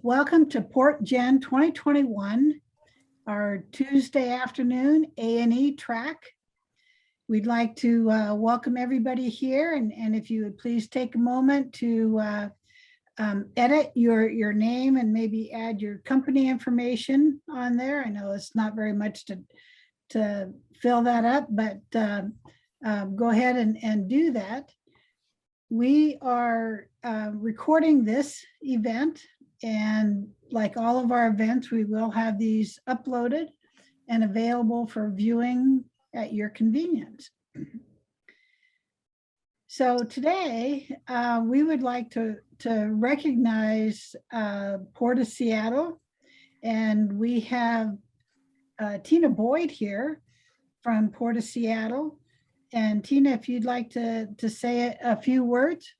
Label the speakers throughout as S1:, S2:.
S1: Welcome to PortGen 2021, our Tuesday afternoon A&E track. We'd like to welcome everybody here, and if you would please take a moment to edit your name and maybe add your company information on there. I know it's not very much to fill that up, but go ahead and do that. We are recording this event, and like all of our events, we will have these uploaded and available for viewing at your convenience. So today, we would like to recognize Port of Seattle, and we have Tina Boyd here from Port of Seattle. And Tina, if you'd like to say a few words.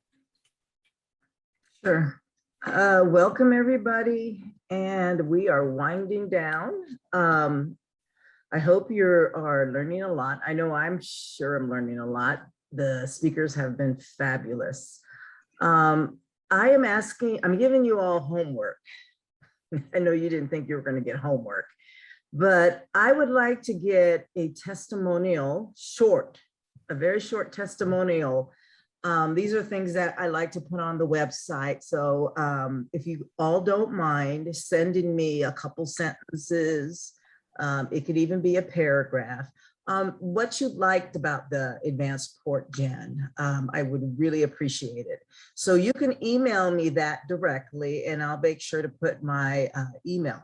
S2: Sure. Welcome everybody, and we are winding down. I hope you are learning a lot. I know I'm sure I'm learning a lot. The speakers have been fabulous. I'm giving you all homework. I know you didn't think you were going to get homework, but I would like to get a testimonial, a very short testimonial. These are things that I like to put on the website. So if you all don't mind sending me a couple sentences, it could even be a paragraph, what you liked about the advanced PortGen. I would really appreciate it. So you can email me that directly, and I'll make sure to put my email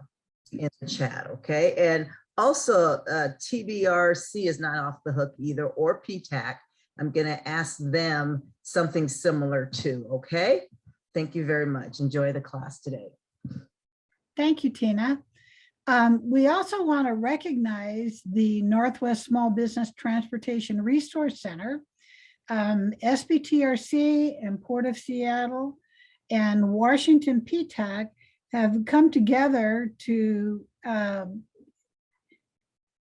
S2: in the chat, okay? And also TBRC is not off the hook either, or PTAC. I'm gonna ask them something similar too, okay? Thank you very much. Enjoy the class today.
S1: Thank you, Tina. We also want to recognize the Northwest Small Business Transportation Resource Center, SBTRC and Port of Seattle and Washington PTAC have come together to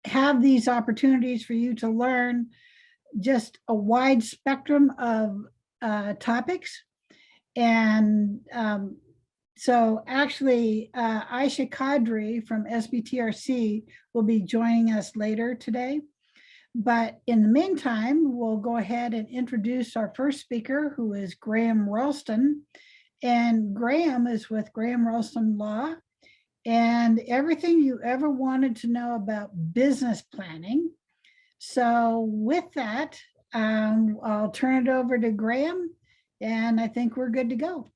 S1: have these opportunities for you to learn just a wide spectrum of topics. And so actually, Aisha Kadri from SBTRC will be joining us later today. But in the meantime, we'll go ahead and introduce our first speaker, who is Graham Ralston. And Graham is with Graham Ralston Law. And everything you ever wanted to know about business planning. So with that, I'll turn it over to Graham, and I think we're good to go.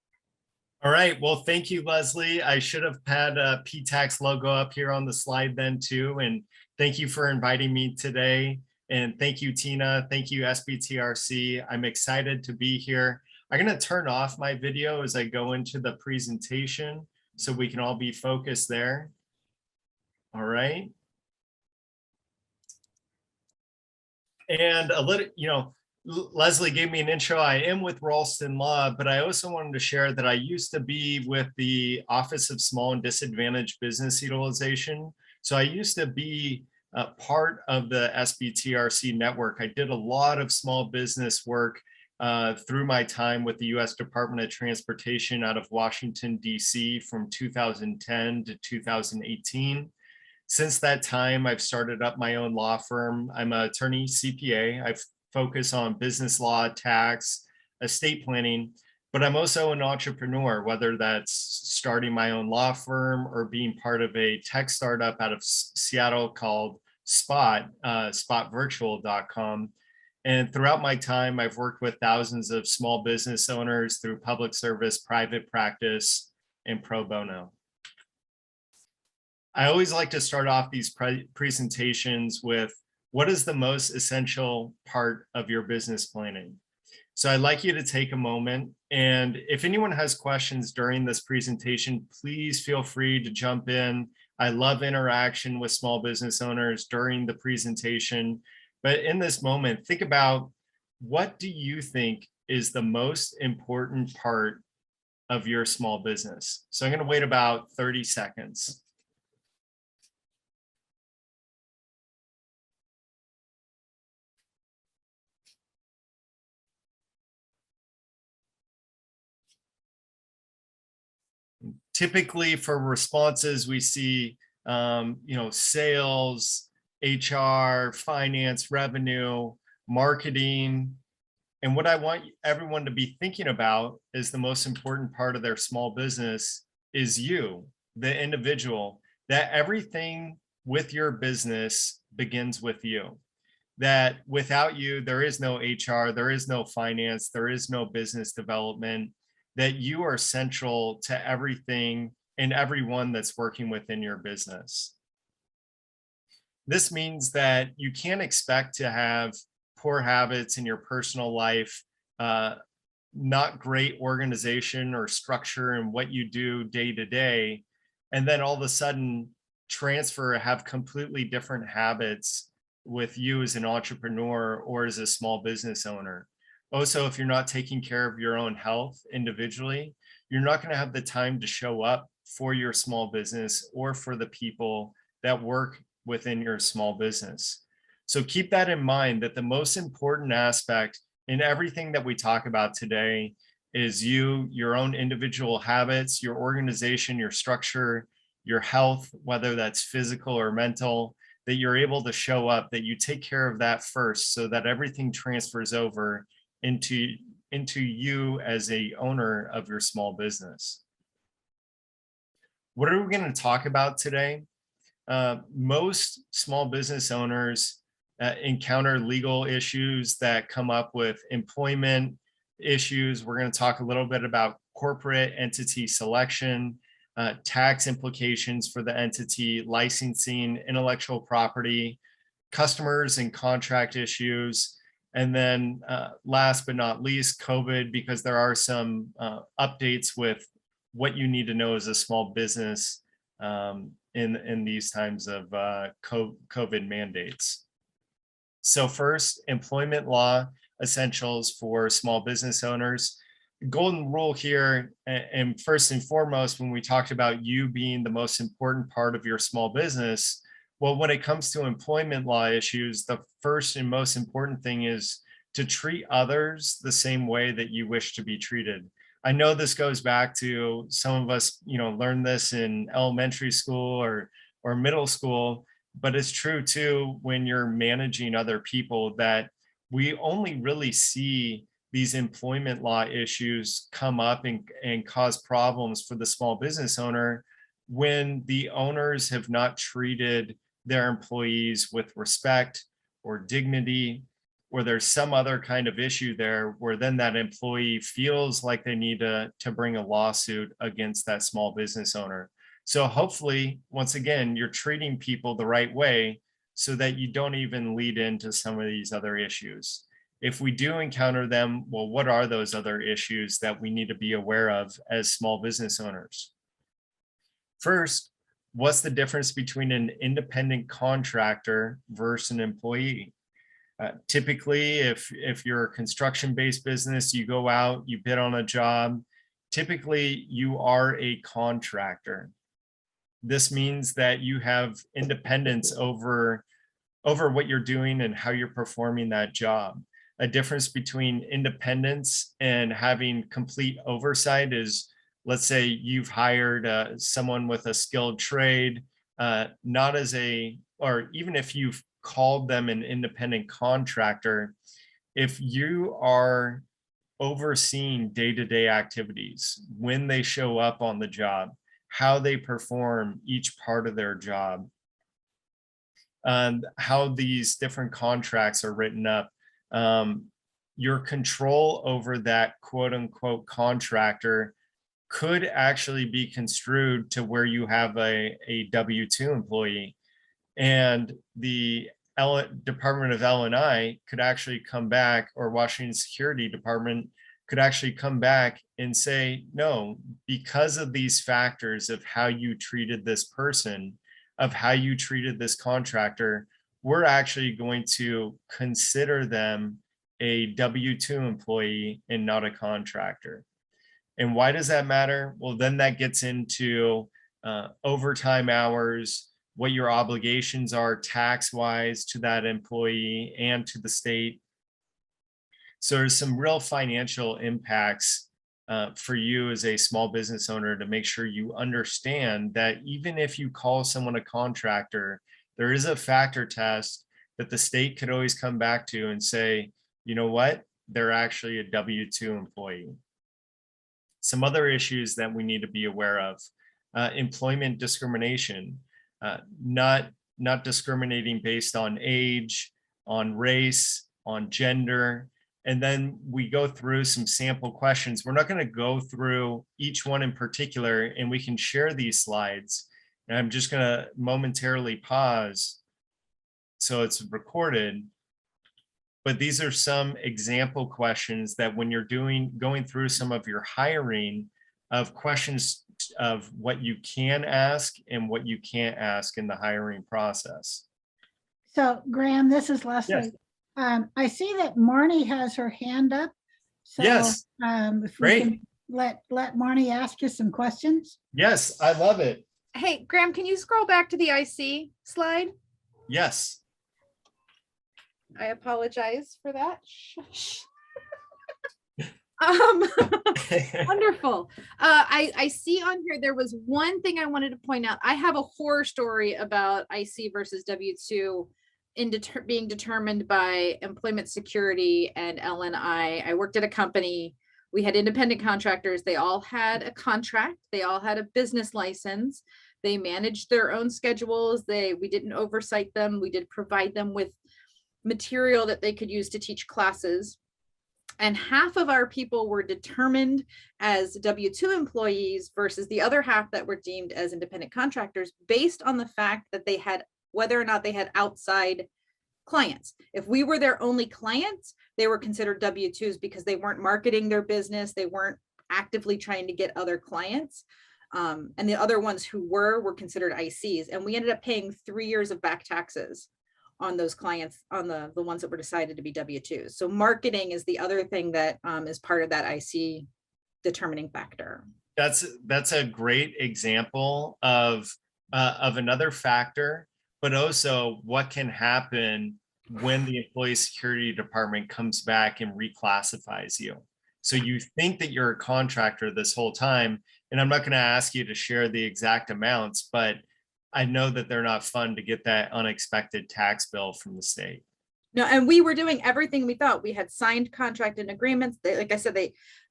S3: All right, well, thank you, Leslie. I should have had a PTAC's logo up here on the slide then too, and thank you for inviting me today. And thank you, Tina. Thank you, SBTRC. I'm excited to be here. I'm gonna turn off my video as I go into the presentation so we can all be focused there. All right. And a little, Leslie gave me an intro. I am with Ralston Law, but I also wanted to share that I used to be with the Office of Small and Disadvantaged Business Utilization. So I used to be a part of the SBTRC network. I did a lot of small business work through my time with the U.S. Department of Transportation out of Washington, D.C. from 2010 to 2018. Since that time, I've started up my own law firm. I'm an attorney CPA. I focus on business law, tax, estate planning, but I'm also an entrepreneur, whether that's starting my own law firm or being part of a tech startup out of Seattle called Spot, spotvirtual.com. And throughout my time, I've worked with thousands of small business owners through public service, private practice, and pro bono. I always like to start off these presentations with what is the most essential part of your business planning. So I'd like you to take a moment, and if anyone has questions during this presentation, please feel free to jump in. I love interaction with small business owners during the presentation, but in this moment, think about, what do you think is the most important part of your small business? So I'm going to wait about 30 seconds. typically for responses, we see, sales, HR, finance, revenue, marketing. And what I want everyone to be thinking about is the most important part of their small business is you, the individual, that everything with your business begins with you. That without you, there is no HR, there is no finance, there is no business development, that you are central to everything and everyone that's working within your business. This means that you can't expect to have poor habits in your personal life, not great organization or structure in what you do day to day, and then all of a sudden have completely different habits with you as an entrepreneur or as a small business owner. Also, if you're not taking care of your own health individually, you're not going to have the time to show up for your small business or for the people that work within your small business. So keep that in mind, that the most important aspect in everything that we talk about today is you, your own individual habits, your organization, your structure, your health, whether that's physical or mental, that you're able to show up, that you take care of that first so that everything transfers over into you as a owner of your small business. What are we going to talk about today? Most small business owners encounter legal issues that come up with employment issues. We're going to talk a little bit about corporate entity selection, tax implications for the entity, licensing, intellectual property, customers and contract issues. And then last but not least, COVID, because there are some updates with what you need to know as a small business in these times of COVID mandates. So first, employment law essentials for small business owners. Golden rule here, and first and foremost, when we talked about you being the most important part of your small business, well, when it comes to employment law issues, the first and most important thing is to treat others the same way that you wish to be treated. I know this goes back to some of us, learned this in elementary school or middle school, but it's true too when you're managing other people, that we only really see these employment law issues come up and cause problems for the small business owner when the owners have not treated their employees with respect or dignity, or there's some other kind of issue there where then that employee feels like they need to bring a lawsuit against that small business owner. So hopefully, once again, you're treating people the right way so that you don't even lead into some of these other issues. If we do encounter them, well, what are those other issues that we need to be aware of as small business owners? First, what's the difference between an independent contractor versus an employee? Typically, if you're a construction-based business, you go out, you bid on a job, typically you are a contractor. This means that you have independence over what you're doing and how you're performing that job. A difference between independence and having complete oversight is, let's say you've hired someone with a skilled trade, not as or even if you've called them an independent contractor, if you are overseeing day-to-day activities, when they show up on the job, how they perform each part of their job, and how these different contracts are written up, your control over that quote unquote contractor could actually be construed to where you have a W-2 employee, and the Department of L&I could actually come back, or Washington Security Department could actually come back and say, no, because of these factors of how you treated this person, of how you treated this contractor, we're actually going to consider them a W-2 employee and not a contractor. And why does that matter? Well, then that gets into overtime hours, what your obligations are tax-wise to that employee and to the state. So there's some real financial impacts for you as a small business owner to make sure you understand that even if you call someone a contractor, there is a factor test that the state could always come back to and say, you know what, they're actually a W-2 employee. Some other issues that we need to be aware of, employment discrimination, not discriminating based on age, on race, on gender. And then we go through some sample questions. We're not going to go through each one in particular, and we can share these slides. And I'm just going to momentarily pause so it's recorded. But these are some example questions that when you're going through some of your hiring, of questions of what you can ask and what you can't ask in the hiring process.
S1: So Graham, this is Leslie.
S3: Yes.
S1: I see that Marnie has her hand up. So
S3: Yes.
S1: If we
S3: Great.
S1: can let Marnie ask you some questions.
S3: Yes, I love it.
S4: Hey, Graham, can you scroll back to the IC slide?
S3: Yes.
S4: I apologize for that. Shush. Wonderful. I see on here, there was one thing I wanted to point out. I have a horror story about IC versus W-2 in being determined by employment security and LNI. I worked at a company. We had independent contractors. They all had a contract. They all had a business license. They managed their own schedules. We didn't oversight them. We did provide them with material that they could use to teach classes. And half of our people were determined as W-2 employees versus the other half that were deemed as independent contractors based on the fact that they had, whether or not they had outside clients. If we were their only clients, they were considered W-2s because they weren't marketing their business. They weren't actively trying to get other clients. And the other ones who were considered ICs. And we ended up paying 3 years of back taxes on those clients, on the ones that were decided to be W-2s. So marketing is the other thing that is part of that IC determining factor.
S3: That's a great example of another factor, but also what can happen when the employee security department comes back and reclassifies you. So you think that you're a contractor this whole time, and I'm not going to ask you to share the exact amounts, but I know that they're not fun to get that unexpected tax bill from the state.
S4: No, and we were doing everything we thought. We had signed contract and agreements. Like I said,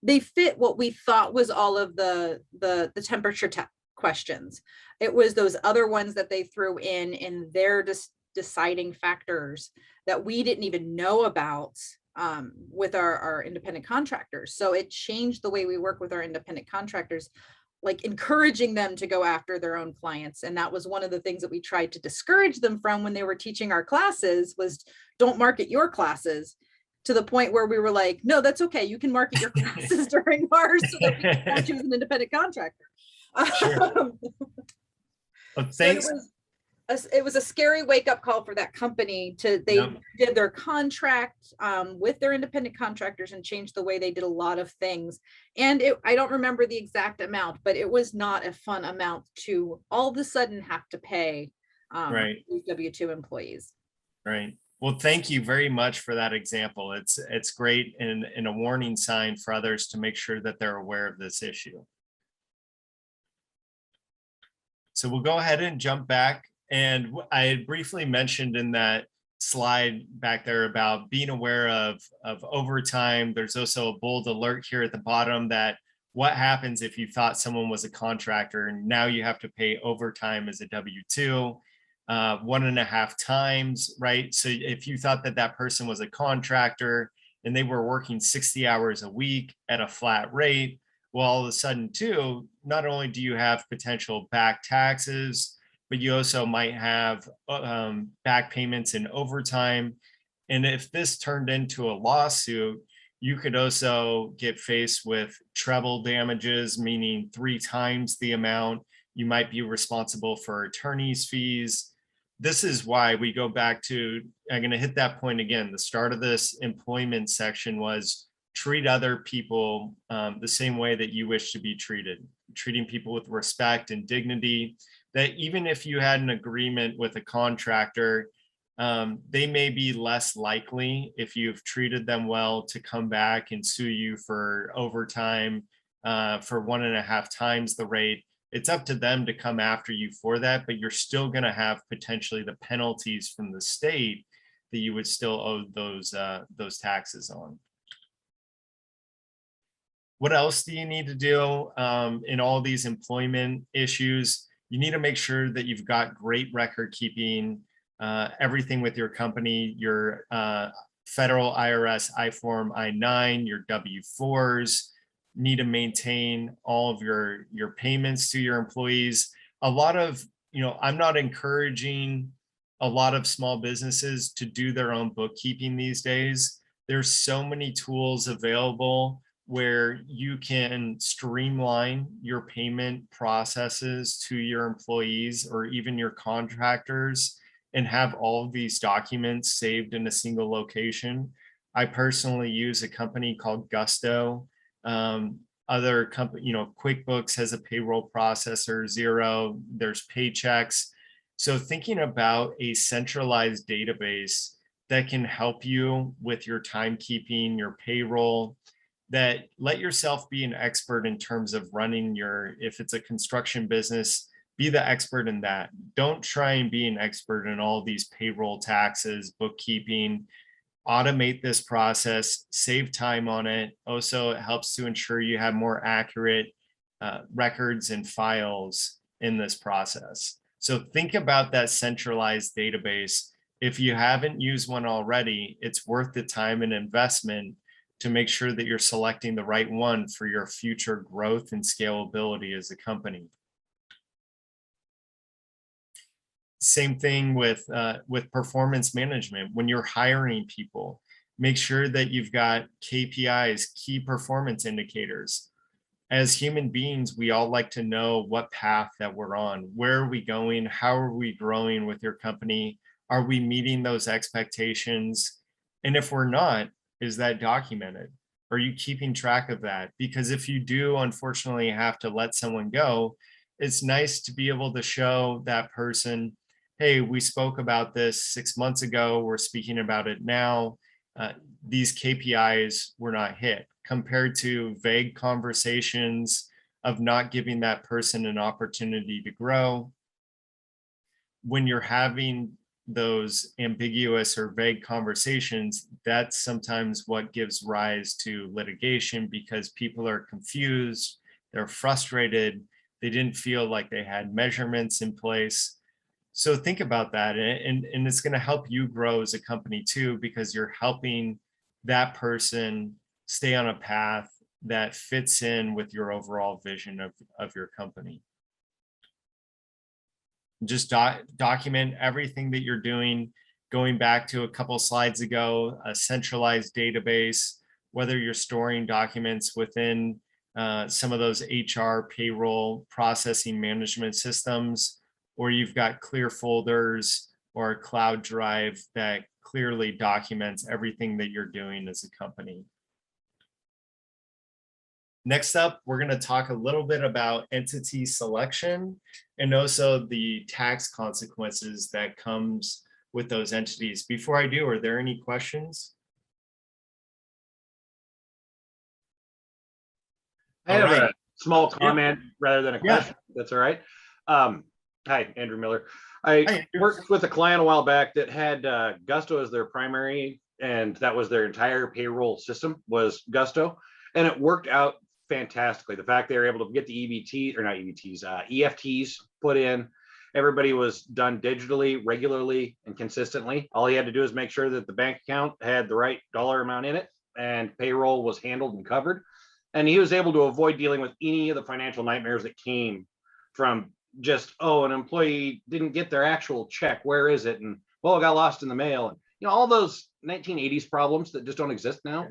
S4: they fit what we thought was all of the temperature questions. It was those other ones that they threw in their deciding factors that we didn't even know about with our independent contractors. So it changed the way we work with our independent contractors, like encouraging them to go after their own clients. And that was one of the things that we tried to discourage them from when they were teaching our classes, was don't market your classes, to the point where we were like, no, that's okay. You can market your classes during ours so that we can count you as an independent contractor.
S3: Sure. Well, thanks.
S4: So it was a scary wake-up call for that company. They did their contract with their independent contractors and changed the way they did a lot of things. And I don't remember the exact amount, but it was not a fun amount to all of a sudden have to pay these W-2 employees.
S3: Right. Well, thank you very much for that example. It's great and a warning sign for others to make sure that they're aware of this issue. So we'll go ahead and jump back. And I had briefly mentioned in that slide back there about being aware of overtime. There's also a bold alert here at the bottom that what happens if you thought someone was a contractor and now you have to pay overtime as a W-2, 1.5 times, right? So if you thought that person was a contractor and they were working 60 hours a week at a flat rate, well, all of a sudden too, not only do you have potential back taxes, but you also might have back payments in overtime. And if this turned into a lawsuit, you could also get faced with treble damages, meaning 3 times the amount. You might be responsible for attorney's fees. This is why we go back to, I'm going to hit that point again. The start of this employment section was treat other people the same way that you wish to be treated, treating people with respect and dignity. That even if you had an agreement with a contractor, they may be less likely, if you've treated them well, to come back and sue you for overtime for 1.5 times the rate. It's up to them to come after you for that, but you're still going to have potentially the penalties from the state that you would still owe those taxes on. What else do you need to do in all these employment issues? You need to make sure that you've got great record keeping, everything with your company, your federal IRS I-Form I-9, your W-4s, need to maintain all of your payments to your employees. A lot of, I'm not encouraging a lot of small businesses to do their own bookkeeping these days. There's so many tools available where you can streamline your payment processes to your employees or even your contractors and have all of these documents saved in a single location. I personally use a company called Gusto. Other company, QuickBooks has a payroll processor, Xero, there's Paychecks. So thinking about a centralized database that can help you with your timekeeping, your payroll, that let yourself be an expert in terms of running if it's a construction business, be the expert in that. Don't try and be an expert in all these payroll, taxes, bookkeeping. Automate this process, save time on it. Also, it helps to ensure you have more accurate records and files in this process. So think about that centralized database. If you haven't used one already, it's worth the time and investment to make sure that you're selecting the right one for your future growth and scalability as a company. Same thing with performance management. When you're hiring people, make sure that you've got KPIs, key performance indicators. As human beings, we all like to know what path that we're on. Where are we going? How are we growing with your company? Are we meeting those expectations? And if we're not, is that documented? Are you keeping track of that? Because if you do, unfortunately, have to let someone go, it's nice to be able to show that person, hey, we spoke about this 6 months ago, we're speaking about it now. These KPIs were not hit, compared to vague conversations of not giving that person an opportunity to grow. When you're having those ambiguous or vague conversations, that's sometimes what gives rise to litigation, because people are confused, they're frustrated, they didn't feel like they had measurements in place. So think about that, and it's going to help you grow as a company too, because you're helping that person stay on a path that fits in with your overall vision of your company. Just document everything that you're doing. Going back to a couple slides ago, a centralized database, whether you're storing documents within some of those HR, payroll, processing management systems, or you've got clear folders or a cloud drive that clearly documents everything that you're doing as a company. Next up, we're going to talk a little bit about entity selection and also the tax consequences that comes with those entities. Before I do, are there any questions?
S5: I have a small comment rather than a question. That's all right. Hi, Andrew Miller. I worked with a client a while back that had Gusto as their primary, and that was their entire payroll system was Gusto, and it worked out fantastically. The fact they were able to get the EBT or not EBTs, EFTs put in, everybody was done digitally, regularly, and consistently. All he had to do is make sure that the bank account had the right dollar amount in it, and payroll was handled and covered. And he was able to avoid dealing with any of the financial nightmares that came from just, oh, an employee didn't get their actual check. Where is it? And, well, it got lost in the mail. And, all those 1980s problems that just don't exist now.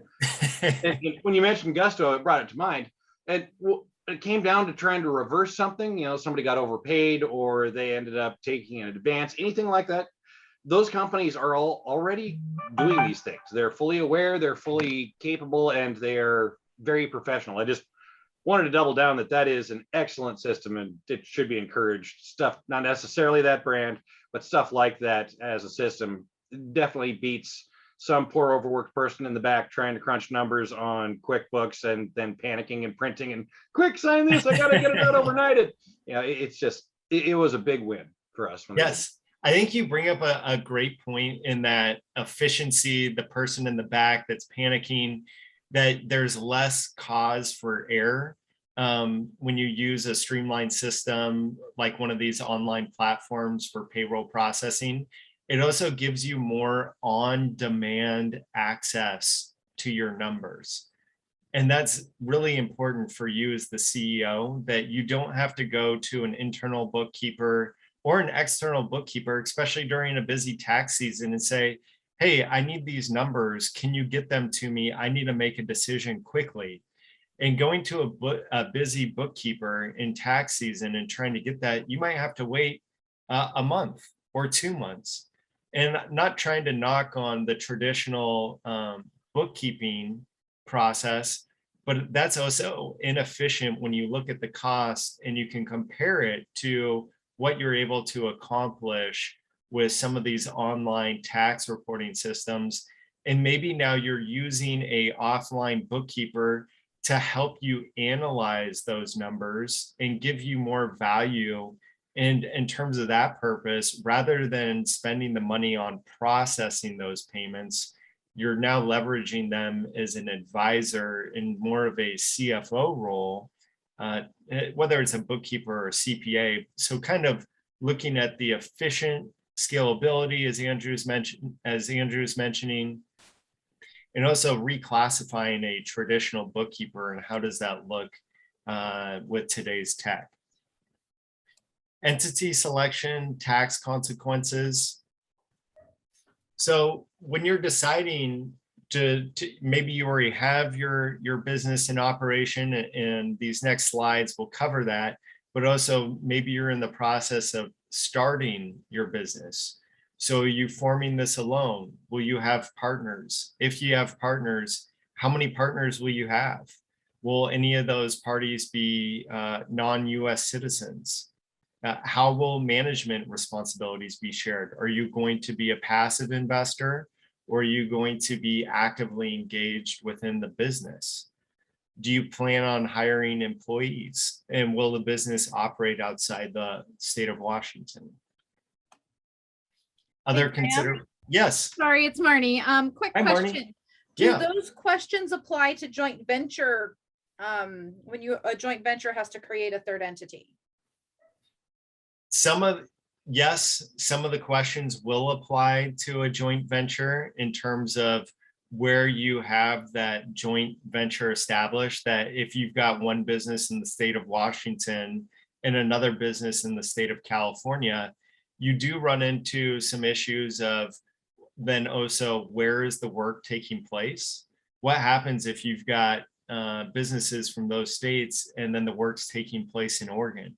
S5: And when you mentioned Gusto, it brought it to mind. And it came down to trying to reverse something. Somebody got overpaid or they ended up taking an advance, anything like that. Those companies are all already doing these things. They're fully aware, they're fully capable, and they're very professional. I just wanted to double down that is an excellent system and it should be encouraged. Stuff, not necessarily that brand, but stuff like that as a system definitely beats some poor overworked person in the back trying to crunch numbers on QuickBooks and then panicking and printing and quick sign this, I gotta get it out overnighted. You know, it's just, it was a big win for us.
S3: Yes. I think you bring up a great point in that efficiency, the person in the back that's panicking, that there's less cause for error when you use a streamlined system like one of these online platforms for payroll processing. It also gives you more on-demand access to your numbers. And that's really important for you as the CEO, that you don't have to go to an internal bookkeeper or an external bookkeeper, especially during a busy tax season, and say, hey, I need these numbers. Can you get them to me? I need to make a decision quickly. And going to a busy bookkeeper in tax season and trying to get that, you might have to wait a month or 2 months. And not trying to knock on the traditional bookkeeping process, but that's also inefficient when you look at the cost and you can compare it to what you're able to accomplish with some of these online tax reporting systems. And maybe now you're using a offline bookkeeper to help you analyze those numbers and give you more value. And in terms of that purpose, rather than spending the money on processing those payments, you're now leveraging them as an advisor in more of a CFO role, whether it's a bookkeeper or a CPA. So kind of looking at the efficient scalability, as Andrew's mentioning, and also reclassifying a traditional bookkeeper and how does that look with today's tech. Entity selection, tax consequences. So when you're deciding to maybe you already have your business in operation, and these next slides will cover that, but also maybe you're in the process of starting your business. So are you forming this alone? Will you have partners? If you have partners, how many partners will you have? Will any of those parties be non-US citizens? How will management responsibilities be shared? Are you going to be a passive investor, or are you going to be actively engaged within the business? Do you plan on hiring employees? And will the business operate outside the state of Washington? Other yes.
S4: Sorry, it's Marnie. Quick
S3: Hi,
S4: question.
S3: Marnie.
S4: Do
S3: Yeah.
S4: those questions apply to joint venture when a joint venture has to create a third entity?
S3: Yes, some of the questions will apply to a joint venture in terms of where you have that joint venture established, that if you've got one business in the state of Washington and another business in the state of California, you do run into some issues of then also where is the work taking place? What happens if you've got businesses from those states and then the work's taking place in Oregon?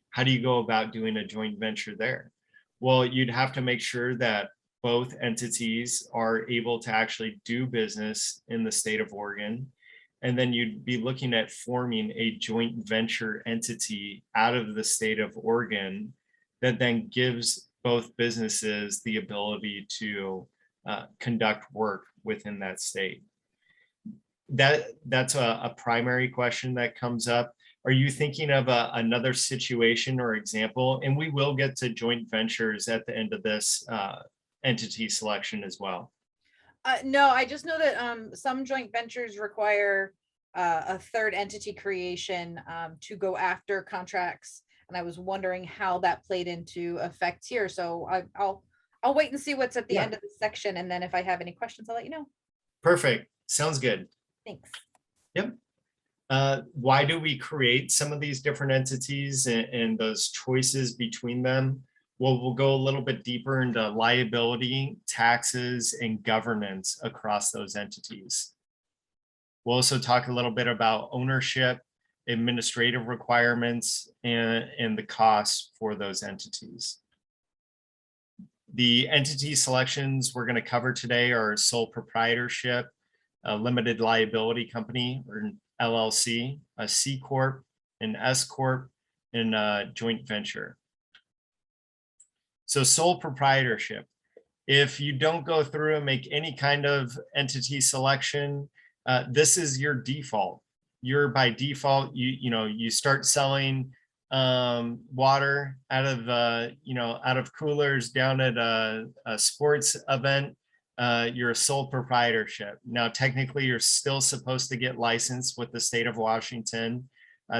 S3: How do you go about doing a joint venture there? Well, you'd have to make sure that both entities are able to actually do business in the state of Oregon. And then you'd be looking at forming a joint venture entity out of the state of Oregon that then gives both businesses the ability to conduct work within that state. That's a primary question that comes up. Are you thinking of another situation or example? And we will get to joint ventures at the end of this entity selection as well.
S4: No, I just know that some joint ventures require a third entity creation to go after contracts. And I was wondering how that played into effect here. So I'll wait and see what's at the end of the section. And then if I have any questions, I'll let you know.
S3: Perfect. Sounds good.
S4: Thanks.
S3: Yep. Why do we create some of these different entities and those choices between them? Well, we'll go a little bit deeper into liability, taxes, and governance across those entities. We'll also talk a little bit about ownership, administrative requirements, and the costs for those entities. The entity selections we're going to cover today are sole proprietorship, a limited liability company or an LLC, a CCorp, an SCorp, and a joint venture. So sole proprietorship. If you don't go through and make any kind of entity selection, this is your default. You're by default, you start selling water out of out of coolers down at a sports event. You're a sole proprietorship. Now, technically, you're still supposed to get licensed with the state of Washington.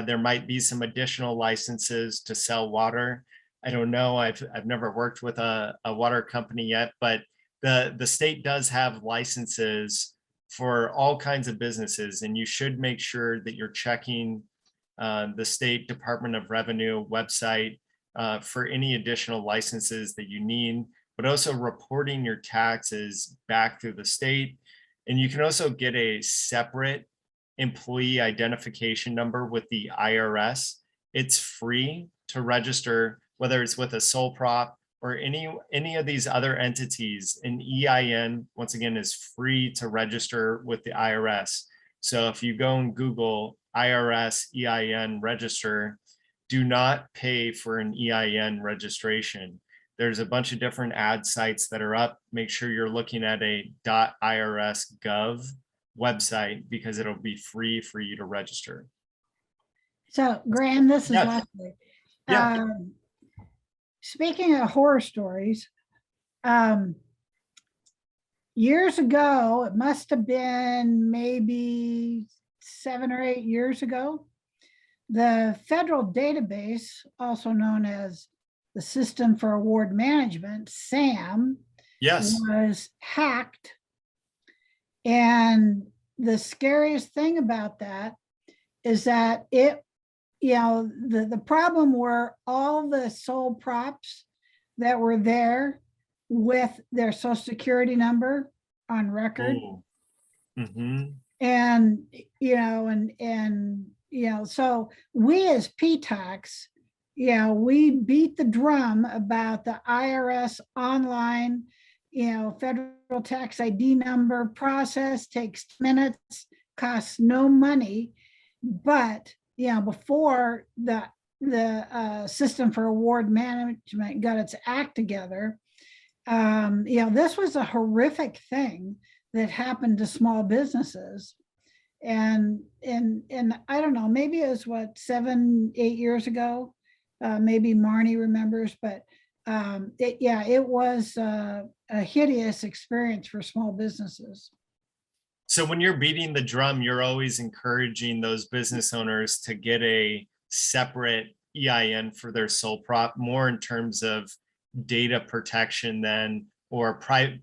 S3: There might be some additional licenses to sell water. I don't know. I've never worked with a water company yet, but the state does have licenses for all kinds of businesses, and you should make sure that you're checking the State Department of Revenue website for any additional licenses that you need, but also reporting your taxes back through the state. And you can also get a separate employee identification number with the IRS. It's free to register, whether it's with a sole prop or any of these other entities. An EIN, once again, is free to register with the IRS. So if you go and Google IRS EIN register, do not pay for an EIN registration. There's a bunch of different ad sites that are up. Make sure you're looking at a .irs.gov website, because it'll be free for you to register.
S1: So Graham, this is
S3: Yes.
S1: Leslie.
S3: Yeah.
S1: Speaking of horror stories, years ago, it must have been maybe 7 or 8 years ago, the federal database, also known as the System for Award Management, SAM,
S3: Yes.
S1: was hacked. And the scariest thing about that is that the problem were all the sole props that were there with their social security number on record.
S3: Mm-hmm.
S1: And, so we as PTAX, we beat the drum about the IRS online, federal tax ID number process, takes minutes, costs no money. But, before the System for Award Management got its act together, this was a horrific thing that happened to small businesses. And I don't know, maybe it was 7, 8 years ago. Maybe Marnie remembers, but it was a hideous experience for small businesses.
S3: So when you're beating the drum, you're always encouraging those business owners to get a separate EIN for their sole prop, more in terms of data protection than, or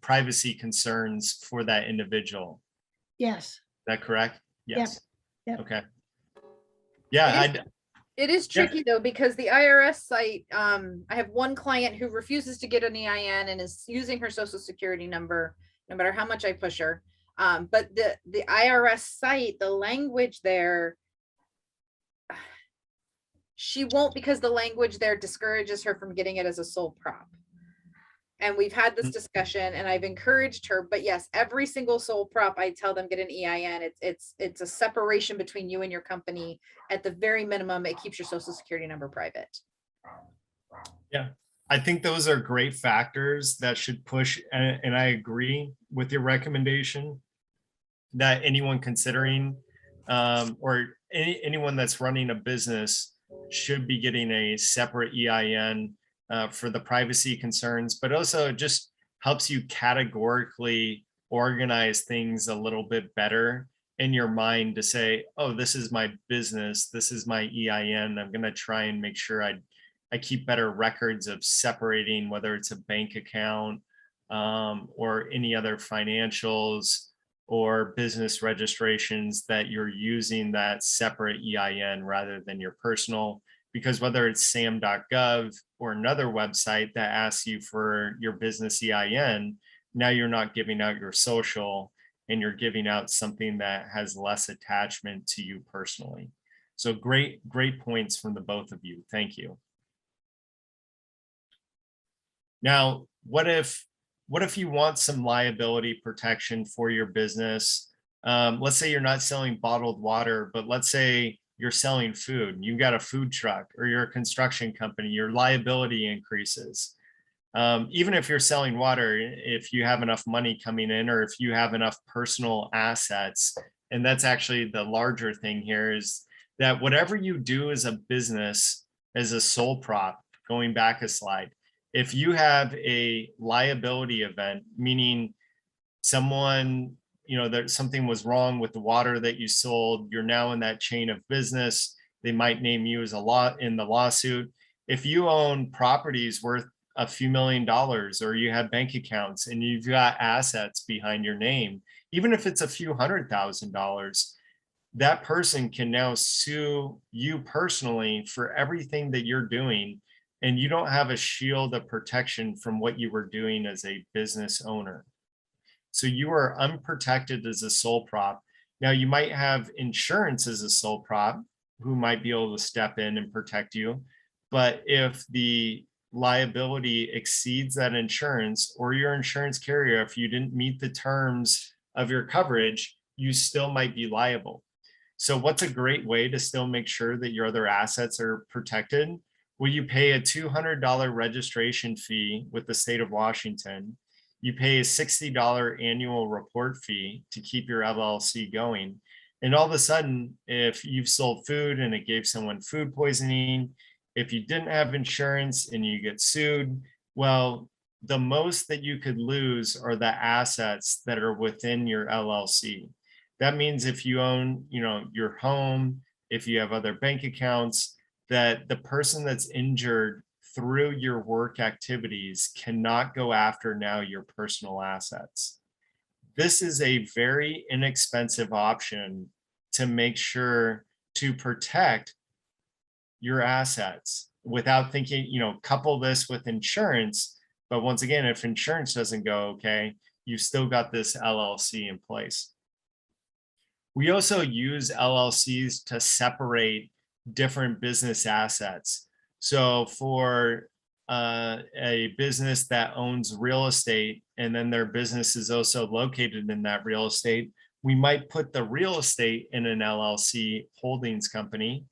S3: privacy concerns for that individual.
S1: Yes.
S3: Is that correct? Yes.
S1: Yep.
S3: Okay. Yeah.
S4: It is tricky though, because the IRS site, I have one client who refuses to get an EIN and is using her social security number, no matter how much I push her. But the IRS site, the language there, she won't, because the language there discourages her from getting it as a sole prop. And we've had this discussion and I've encouraged her, but yes, every single sole prop, I tell them get an EIN. It's a separation between you and your company. At the very minimum, it keeps your social security number private.
S3: Yeah, I think those are great factors that should push, and I agree with your recommendation that anyone considering or anyone that's running a business should be getting a separate EIN for the privacy concerns, but also it just helps you categorically organize things a little bit better in your mind to say, oh, this is my business, this is my EIN. I'm going to try and make sure I keep better records of separating, whether it's a bank account or any other financials or business registrations, that you're using that separate EIN rather than your personal. Because whether it's sam.gov or another website that asks you for your business EIN, now you're not giving out your social and you're giving out something that has less attachment to you personally. So great points from the both of you. Thank you. Now, what if you want some liability protection for your business? Let's say you're not selling bottled water, but let's say you're selling food, you've got a food truck, or you're a construction company, your liability increases. Even if you're selling water, if you have enough money coming in, or if you have enough personal assets, and that's actually the larger thing here, is that whatever you do as a business, as a sole prop, going back a slide, if you have a liability event, meaning someone, that something was wrong with the water that you sold, you're now in that chain of business, they might name you as in the lawsuit. If you own properties worth a few $1,000,000, or you have bank accounts and you've got assets behind your name, even if it's a few $100,000, that person can now sue you personally for everything that you're doing, and you don't have a shield of protection from what you were doing as a business owner. So you are unprotected as a sole prop. Now, you might have insurance as a sole prop who might be able to step in and protect you. But if the liability exceeds that insurance, or your insurance carrier, if you didn't meet the terms of your coverage, you still might be liable. So what's a great way to still make sure that your other assets are protected? Well, you pay a $200 registration fee with the state of Washington. You pay a $60 annual report fee to keep your LLC going. And all of a sudden, if you've sold food and it gave someone food poisoning, if you didn't have insurance and you get sued, well, the most that you could lose are the assets that are within your LLC. That means if you own, your home, if you have other bank accounts, that the person that's injured through your work activities cannot go after now your personal assets. This is a very inexpensive option to make sure to protect your assets without thinking, couple this with insurance. But once again, if insurance doesn't go okay, you've still got this LLC in place. We also use LLCs to separate different business assets. So for a business that owns real estate, and then their business is also located in that real estate, we might put the real estate in an LLC holdings company,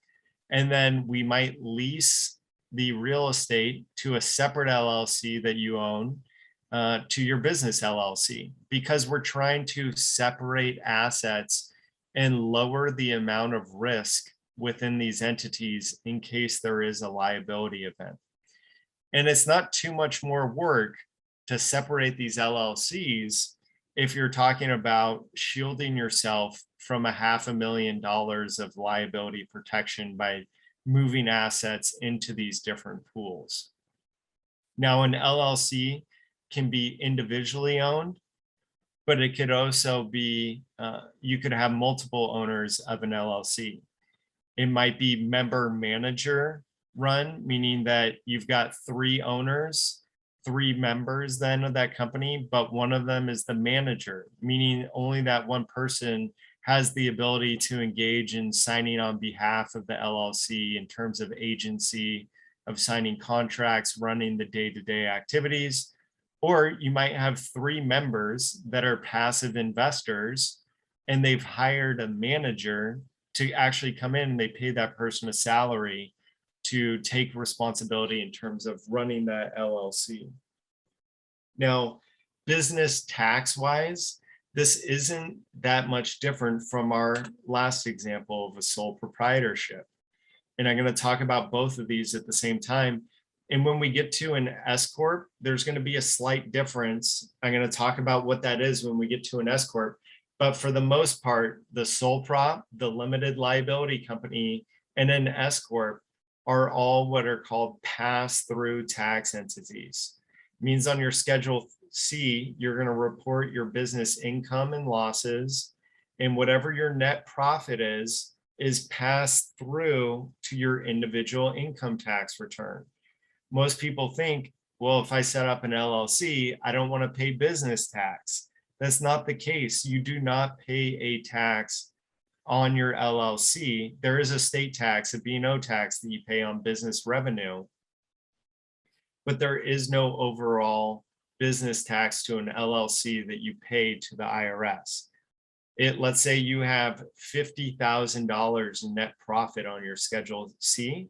S3: and then we might lease the real estate to a separate LLC that you own to your business LLC, because we're trying to separate assets and lower the amount of risk within these entities in case there is a liability event. And it's not too much more work to separate these LLCs if you're talking about shielding yourself from $500,000 of liability protection by moving assets into these different pools. Now, an LLC can be individually owned, but it could also be, you could have multiple owners of an LLC. It might be member manager run, meaning that you've got 3 owners, 3 members then of that company, but one of them is the manager, meaning only that one person has the ability to engage in signing on behalf of the LLC in terms of agency, of signing contracts, running the day-to-day activities. Or you might have 3 members that are passive investors, and they've hired a manager to actually come in, and they pay that person a salary to take responsibility in terms of running that LLC. Now, business tax-wise, this isn't that much different from our last example of a sole proprietorship. And I'm going to talk about both of these at the same time. And when we get to an SCorp, there's going to be a slight difference. I'm going to talk about what that is when we get to an SCorp. But for the most part, the sole prop, the limited liability company, and an SCorp are all what are called pass-through tax entities. It means on your Schedule C, you're going to report your business income and losses, and whatever your net profit is passed through to your individual income tax return. Most people think, well, if I set up an LLC, I don't want to pay business tax. That's not the case. You do not pay a tax on your LLC. There is a state tax, a B&O tax that you pay on business revenue, but there is no overall business tax to an LLC that you pay to the IRS. Let's say you have $50,000 in net profit on your Schedule C.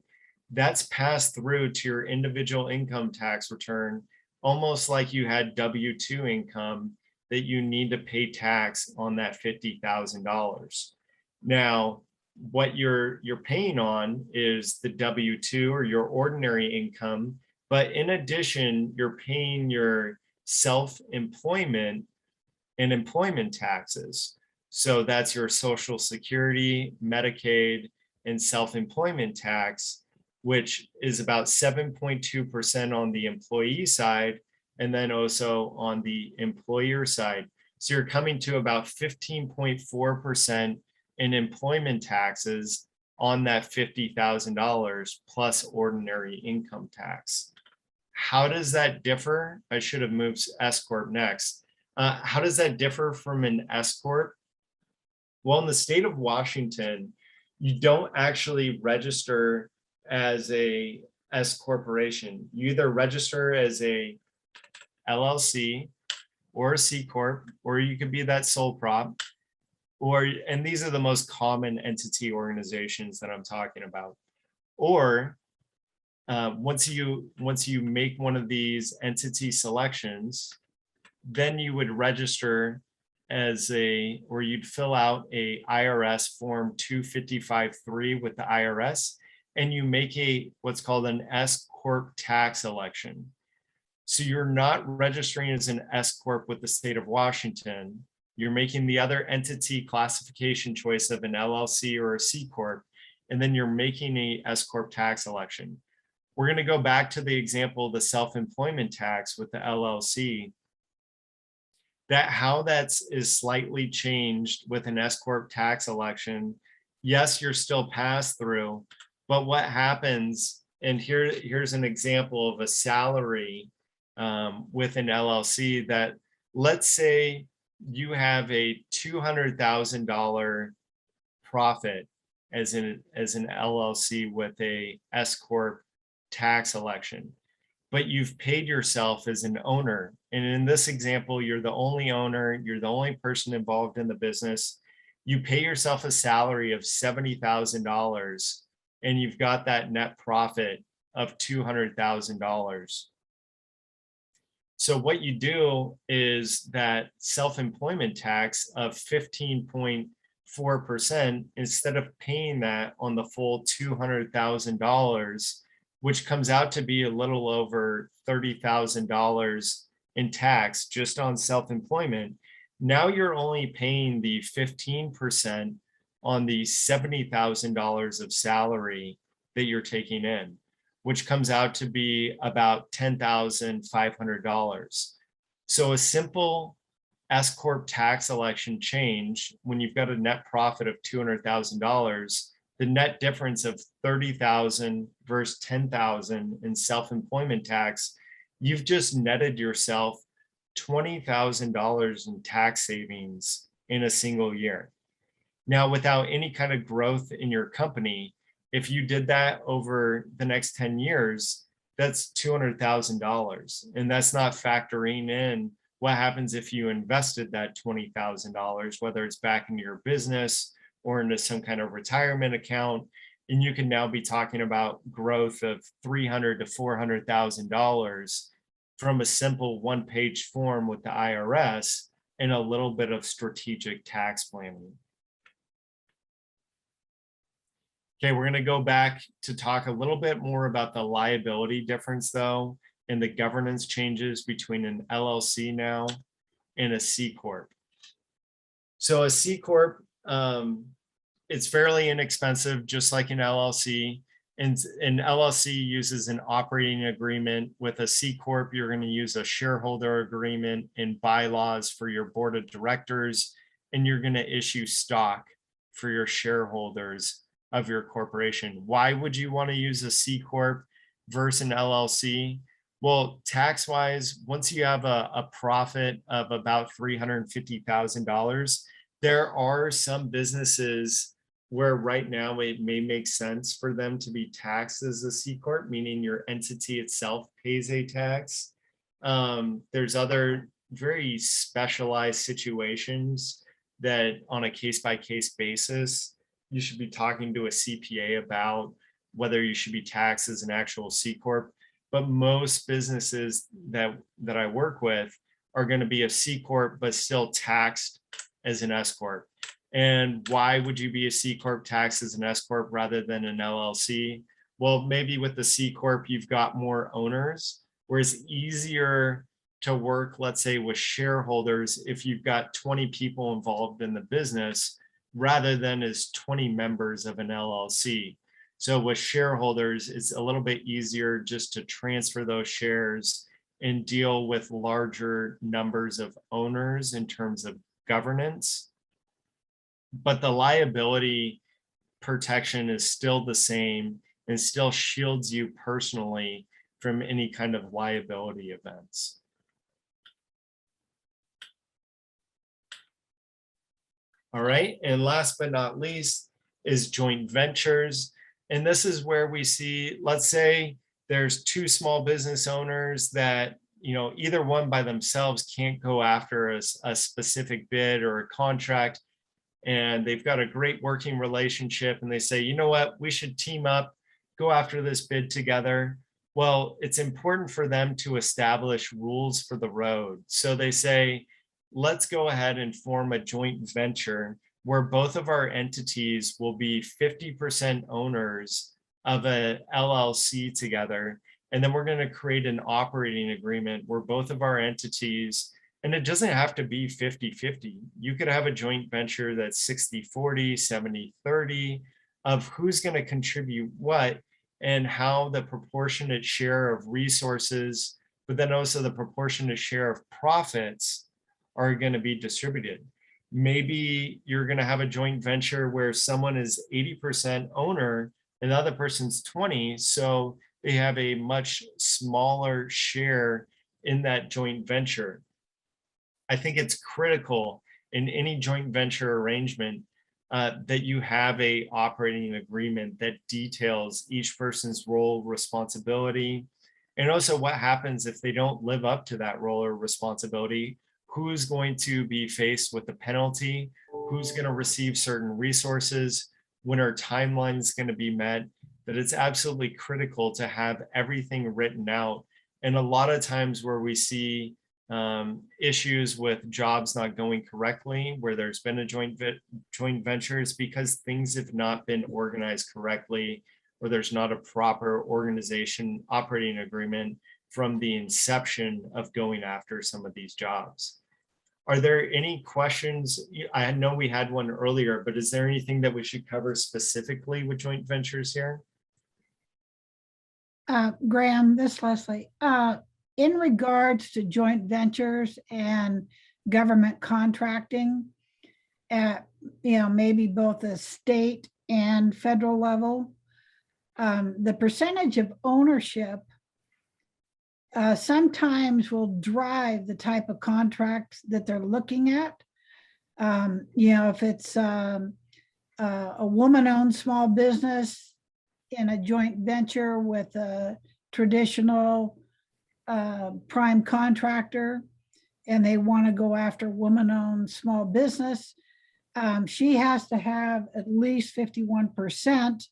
S3: That's passed through to your individual income tax return almost like you had W-2 income that you need to pay tax on that $50,000. Now, what you're paying on is the W-2 or your ordinary income, but in addition, you're paying your self-employment and employment taxes. So that's your Social Security, Medicaid, and self-employment tax, which is about 7.2% on the employee side, and then also on the employer side. So you're coming to about 15.4% in employment taxes on that $50,000 plus ordinary income tax. How does that differ? I should have moved SCorp next. How does that differ from an SCorp? Well, in the state of Washington, you don't actually register as a S corporation. You either register as a LLC or a C Corp, or you could be that sole prop, and these are the most common entity organizations that I'm talking about. Or once you make one of these entity selections, then you would register as or you'd fill out a IRS form 255-3 with the IRS, and you make what's called an SCorp tax election. So you're not registering as an SCorp with the state of Washington. You're making the other entity classification choice of an LLC or a C Corp, and then you're making a SCorp tax election. We're going to go back to the example of the self-employment tax with the LLC. How that is slightly changed with an SCorp tax election. Yes, you're still pass through, but what happens, and here's an example of a salary with an LLC that, let's say you have a $200,000 profit as an LLC with a SCorp tax election, but you've paid yourself as an owner. And in this example, you're the only owner, you're the only person involved in the business. You pay yourself a salary of $70,000 and you've got that net profit of $200,000. So what you do is that self-employment tax of 15.4%, instead of paying that on the full $200,000, which comes out to be a little over $30,000 in tax just on self-employment, now you're only paying the 15% on the $70,000 of salary that you're taking in, which comes out to be about $10,500. So a simple SCorp tax election change, when you've got a net profit of $200,000, the net difference of $30,000 versus $10,000 in self-employment tax, you've just netted yourself $20,000 in tax savings in a single year. Now, without any kind of growth in your company, if you did that over the next 10 years, that's $200,000. And that's not factoring in what happens if you invested that $20,000, whether it's back into your business or into some kind of retirement account. And you can now be talking about growth of $300,000 to $400,000 from a simple one-page form with the IRS and a little bit of strategic tax planning. Okay, we're going to go back to talk a little bit more about the liability difference, though, and the governance changes between an LLC now and a C Corp. So a C Corp, it's fairly inexpensive, just like an LLC. And an LLC uses an operating agreement. With a C Corp, you're going to use a shareholder agreement and bylaws for your board of directors, and you're going to issue stock for your shareholders of your corporation. Why would you want to use a C Corp versus an LLC? Well, tax-wise, once you have a profit of about $350,000, there are some businesses where right now it may make sense for them to be taxed as a C Corp, meaning your entity itself pays a tax. There's other very specialized situations that on a case-by-case basis, you should be talking to a CPA about whether you should be taxed as an actual C Corp. but most businesses that I work with are going to be a C Corp, but still taxed as an S Corp. And why would you be a C Corp taxed as an S Corp rather than an LLC? Well, maybe with the C Corp, you've got more owners, where it's easier to work, let's say, with shareholders if you've got 20 people involved in the business rather than as 20 members of an LLC. So with shareholders, it's a little bit easier just to transfer those shares and deal with larger numbers of owners in terms of governance. But the liability protection is still the same and still shields you personally from any kind of liability events. All right, and last but not least is joint ventures. And this is where we see, let's say there's two small business owners that, either one by themselves can't go after a specific bid or a contract, and they've got a great working relationship, and they say, you know what, we should team up, go after this bid together. Well, it's important for them to establish rules for the road. So they say, let's go ahead and form a joint venture where both of our entities will be 50% owners of a LLC together. And then we're going to create an operating agreement where both of our entities, and it doesn't have to be 50-50. You could have a joint venture that's 60-40, 70-30 of who's going to contribute what and how the proportionate share of resources, but then also the proportionate share of profits are going to be distributed. Maybe you're going to have a joint venture where someone is 80% owner and the other person's 20, so they have a much smaller share in that joint venture. I think it's critical in any joint venture arrangement that you have a operating agreement that details each person's role, responsibility, and also what happens if they don't live up to that role or responsibility. Who's going to be faced with the penalty? Who's going to receive certain resources? When our timeline is going to be met? That it's absolutely critical to have everything written out. And a lot of times where we see issues with jobs not going correctly, where there's been a joint venture, is because things have not been organized correctly, or there's not a proper organization operating agreement from the inception of going after some of these jobs. Are there any questions? I know we had one earlier, but is there anything that we should cover specifically with joint ventures here?
S1: Graham, this is Leslie. In regards to joint ventures and government contracting at, maybe both the state and federal level, the percentage of ownership sometimes will drive the type of contracts that they're looking at. If it's a woman-owned small business in a joint venture with a traditional prime contractor, and they want to go after woman-owned small business, she has to have at least 51%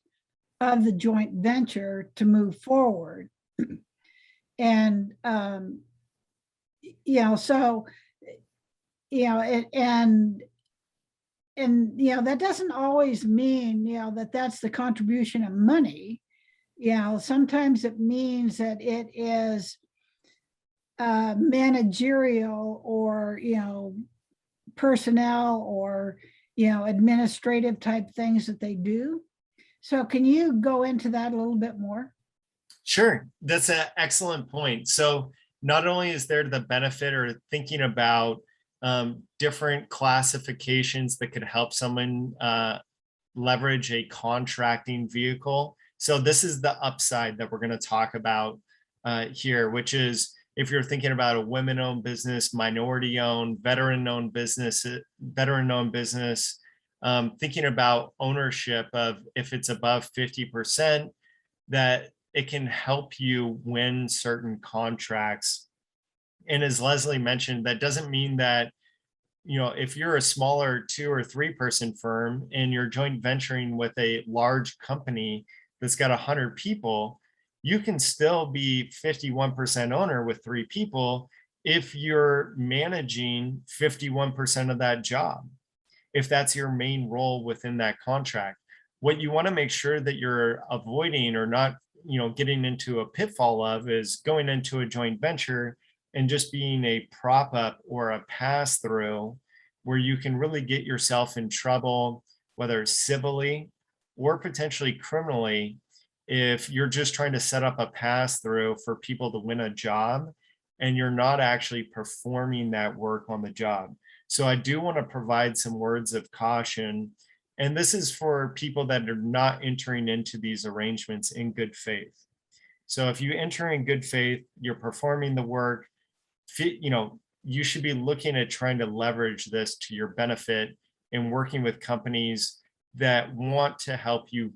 S1: of the joint venture to move forward. And that doesn't always mean that that's the contribution of money. Sometimes it means that it is managerial or personnel or administrative type things that they do. So can you go into that a little bit more?
S3: Sure, that's an excellent point. So not only is there the benefit or thinking about different classifications that could help someone leverage a contracting vehicle. So this is the upside that we're going to talk about here, which is if you're thinking about a women-owned business, minority-owned, veteran-owned business, thinking about ownership of if it's above 50%, that it can help you win certain contracts. And as Leslie mentioned, that doesn't mean that, if you're a smaller 2 or 3 person firm and you're joint venturing with a large company that's got 100 people, you can still be 51% owner with 3 people if you're managing 51% of that job, if that's your main role within that contract. What you want to make sure that you're avoiding or not, getting into a pitfall of is going into a joint venture and just being a prop up or a pass through where you can really get yourself in trouble, whether civilly or potentially criminally, if you're just trying to set up a pass through for people to win a job and you're not actually performing that work on the job. So I do want to provide some words of caution. And this is for people that are not entering into these arrangements in good faith. So if you enter in good faith, you're performing the work, you should be looking at trying to leverage this to your benefit in working with companies that want to help you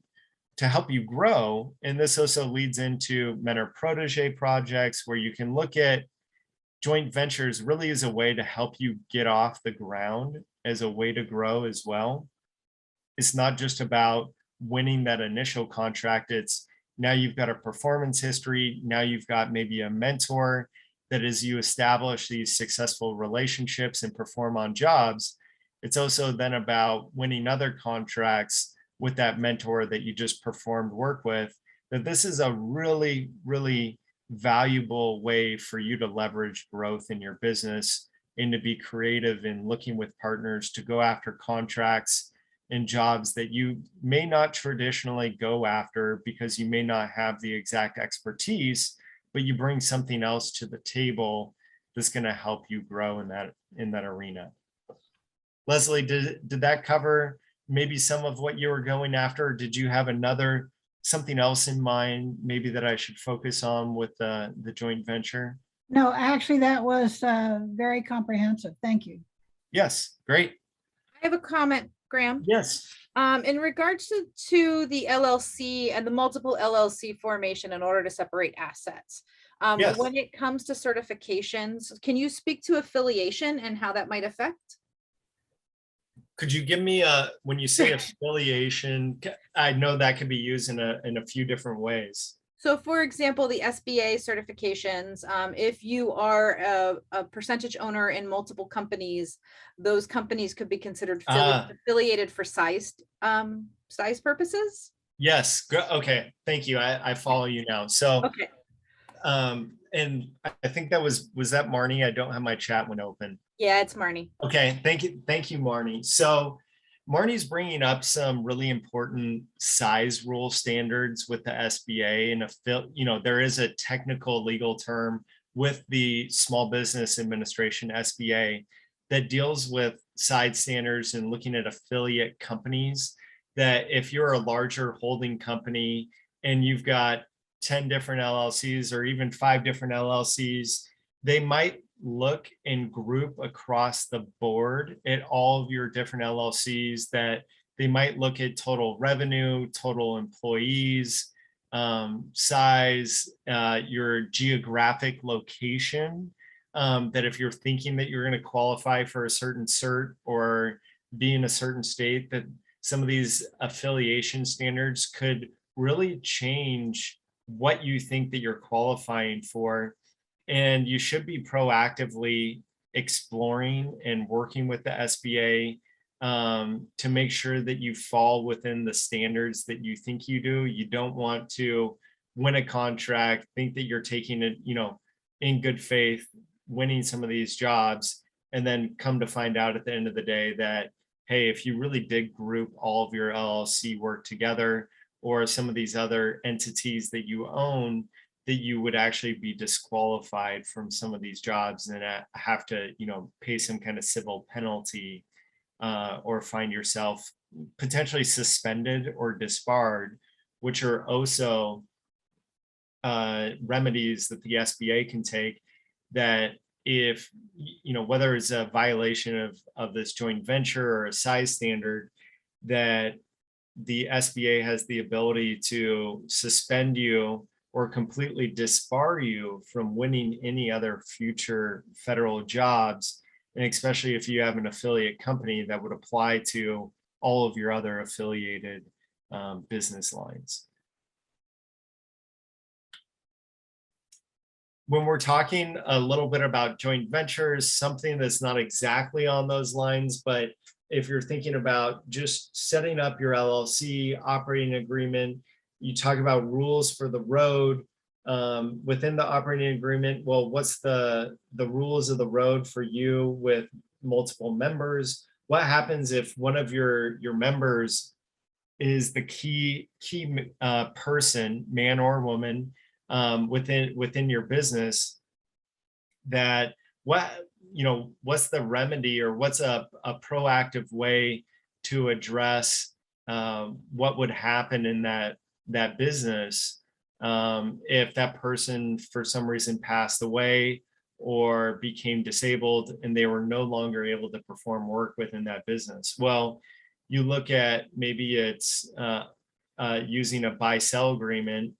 S3: grow. And this also leads into mentor protege projects where you can look at joint ventures really as a way to help you get off the ground, as a way to grow as well. It's not just about winning that initial contract. It's now you've got a performance history. Now you've got maybe a mentor that as you establish these successful relationships and perform on jobs, it's also then about winning other contracts with that mentor that you just performed work with, that this is a really, really valuable way for you to leverage growth in your business and to be creative in looking with partners to go after contracts and jobs that you may not traditionally go after because you may not have the exact expertise, but you bring something else to the table that's going to help you grow in that arena. Leslie, did that cover maybe some of what you were going after? Or did you have something else in mind, maybe that I should focus on with the joint venture?
S1: No, actually, that was very comprehensive. Thank you.
S3: Yes, great.
S4: I have a comment, Graham.
S3: Yes.
S4: In regards to the LLC and the multiple LLC formation in order to separate assets.
S3: Yes.
S4: When it comes to certifications, can you speak to affiliation and how that might affect?
S3: Could you give me when you say affiliation, I know that could be used in a few different ways.
S4: So for example, the SBA certifications, if you are a percentage owner in multiple companies, those companies could be considered affiliated for size purposes.
S3: Yes. Okay. Thank you. I follow you now. So,
S4: okay.
S3: And I think was that Marnie? I don't have my chat one open.
S4: Yeah, it's Marnie.
S3: Okay. Thank you, Marnie. So Marnie's bringing up some really important size rule standards with the SBA, and there is a technical legal term with the Small Business Administration, SBA, that deals with size standards and looking at affiliate companies, that if you're a larger holding company and you've got 10 different LLCs or even 5 different LLCs, they might look and group across the board at all of your different LLCs, that they might look at total revenue, total employees, size, your geographic location, that if you're thinking that you're going to qualify for a certain cert or be in a certain state, that some of these affiliation standards could really change what you think that you're qualifying for. And you should be proactively exploring and working with the SBA to make sure that you fall within the standards that you think you do. You don't want to win a contract, think that you're taking it, in good faith, winning some of these jobs, and then come to find out at the end of the day that, hey, if you really did group all of your LLC work together or some of these other entities that you own, that you would actually be disqualified from some of these jobs and have to, pay some kind of civil penalty or find yourself potentially suspended or disbarred, which are also remedies that the SBA can take, that if, whether it's a violation of this joint venture or a size standard, that the SBA has the ability to suspend you or completely disbar you from winning any other future federal jobs. And especially if you have an affiliate company, that would apply to all of your other affiliated business lines. when we're talking a little bit about joint ventures, something that's not exactly on those lines, but if you're thinking about just setting up your LLC operating agreement, you talk about rules for the road within the operating agreement. Well, what's the rules of the road for you with multiple members? What happens if one of your members is the key person, man or woman, within your business? That what's the remedy, or what's a proactive way to address what would happen in that business if that person for some reason passed away or became disabled and they were no longer able to perform work within that business? Well, you look at maybe it's using a buy-sell agreement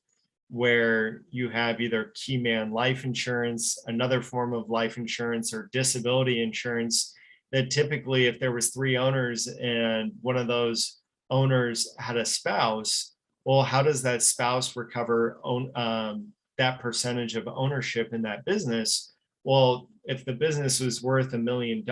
S3: where you have either key man life insurance, another form of life insurance, or disability insurance, that typically if there was 3 owners and one of those owners had a spouse, well, how does that spouse recover that percentage of ownership in that business? Well, if the business was worth $1 million,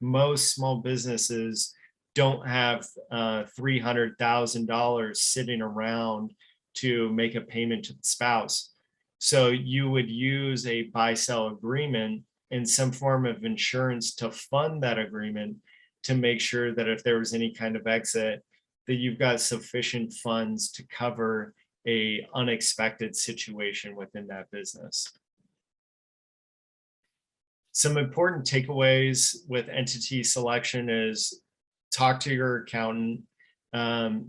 S3: most small businesses don't have $300,000 sitting around to make a payment to the spouse. So you would use a buy-sell agreement and some form of insurance to fund that agreement to make sure that if there was any kind of exit, that you've got sufficient funds to cover a unexpected situation within that business. Some important takeaways with entity selection is talk to your accountant.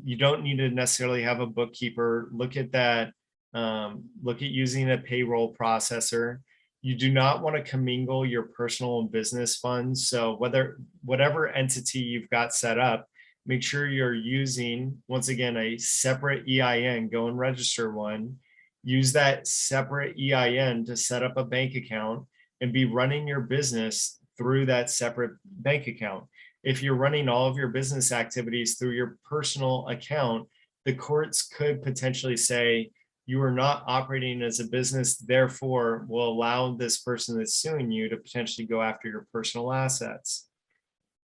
S3: You don't need to necessarily have a bookkeeper. Look at that. Look at using a payroll processor. You do not want to commingle your personal and business funds. So whatever entity you've got set up, make sure you're using, once again, a separate EIN. Go and register one. Use that separate EIN to set up a bank account and be running your business through that separate bank account. If you're running all of your business activities through your personal account, the courts could potentially say you are not operating as a business, therefore will allow this person that's suing you to potentially go after your personal assets.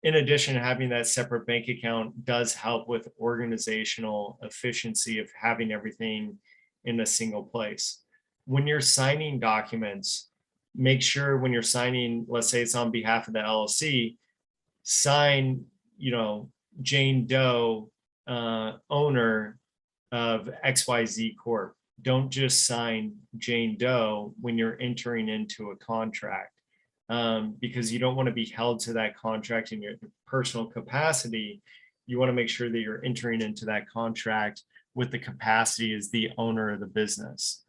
S3: In addition, having that separate bank account does help with organizational efficiency of having everything in a single place. When you're signing documents, make sure when you're signing, let's say it's on behalf of the LLC, sign, Jane Doe, owner of XYZ Corp. Don't just sign Jane Doe when you're entering into a contract, because you don't want to be held to that contract in your personal capacity. You want to make sure that you're entering into that contract with the capacity as the owner of the business.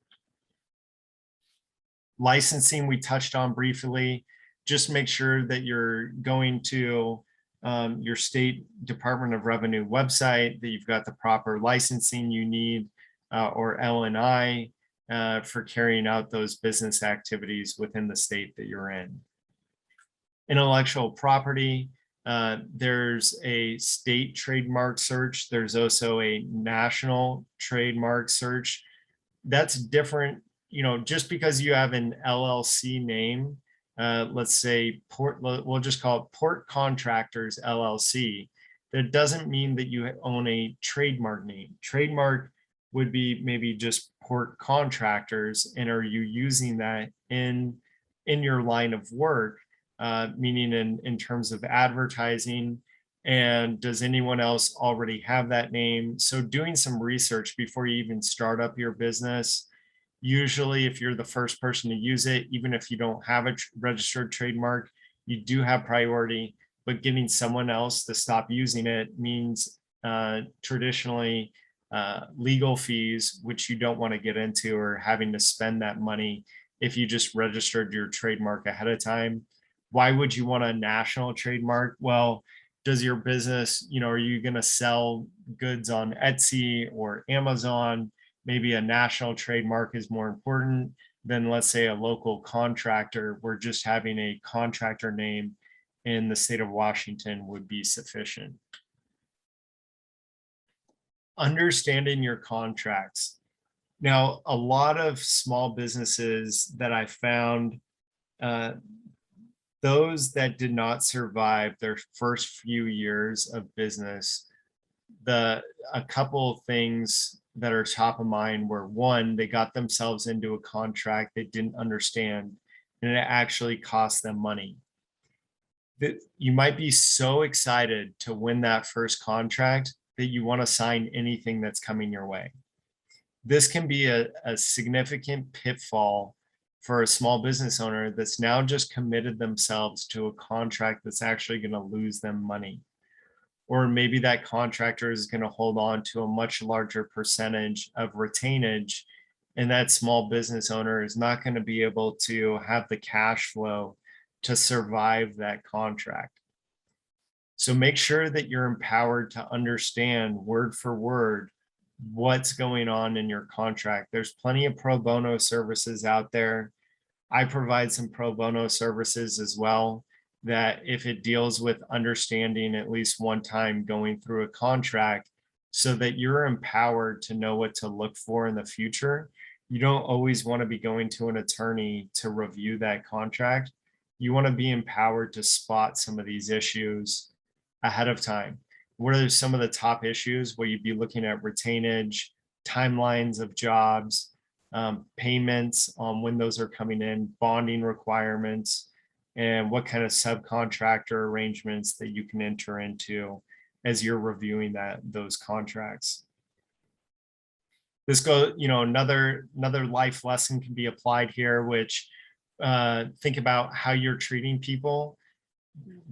S3: Licensing, we touched on briefly. Just make sure that you're going to your state Department of Revenue website, that you've got the proper licensing you need, or L&I, for carrying out those business activities within the state that you're in. Intellectual property, there's a state trademark search. There's also a national trademark search. That's different. Just because you have an LLC name, let's say we'll just call it Port Contractors LLC. That doesn't mean that you own a trademark name. Trademark would be maybe just Port Contractors, and are you using that in your line of work, meaning in terms of advertising, and does anyone else already have that name? So doing some research before you even start up your business. Usually, if you're the first person to use it, even if you don't have a registered trademark, you do have priority, but getting someone else to stop using it means traditionally legal fees, which you don't want to get into, or having to spend that money if you just registered your trademark ahead of time. Why would you want a national trademark? Well, does your business, are you going to sell goods on Etsy or Amazon? Maybe a national trademark is more important than, let's say, a local contractor, where just having a contractor name in the state of Washington would be sufficient. Understanding your contracts. Now, a lot of small businesses that I found, those that did not survive their first few years of business, a couple of things that are top of mind were, one, they got themselves into a contract they didn't understand, and it actually cost them money. That you might be so excited to win that first contract that you want to sign anything that's coming your way. This can be a significant pitfall for a small business owner that's now just committed themselves to a contract that's actually going to lose them money. Or maybe that contractor is going to hold on to a much larger percentage of retainage, and that small business owner is not going to be able to have the cash flow to survive that contract. So make sure that you're empowered to understand word for word what's going on in your contract. There's plenty of pro bono services out there. I provide some pro bono services as well, that if it deals with understanding at least one time going through a contract so that you're empowered to know what to look for in the future. You don't always want to be going to an attorney to review that contract. You want to be empowered to spot some of these issues ahead of time. What are some of the top issues? Well, you'd be looking at retainage, timelines of jobs, payments on when those are coming in, bonding requirements, and what kind of subcontractor arrangements that you can enter into as you're reviewing those contracts. This goes, another life lesson can be applied here, which think about how you're treating people.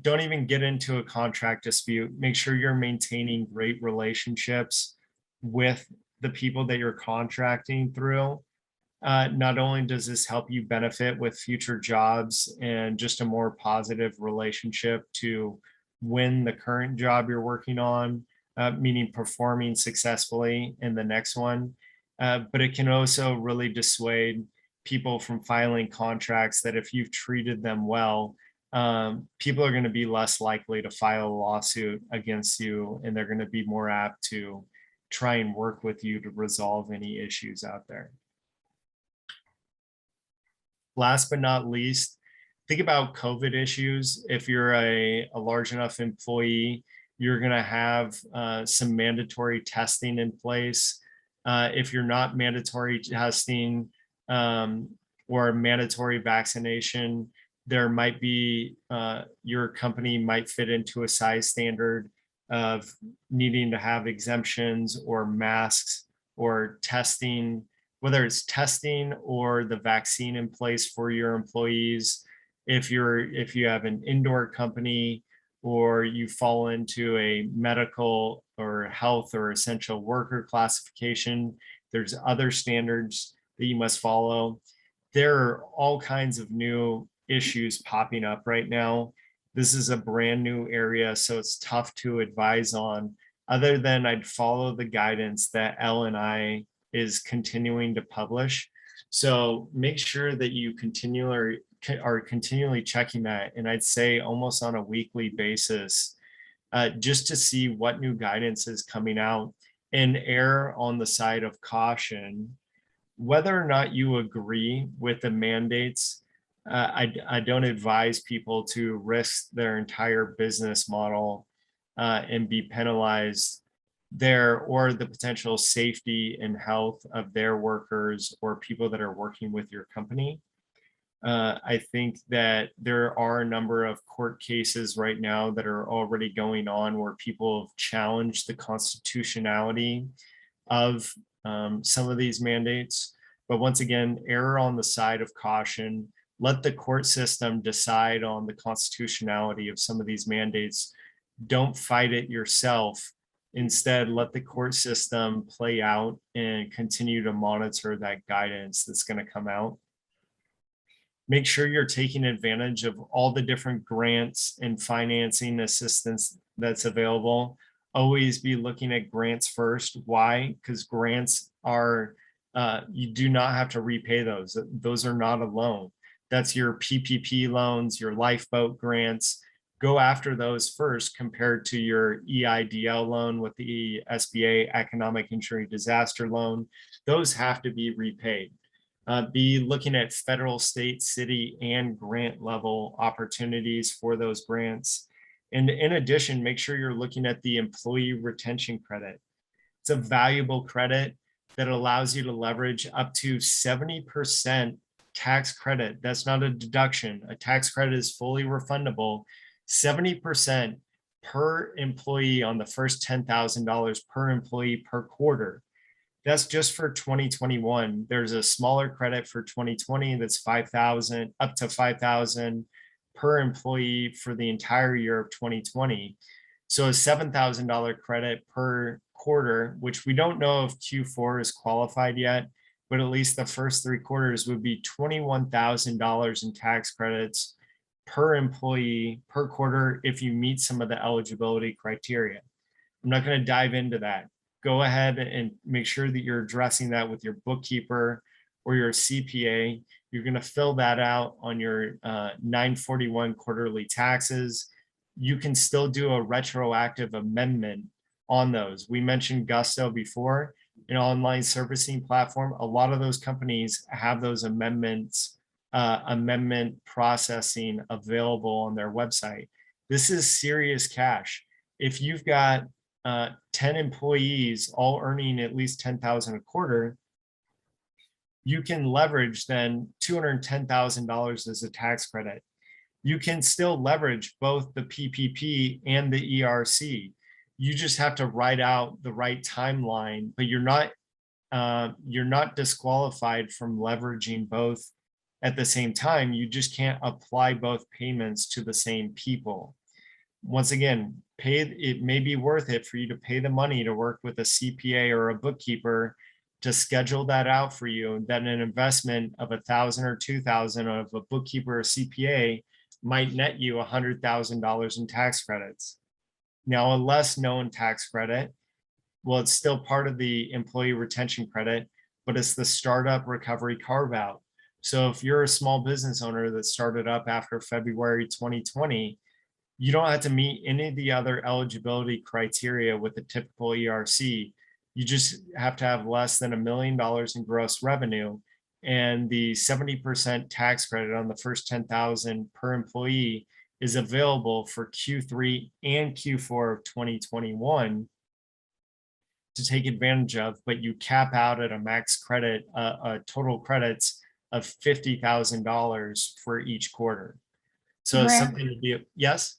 S3: Don't even get into a contract dispute. Make sure you're maintaining great relationships with the people that you're contracting through. Not only does this help you benefit with future jobs and just a more positive relationship to win the current job you're working on, meaning performing successfully in the next one, but it can also really dissuade people from filing contracts that if you've treated them well, people are going to be less likely to file a lawsuit against you, and they're going to be more apt to try and work with you to resolve any issues out there. Last but not least, think about COVID issues. If you're a large enough employee, you're going to have some mandatory testing in place. If you're not mandatory testing or mandatory vaccination, there might be, your company might fit into a size standard of needing to have exemptions or masks or testing, whether it's testing or the vaccine in place for your employees. If you have an indoor company or you fall into a medical or health or essential worker classification, there's other standards that you must follow. There are all kinds of new issues popping up right now. This is a brand new area, so it's tough to advise on, other than I'd follow the guidance that L&I is continuing to publish. So make sure that you are continually checking that. And I'd say almost on a weekly basis, just to see what new guidance is coming out, and err on the side of caution. Whether or not you agree with the mandates, I don't advise people to risk their entire business model and be penalized there, or the potential safety and health of their workers or people that are working with your company. I think that there are a number of court cases right now that are already going on where people have challenged the constitutionality of some of these mandates. But once again, err on the side of caution. Let the court system decide on the constitutionality of some of these mandates. Don't fight it yourself. Instead, let the court system play out and continue to monitor that guidance that's going to come out. Make sure you're taking advantage of all the different grants and financing assistance that's available. Always be looking at grants first. Why? Because grants are, you do not have to repay those. Those are not a loan. That's your PPP loans, your lifeboat grants. go after those first compared to your EIDL loan with the SBA Economic Injury Disaster Loan. Those have to be repaid. Be looking at federal, state, city, and grant level opportunities for those grants. And in addition, make sure you're looking at the employee retention credit. It's a valuable credit that allows you to leverage up to 70% tax credit. That's not a deduction. A tax credit is fully refundable. 70% per employee on the first $10,000 per employee per quarter. That's just for 2021. There's a smaller credit for 2020 that's 5,000 up to 5,000 per employee for the entire year of 2020. So a $7,000 credit per quarter, which we don't know if Q4 is qualified yet, but at least the first 3 quarters would be $21,000 in tax credits per employee per quarter if you meet some of the eligibility criteria. I'm not going to dive into that. Go ahead and make sure that you're addressing that with your bookkeeper or your CPA. You're going to fill that out on your 941 quarterly taxes. You can still do a retroactive amendment on those. We mentioned Gusto before, an online servicing platform. A lot of those companies have those amendment processing available on their website. This is serious cash. If you've got 10 employees all earning at least 10,000 a quarter, you can leverage then $210,000 as a tax credit. You can still leverage both the PPP and the ERC. You just have to write out the right timeline, but you're not disqualified from leveraging both at the same time. You just can't apply both payments to the same people. Once again, it may be worth it for you to pay the money to work with a CPA or a bookkeeper to schedule that out for you. And then an investment of $1,000 or $2,000 of a bookkeeper or CPA might net you $100,000 in tax credits. Now, a less known tax credit, well, it's still part of the employee retention credit, but it's the startup recovery carve out. So if you're a small business owner that started up after February 2020, you don't have to meet any of the other eligibility criteria with the typical ERC. You just have to have less than $1 million in gross revenue, and the 70% tax credit on the first 10,000 per employee is available for Q3 and Q4 of 2021 to take advantage of, but you cap out at a max credit, total credits of $50,000 for each quarter. So it's something to be, yes?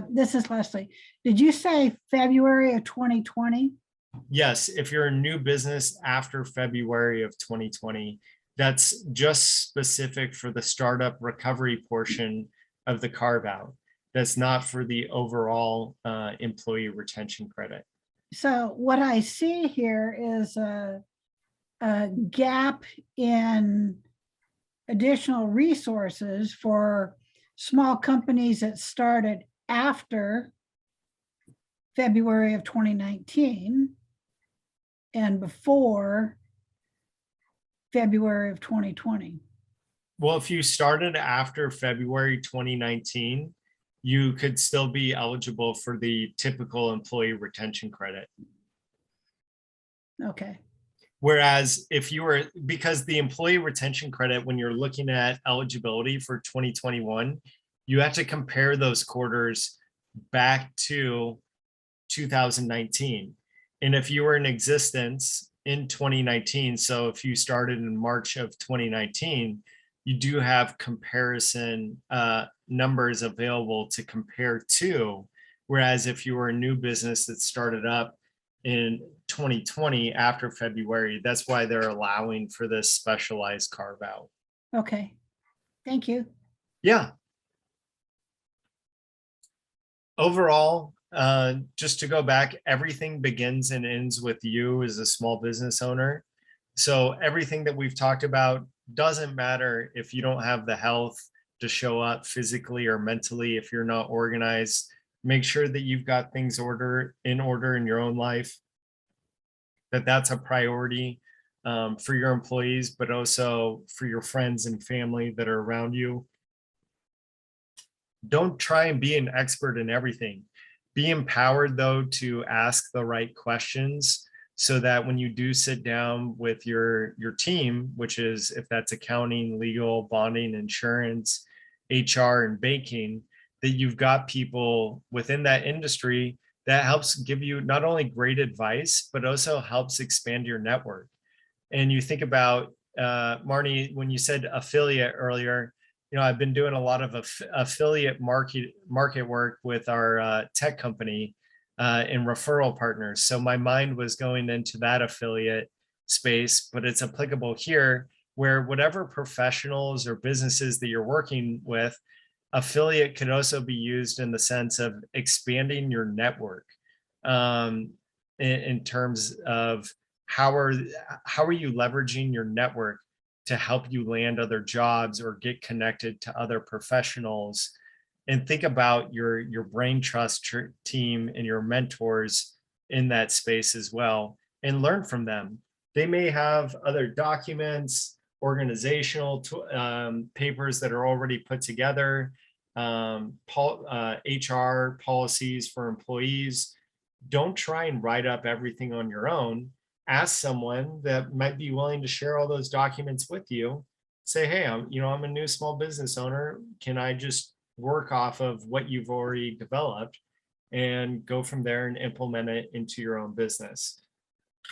S1: This is Leslie. Did you say February of 2020?
S3: Yes, if you're a new business after February of 2020, that's just specific for the startup recovery portion of the carve out. That's not for the overall employee retention credit.
S1: So what I see here is a gap in additional resources for small companies that started after February of 2019 and before February of 2020.
S3: Well, if you started after February 2019, you could still be eligible for the typical employee retention credit.
S1: Okay.
S3: Whereas if you were, because the employee retention credit, when you're looking at eligibility for 2021, you have to compare those quarters back to 2019. And if you were in existence in 2019, so if you started in March of 2019, you do have comparison numbers available to compare to. Whereas if you were a new business that started up in 2020 after February, that's why they're allowing for this specialized carve out.
S1: Okay. Thank you.
S3: Yeah. Overall, just to go back, everything begins and ends with you as a small business owner. So everything that we've talked about doesn't matter if you don't have the health to show up physically or mentally. If you're not organized, make sure that you've got things in order in your own life, that's a priority for your employees, but also for your friends and family that are around you. Don't try and be an expert in everything. Be empowered though to ask the right questions so that when you do sit down with your team, which is if that's accounting, legal, bonding, insurance, HR, and banking, that you've got people within that industry that helps give you not only great advice, but also helps expand your network. And you think about, Marnie, when you said affiliate earlier, I've been doing a lot of affiliate market work with our tech company and referral partners. So my mind was going into that affiliate space, but it's applicable here where whatever professionals or businesses that you're working with, affiliate could also be used in the sense of expanding your network in terms of how are you leveraging your network to help you land other jobs or get connected to other professionals. And think about your brain trust team and your mentors in that space as well, and learn from them. They may have other documents, organizational papers that are already put together, HR policies for employees. Don't try and write up everything on your own. Ask someone that might be willing to share all those documents with you. Say, hey, I'm a new small business owner. Can I just work off of what you've already developed and go from there and implement it into your own business?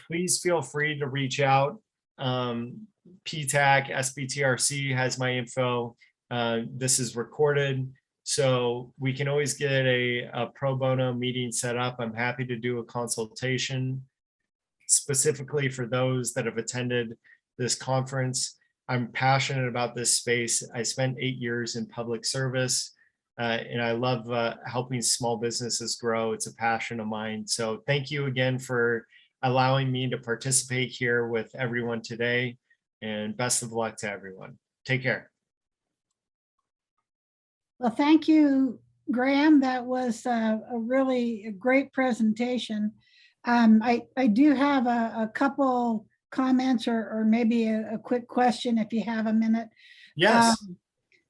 S3: Please feel free to reach out. PTAC, SBTRC has my info. This is recorded, so we can always get a pro bono meeting set up. I'm happy to do a consultation specifically for those that have attended this conference. I'm passionate about this space. I spent 8 years in public service, and I love helping small businesses grow. It's a passion of mine. So thank you again for allowing me to participate here with everyone today, and best of luck to everyone. Take care.
S1: Well, thank you, Graham. That was a really great presentation. I do have a couple comments or maybe a quick question if you have a minute.
S3: Yes.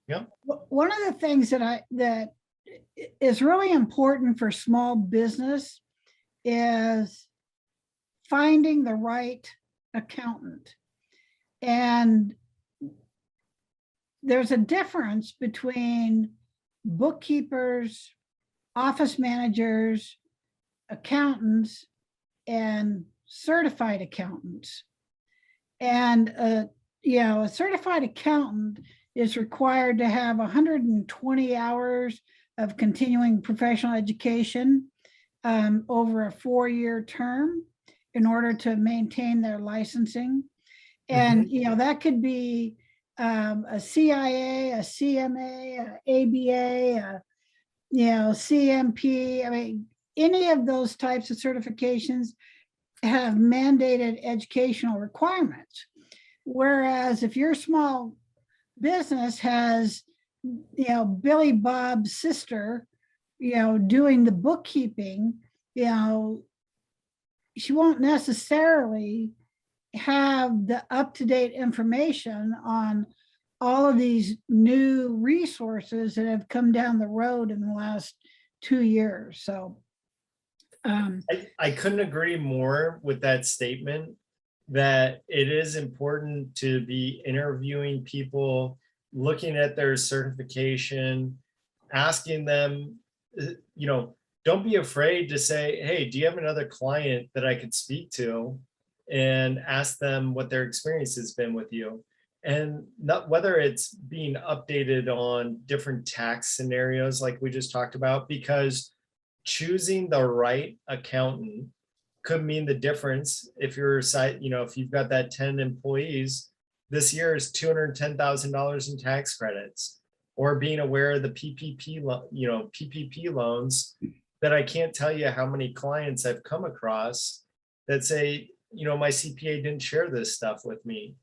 S3: Yep.
S1: One of the things that is really important for small business is finding the right accountant. And there's a difference between bookkeepers, office managers, accountants, and certified accountants. And a certified accountant is required to have 120 hours of continuing professional education over a 4-year term in order to maintain their licensing. And that could be a CIA, a CMA, a ABA, CMP. I mean, any of those types of certifications have mandated educational requirements. Whereas if your small business has, Billy Bob's sister, doing the bookkeeping, she won't necessarily have the up-to-date information on all of these new resources that have come down the road in the last 2 years. So
S3: I couldn't agree more with that statement, that it is important to be interviewing people, looking at their certification, asking them, don't be afraid to say, hey, do you have another client that I could speak to, and ask them what their experience has been with you. And not whether it's being updated on different tax scenarios like we just talked about, because choosing the right accountant could mean the difference. If you're if you've got that 10 employees, this year is $210,000 in tax credits, or being aware of the PPP loans, that I can't tell you how many clients I've come across that say, my CPA didn't share this stuff with me.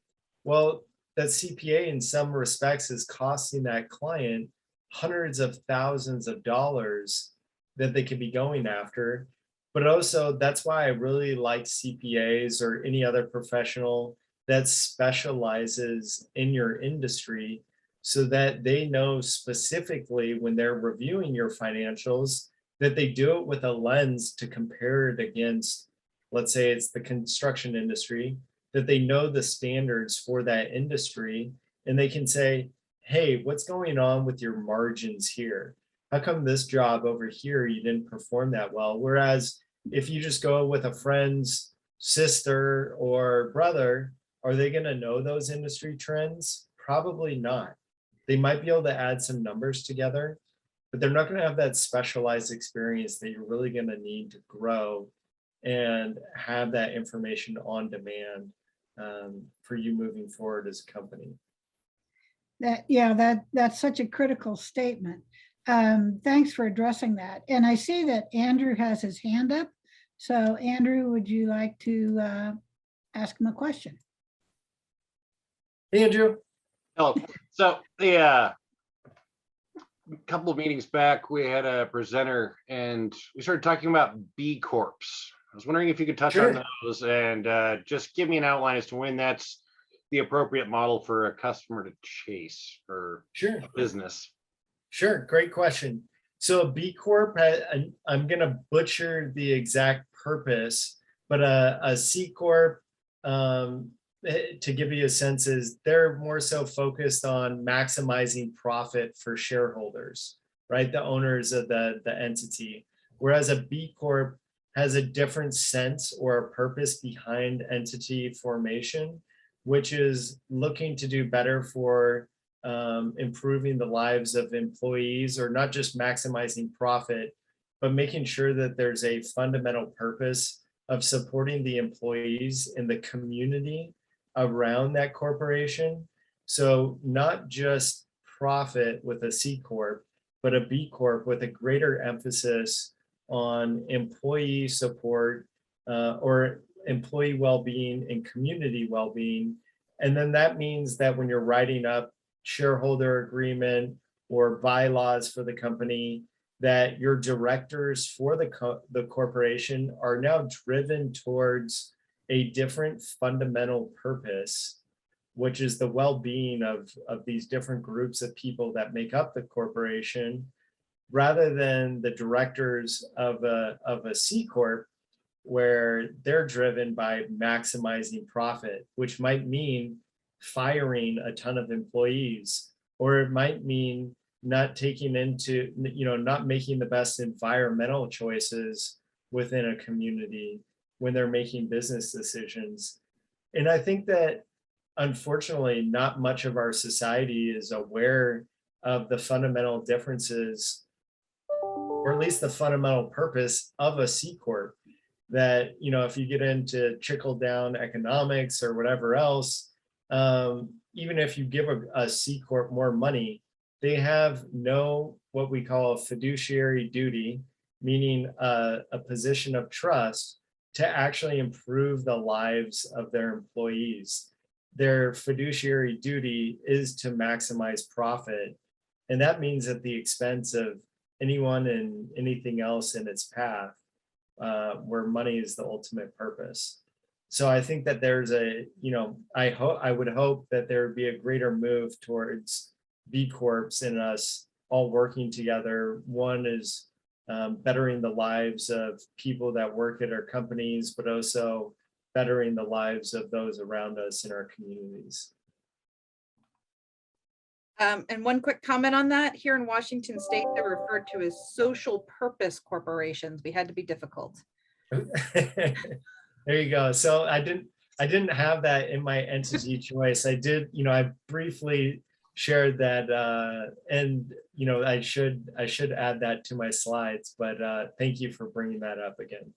S3: Well, that CPA in some respects is costing that client hundreds of thousands of dollars that they could be going after. But also, that's why I really like CPAs or any other professional that specializes in your industry, so that they know specifically when they're reviewing your financials, that they do it with a lens to compare it against, let's say it's the construction industry, that they know the standards for that industry, and they can say, hey, what's going on with your margins here? How come this job over here, you didn't perform that well? Whereas if you just go with a friend's sister or brother, are they going to know those industry trends? Probably not. They might be able to add some numbers together, but they're not going to have that specialized experience that you're really going to need to grow and have that information on demand for you moving forward as a company.
S1: That's such a critical statement. Thanks for addressing that. And I see that Andrew has his hand up. So Andrew, would you like to ask him a question?
S3: Hey, Andrew.
S5: Hello. So a couple of meetings back, we had a presenter and we started talking about B Corps. I was wondering if you could touch on those and just give me an outline as to when that's the appropriate model for a customer to chase or a business.
S3: Sure, great question. So a B Corp, I'm going to butcher the exact purpose, but a C Corp, to give you a sense, is they're more so focused on maximizing profit for shareholders, right? The owners of the entity. Whereas a B Corp has a different sense or a purpose behind entity formation, which is looking to do better for improving the lives of employees, or not just maximizing profit, but making sure that there's a fundamental purpose of supporting the employees in the community around that corporation. So not just profit with a C Corp, but a B Corp with a greater emphasis on employee support or employee well-being and community well-being. And then that means that when you're writing up shareholder agreement or bylaws for the company, that your directors for the corporation are now driven towards a different fundamental purpose, which is the well-being of these different groups of people that make up the corporation, rather than the directors of a C Corp, where they're driven by maximizing profit, which might mean firing a ton of employees, or it might mean not taking into, not making the best environmental choices within a community when they're making business decisions. And I think that unfortunately, not much of our society is aware of the fundamental differences, or at least the fundamental purpose of a C Corp. That, if you get into trickle down economics or whatever else, even if you give a C Corp more money, they have no, what we call a fiduciary duty, meaning a position of trust to actually improve the lives of their employees. Their fiduciary duty is to maximize profit. And that means at the expense of anyone and anything else in its path, where money is the ultimate purpose. So I think that there's I would hope that there would be a greater move towards B Corps and us all working together. One is bettering the lives of people that work at our companies, but also bettering the lives of those around us in our communities.
S4: And one quick comment on that, here in Washington State, they're referred to as social purpose corporations. We had to be difficult.
S3: There you go. So I didn't have that in my entity choice. I did, I briefly shared that, and I should add that to my slides, but thank you for bringing that up again.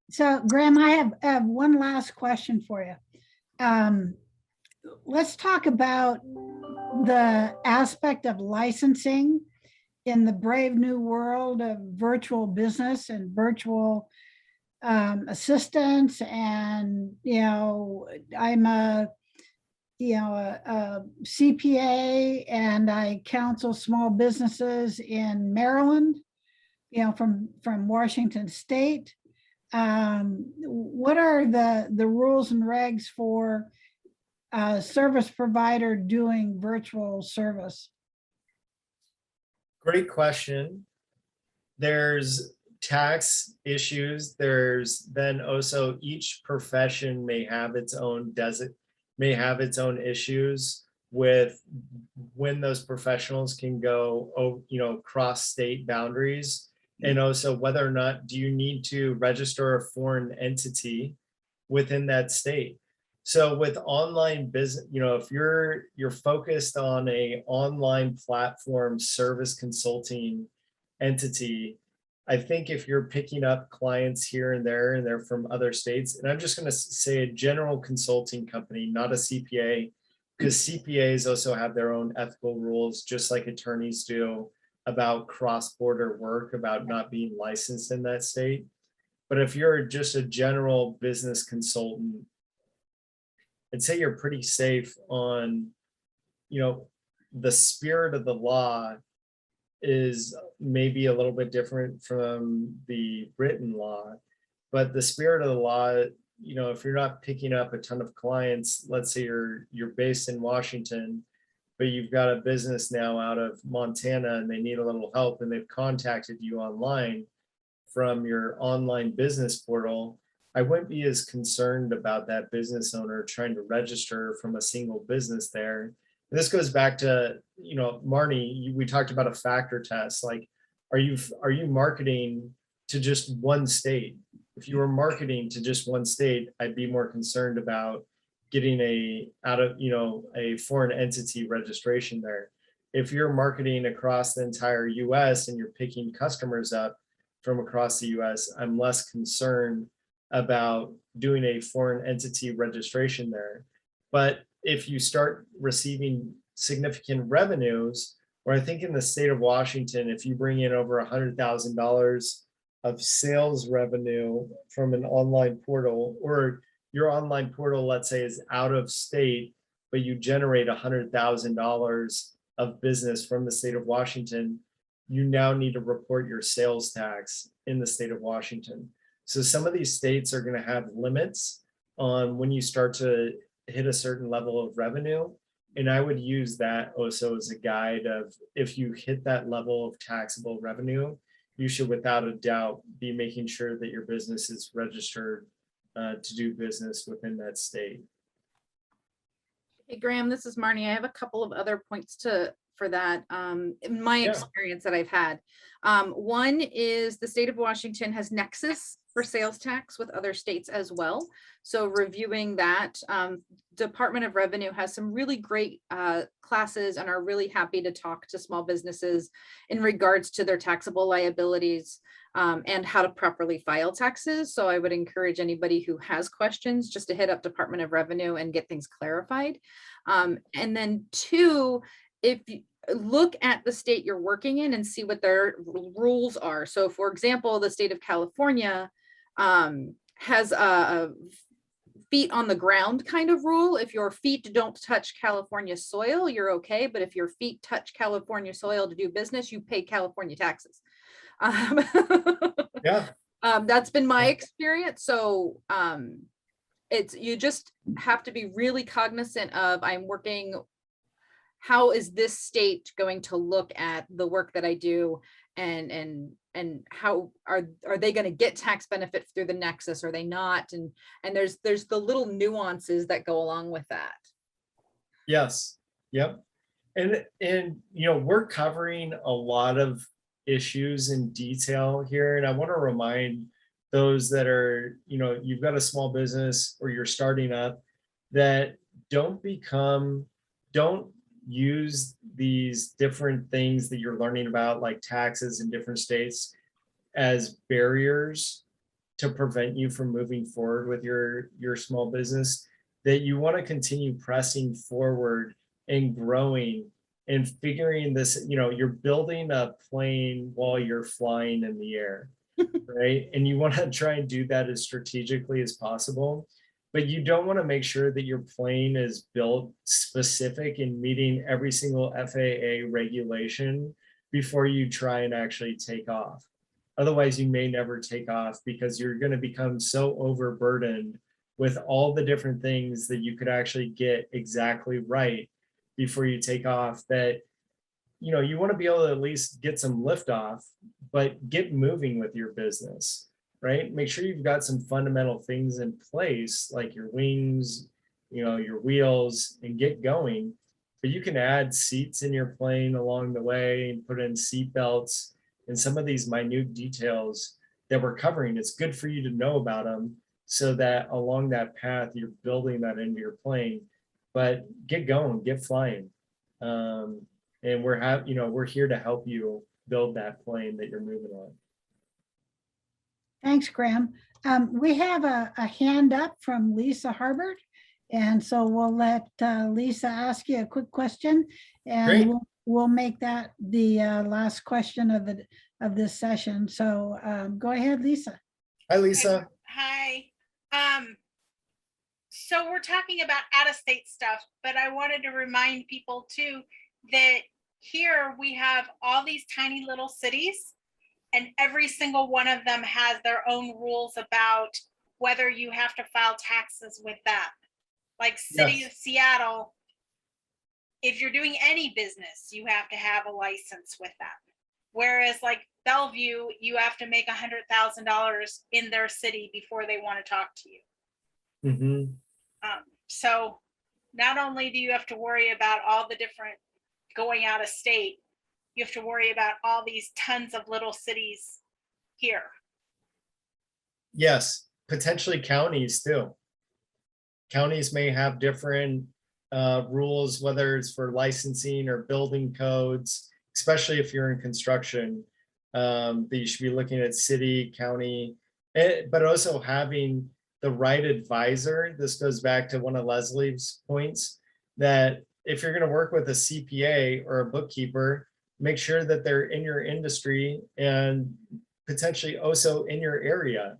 S1: So Graham, I have one last question for you. Let's talk about the aspect of licensing in the brave new world of virtual business and virtual assistants. And, I'm a CPA, and I counsel small businesses in Maryland, from Washington State. What are the rules and regs for service provider doing virtual service?
S3: Great question. There's tax issues. There's then also each profession may have its own issues with when those professionals can go, cross state boundaries. And also whether or not do you need to register a foreign entity within that state. So with online business, if you're focused on a online platform service consulting entity, I think if you're picking up clients here and they're from other states, and I'm just going to say a general consulting company, not a CPA, because CPAs also have their own ethical rules, just like attorneys do, about cross-border work, about not being licensed in that state. But if you're just a general business consultant, I'd say you're pretty safe on, the spirit of the law is maybe a little bit different from the written law, but the spirit of the law, if you're not picking up a ton of clients, let's say you're based in Washington, but you've got a business now out of Montana and they need a little help and they've contacted you online from your online business portal, I wouldn't be as concerned about that business owner trying to register from a single business there. And this goes back to, Marnie, we talked about a factor test. Like, are you marketing to just one state? If you were marketing to just one state, I'd be more concerned about getting a foreign entity registration there. If you're marketing across the entire US and you're picking customers up from across the US, I'm less concerned about doing a foreign entity registration there. But if you start receiving significant revenues, or I think in the state of Washington, if you bring in over $100,000 of sales revenue from an online portal, or your online portal, let's say, is out of state, but you generate $100,000 of business from the state of Washington, you now need to report your sales tax in the state of Washington. So some of these states are going to have limits on when you start to hit a certain level of revenue. And I would use that also as a guide of, if you hit that level of taxable revenue, you should without a doubt be making sure that your business is registered to do business within that state.
S4: Hey, Graham, this is Marnie. I have a couple of other points for that. In my experience that I've had. One is the state of Washington has nexus for sales tax with other states as well. So reviewing that, Department of Revenue has some really great classes and are really happy to talk to small businesses in regards to their taxable liabilities and how to properly file taxes. So I would encourage anybody who has questions just to hit up Department of Revenue and get things clarified. And then two, if you look at the state you're working in and see what their rules are. So for example, the state of California has a feet on the ground kind of rule. If your feet don't touch California soil, you're okay. But if your feet touch California soil to do business, you pay California taxes. That's been my experience. So you just have to be really cognizant of, I'm working, how is this state going to look at the work that I do, and how are they going to get tax benefit through the nexus? Are they not? And there's the little nuances that go along with that.
S3: Yes. Yep. And we're covering a lot of issues in detail here, and I want to remind those that are, you've got a small business or you're starting up, that don't use these different things that you're learning about, like taxes in different states, as barriers to prevent you from moving forward with your small business. That you want to continue pressing forward and growing and figuring this, you're building a plane while you're flying in the air, right? And you want to try and do that as strategically as possible. But you don't want to make sure that your plane is built specific in meeting every single FAA regulation before you try and actually take off. Otherwise, you may never take off, because you're going to become so overburdened with all the different things that you could actually get exactly right before you take off, that, you know, you want to be able to at least get some lift off, but get moving with your business, right? Make sure you've got some fundamental things in place, like your wings, you know, your wheels, and get going. But you can add seats in your plane along the way and put in seat belts and some of these minute details that we're covering. It's good for you to know about them so that along that path, you're building that into your plane. But get going, get flying. And we're here to help you build that plane that you're moving on.
S1: Thanks, Graham. We have a hand up from Lisa Harbert. And so we'll let Lisa ask you a quick question, and we'll make that the last question of this session. So go ahead, Lisa.
S3: Hi, Lisa.
S6: Hi. So we're talking about out-of-state stuff, but I wanted to remind people too that here we have all these tiny little cities, and every single one of them has their own rules about whether you have to file taxes with them. Like City of Seattle, if you're doing any business, you have to have a license with them. Whereas like Bellevue, you have to make $100,000 in their city before they want to talk to you.
S3: Mm-hmm.
S6: So not only do you have to worry about all the different going out of state, you have to worry about all these tons of little cities here.
S3: Yes, potentially counties too. Counties may have different rules, whether it's for licensing or building codes, especially if you're in construction, that you should be looking at city, county, but also having the right advisor. This goes back to one of Leslie's points, that if you're going to work with a CPA or a bookkeeper, make sure that they're in your industry and potentially also in your area.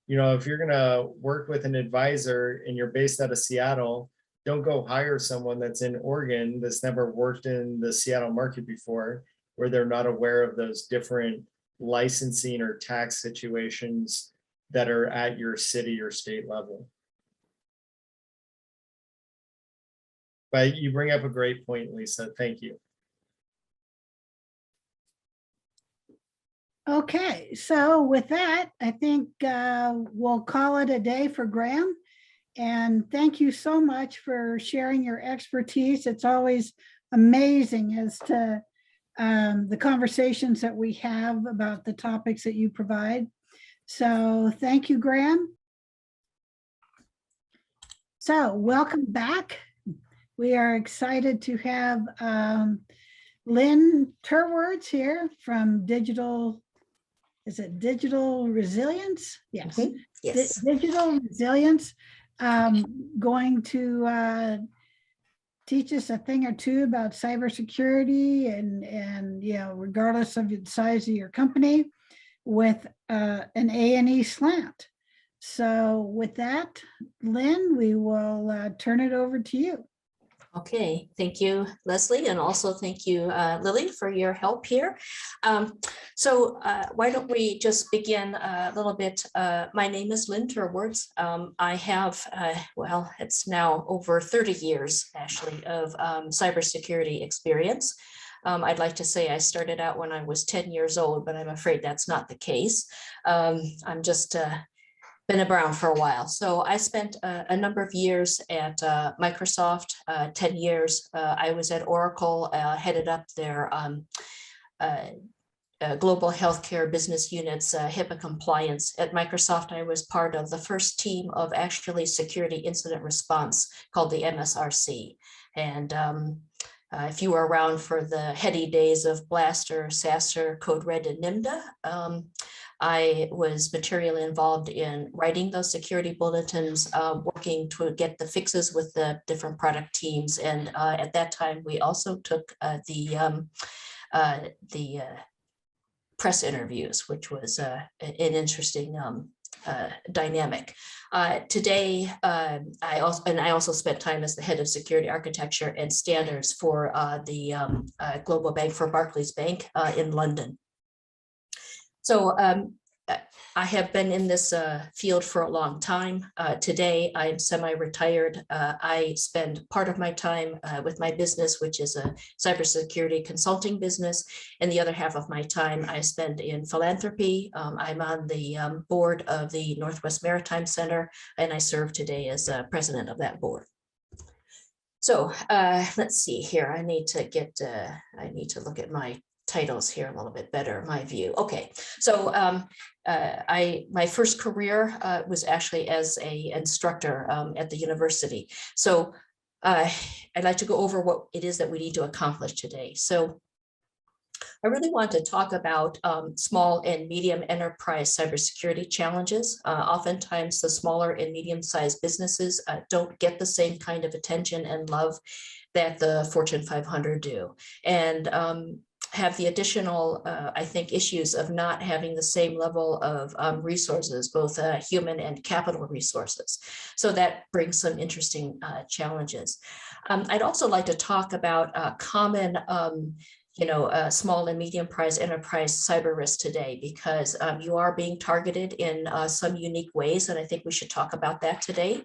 S3: You know, if you're going to work with an advisor and you're based out of Seattle, don't go hire someone that's in Oregon that's never worked in the Seattle market before, where they're not aware of those different licensing or tax situations that are at your city or state level. But you bring up a great point, Lisa. Thank you.
S1: Okay, so with that, I think we'll call it a day for Graham. And thank you so much for sharing your expertise. It's always amazing as to the conversations that we have about the topics that you provide. So thank you, Graham. So welcome back. We are excited to have Lynn Terwoerds here from Digital Resilience? Yes.
S7: Mm-hmm. Yes.
S1: Digital Resilience, going to teach us a thing or two about cybersecurity and you know, regardless of the size of your company, with an A&E slant. So with that, Lynn, we will turn it over to you.
S7: Okay, thank you, Leslie, and also thank you, Lily, for your help here. So why don't we just begin a little bit. My name is Lynn Terwoerds. I have, well, it's now over 30 years, actually, of cybersecurity experience. I'd like to say I started out when I was 10 years old, but I'm afraid that's not the case. I'm just been around for a while. So I spent a number of years at Microsoft, 10 years. I was at Oracle, headed up their global healthcare business units, HIPAA compliance. At Microsoft, I was part of the first team of actually security incident response called the MSRC. And if you were around for the heady days of Blaster, Sasser, Code Red, and NIMDA, I was materially involved in writing those security bulletins, working to get the fixes with the different product teams. And at that time, we also took the press interviews, which was an interesting dynamic. Today, I also spent time as the head of security architecture and standards for the global bank for Barclays Bank in London. So I have been in this field for a long time. Today, I'm semi-retired. I spend part of my time with my business, which is a cybersecurity consulting business, and the other half of my time I spend in philanthropy. I'm on the board of the Northwest Maritime Center, and I serve today as president of that board. So let's see here. I need to look at my titles here a little bit better, my view. Okay, so my first career was actually as an instructor at the university. So I'd like to go over what it is that we need to accomplish today. So I really want to talk about small and medium enterprise cybersecurity challenges. Oftentimes, the smaller and medium-sized businesses don't get the same kind of attention and love that the Fortune 500 do, and have the additional, I think, issues of not having the same level of resources, both human and capital resources. So that brings some interesting challenges. I'd also like to talk about common small and medium-priced enterprise cyber risk today, because you are being targeted in some unique ways, and I think we should talk about that today.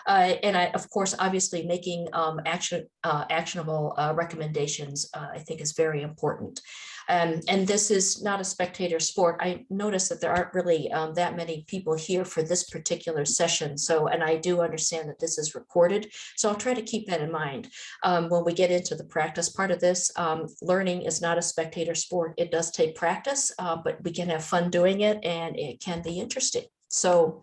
S7: And of course, obviously making actionable recommendations, I think is very important. And this is not a spectator sport. I noticed that there aren't really that many people here for this particular session. So, and I do understand that this is recorded. So I'll try to keep that in mind. When we get into the practice part of this, learning is not a spectator sport. It does take practice, but we can have fun doing it, and it can be interesting. So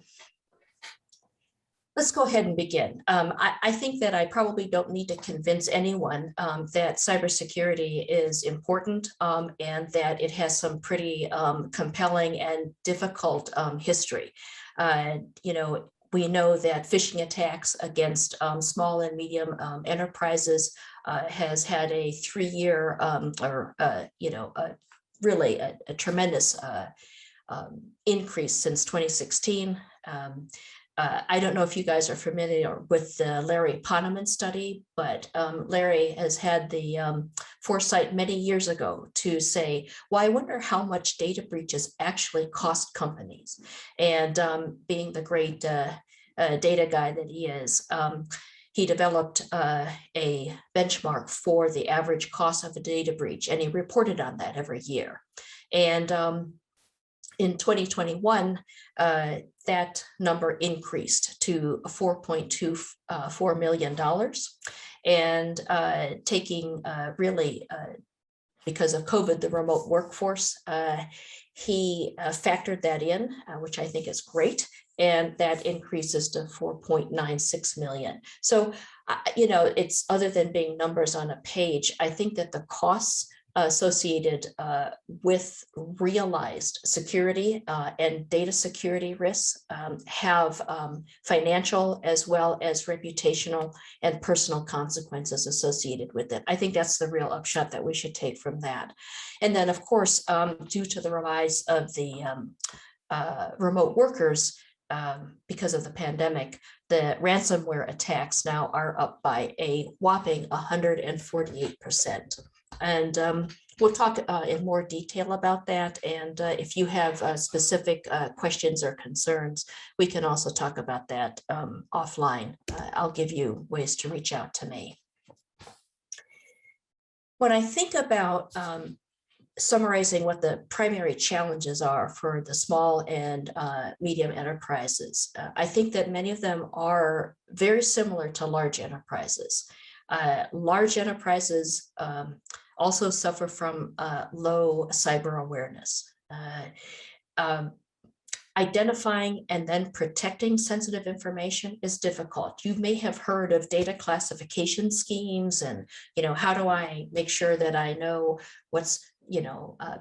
S7: let's go ahead and begin. I think that I probably don't need to convince anyone that cybersecurity is important and that it has some pretty compelling and difficult history. We know that phishing attacks against small and medium enterprises has had a 3-year really a tremendous increase since 2016. I don't know if you guys are familiar with the Larry Poneman study, but Larry has had the foresight many years ago to say, well, I wonder how much data breaches actually cost companies. And being the great data guy that he is, he developed a benchmark for the average cost of a data breach, and he reported on that every year. And in 2021, that number increased to $4.24 million. And taking really, because of COVID, the remote workforce, he factored that in, which I think is great. And that increases to 4.96 million. So, it's other than being numbers on a page, I think that the costs associated with realized security and data security risks have financial as well as reputational and personal consequences associated with it. I think that's the real upshot that we should take from that. And then, of course, due to the rise of the remote workers, because of the pandemic, the ransomware attacks now are up by a whopping 148%. And we'll talk in more detail about that. And if you have specific questions or concerns, we can also talk about that offline. I'll give you ways to reach out to me. When I think about summarizing what the primary challenges are for the small and medium enterprises, I think that many of them are very similar to large enterprises. Large enterprises also suffer from low cyber awareness. Identifying and then protecting sensitive information is difficult. You may have heard of data classification schemes and, how do I make sure that I know what's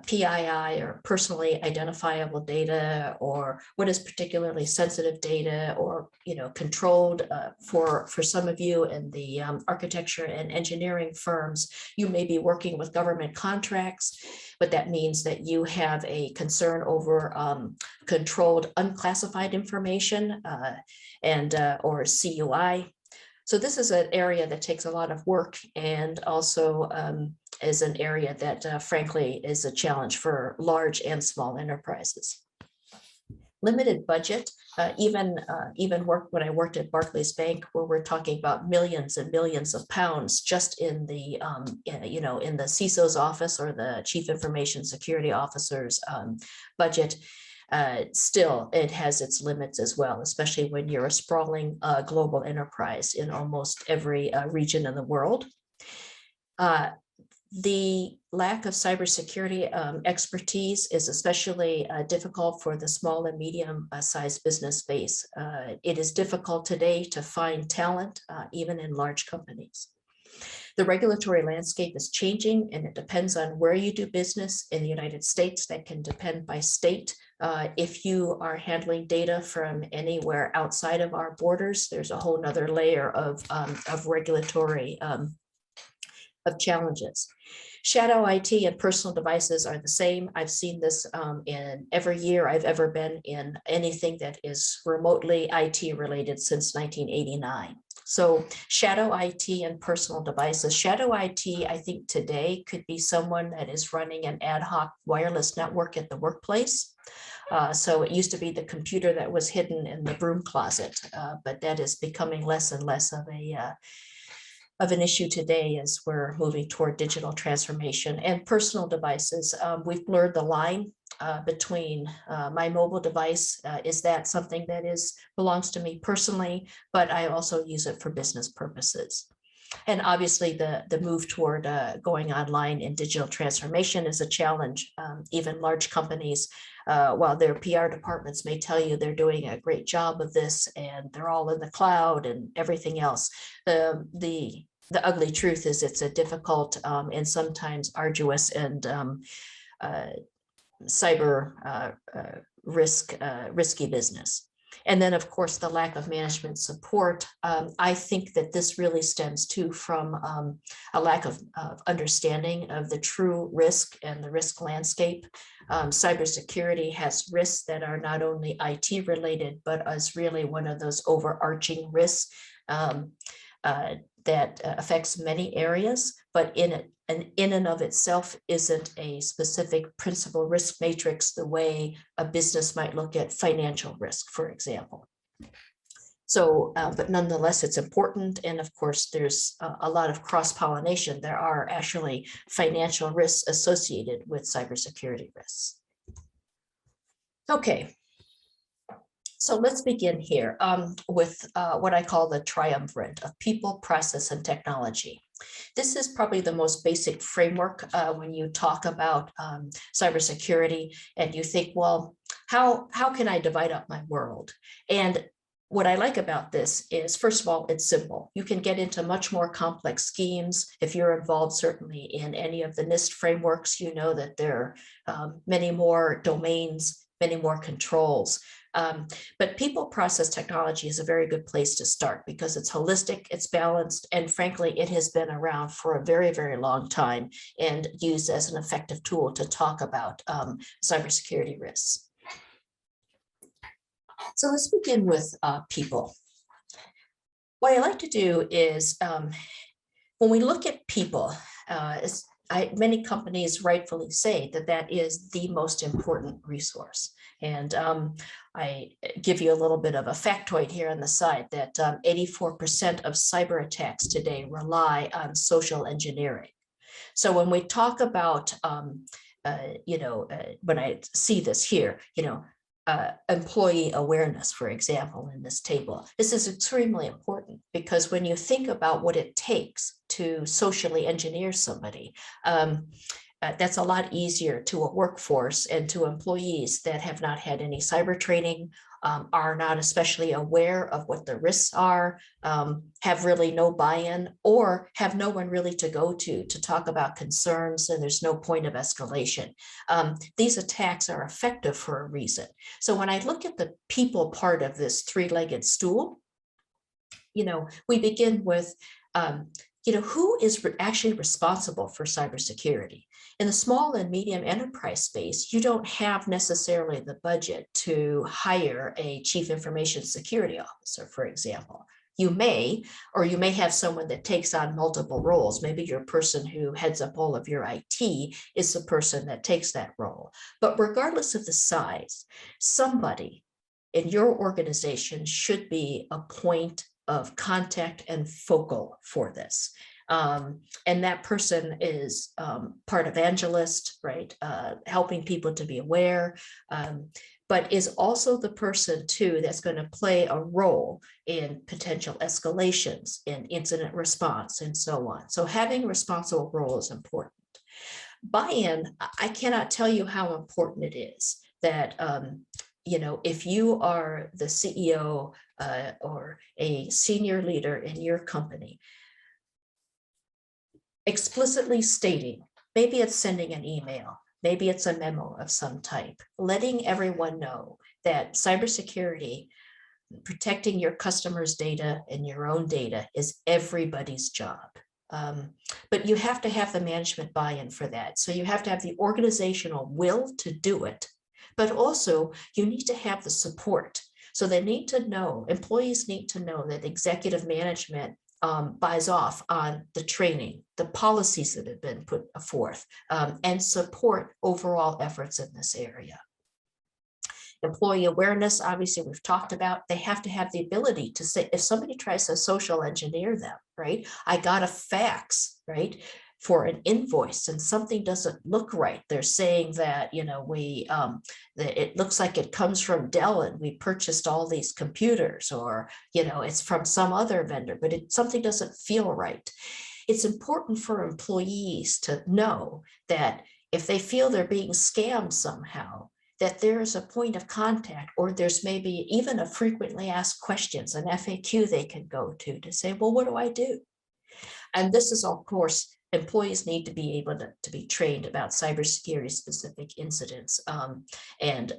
S7: PII or personally identifiable data, or what is particularly sensitive data, or controlled for some of you in the architecture and engineering firms. You may be working with government contracts, but that means that you have a concern over controlled unclassified information and or CUI. So this is an area that takes a lot of work, and also is an area that frankly is a challenge for large and small enterprises. limited budget, even work when I worked at Barclays Bank, where we're talking about millions and millions of pounds just in the in the CISO's office or the Chief Information Security Officer's budget. Still, it has its limits as well, especially when you're a sprawling global enterprise in almost every region in the world. The lack of cybersecurity expertise is especially difficult for the small and medium sized business space. It is difficult today to find talent, even in large companies. The regulatory landscape is changing, and it depends on where you do business. In the United States, that can depend by state. If you are handling data from anywhere outside of our borders, there's a whole nother layer of regulatory of challenges. Shadow IT and personal devices are the same. I've seen this in every year I've ever been in anything that is remotely IT related since 1989. So shadow IT and personal devices. Shadow IT, I think today could be someone that is running an ad hoc wireless network at the workplace. So it used to be the computer that was hidden in the broom closet, but that is becoming less and less of an issue today as we're moving toward digital transformation. And personal devices, we've blurred the line between my mobile device. Is that something that belongs to me personally, but I also use it for business purposes. And obviously the move toward going online in digital transformation is a challenge. Even large companies, while their PR departments may tell you they're doing a great job of this and they're all in the cloud and everything else, the ugly truth is it's a difficult and sometimes arduous and cyber risky business. And then, of course, the lack of management support. I think that this really stems too from a lack of understanding of the true risk and the risk landscape. Cybersecurity has risks that are not only IT related, but is really one of those overarching risks that affects many areas, but in and of itself isn't a specific principal risk matrix the way a business might look at financial risk, for example. So, but nonetheless, it's important. And of course, there's a lot of cross-pollination. There are actually financial risks associated with cybersecurity risks. Okay. So let's begin here with what I call the triumvirate of people, process, and technology. This is probably the most basic framework when you talk about cybersecurity and you think, well, how can I divide up my world? And what I like about this is, first of all, it's simple. You can get into much more complex schemes. If you're involved certainly in any of the NIST frameworks, you know that there are many more domains, many more controls. But people, process, technology is a very good place to start because it's holistic, it's balanced, and frankly, it has been around for a very, very long time and used as an effective tool to talk about cybersecurity risks. So let's begin with people. What I like to do is when we look at people, many companies rightfully say that that is the most important resource. And I give you a little bit of a factoid here on the side that 84% of cyber attacks today rely on social engineering. So when we talk about, when I see this here, employee awareness, for example, in this table, this is extremely important because when you think about what it takes to socially engineer somebody, that's a lot easier to a workforce and to employees that have not had any cyber training, are not especially aware of what the risks are, have really no buy-in, or have no one really to go to talk about concerns, and there's no point of escalation. These attacks are effective for a reason. So when I look at the people part of this three-legged stool, we begin with who is actually responsible for cybersecurity? In the small and medium enterprise space, you don't have necessarily the budget to hire a chief information security officer, for example. You may have someone that takes on multiple roles. Maybe your person who heads up all of your IT is the person that takes that role. But regardless of the size, somebody in your organization should be a point of contact and focal for this. And that person is part evangelist, right? Helping people to be aware, but is also the person too that's going to play a role in potential escalations, in incident response, and so on. So having a responsible role is important. Buy-in, I cannot tell you how important it is that if you are the CEO or a senior leader in your company, explicitly stating, maybe it's sending an email, maybe it's a memo of some type, letting everyone know that cybersecurity, protecting your customers' data and your own data is everybody's job. But you have to have the management buy-in for that. So you have to have the organizational will to do it, but also you need to have the support. So they need to know, employees need to know that executive management buys off on the training, the policies that have been put forth, and support overall efforts in this area. Employee awareness, obviously we've talked about, they have to have the ability to say, if somebody tries to social engineer them, right? I got a fax, right, for an invoice and something doesn't look right. They're saying that, that it looks like it comes from Dell and we purchased all these computers, or, it's from some other vendor, but something doesn't feel right. It's important for employees to know that if they feel they're being scammed somehow, that there is a point of contact, or there's maybe even a frequently asked questions, an FAQ they can go to say, well, what do I do? And this is, of course, employees need to be able to be trained about cybersecurity specific incidents and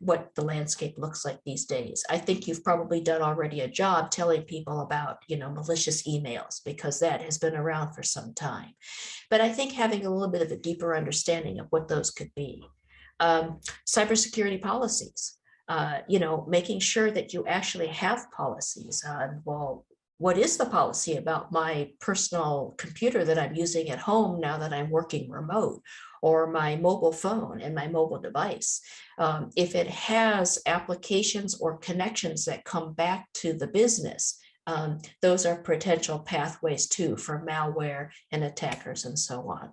S7: what the landscape looks like these days. I think you've probably done already a job telling people about, malicious emails, because that has been around for some time. But I think having a little bit of a deeper understanding of what those could be. Cybersecurity policies, making sure that you actually have policies on, well, what is the policy about my personal computer that I'm using at home now that I'm working remote, or my mobile phone and my mobile device? If it has applications or connections that come back to the business, those are potential pathways too for malware and attackers and so on.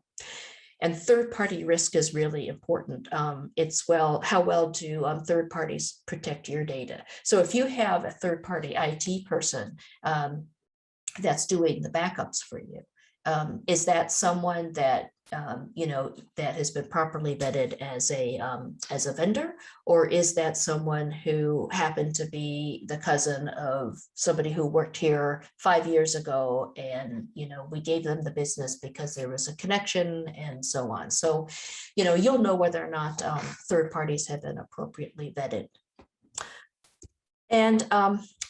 S7: And third-party risk is really important. It's how well do third parties protect your data? So if you have a third-party IT person that's doing the backups for you, is that someone that that has been properly vetted as a vendor, or is that someone who happened to be the cousin of somebody who worked here 5 years ago, and we gave them the business because there was a connection and so on? So you'll know whether or not third parties have been appropriately vetted. And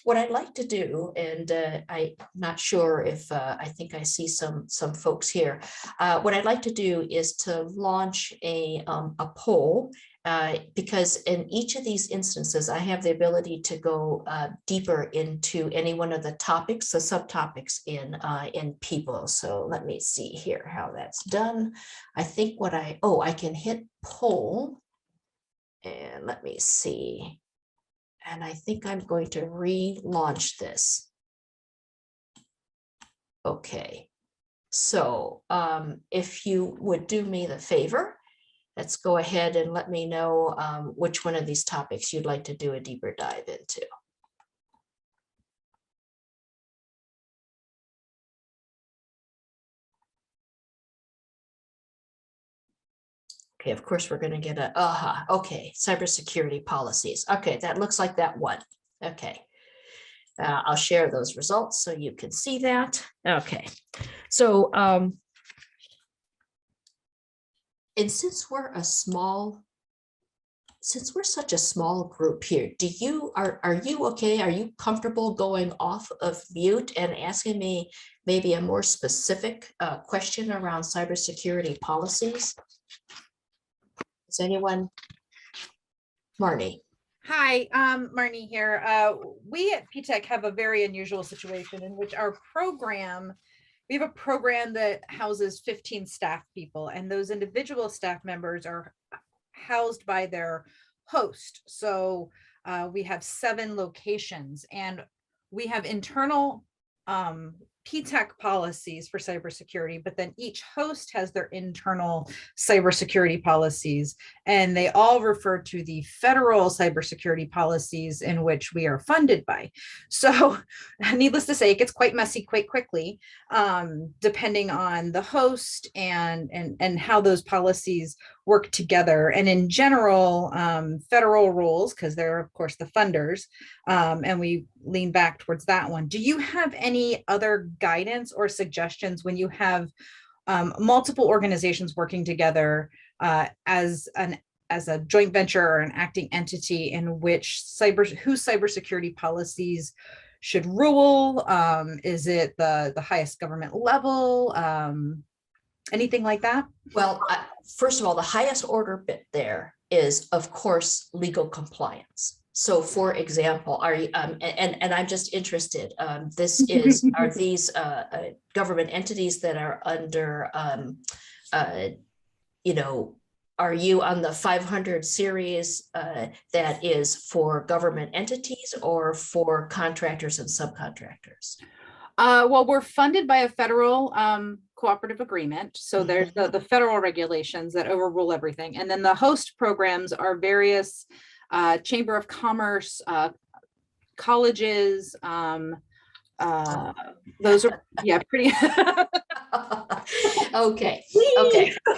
S7: what I'd like to do, and I'm not sure if I think I see some folks here. What I'd like to do is to launch a poll, because in each of these instances, I have the ability to go deeper into any one of the topics, the subtopics in people. So let me see here how that's done. I think I can hit poll, and let me see. And I think I'm going to relaunch this. Okay, so if you would do me the favor, let's go ahead and let me know which one of these topics you'd like to do a deeper dive into. Okay, of course, we're going to get okay, cybersecurity policies. Okay, that looks like that one. Okay, I'll share those results so you can see that. Okay, so and since we're such a small group here, are you okay? Are you comfortable going off of mute and asking me maybe a more specific question around cybersecurity policies? Is anyone? Marnie.
S4: Hi, Marnie here. We at PTech have a very unusual situation in which we have a program that houses 15 staff people, and those individual staff members are housed by their host. So We have 7 locations, and we have internal PTAC policies for cybersecurity, but then each host has their internal cybersecurity policies, and they all refer to the federal cybersecurity policies in which we are funded by. So needless to say, it gets quite messy quite quickly, depending on the host and how those policies work together. And in general, federal rules, because they're of course the funders, and we lean back towards that one. Do you have any other guidance or suggestions when you have multiple organizations working together as a joint venture or an acting entity in which whose cybersecurity policies should rule? Is it the highest government level? Anything like that?
S7: Well, first of all, the highest order bit there is, of course, legal compliance. So, for example, and I'm just interested. Are these government entities that are under, are you on the 500 series that is for government entities or for contractors and subcontractors?
S4: Well, we're funded by a federal cooperative agreement. So there's the federal regulations that overrule everything. And then the host programs are various Chamber of Commerce, colleges. Those are, yeah, pretty.
S7: Okay.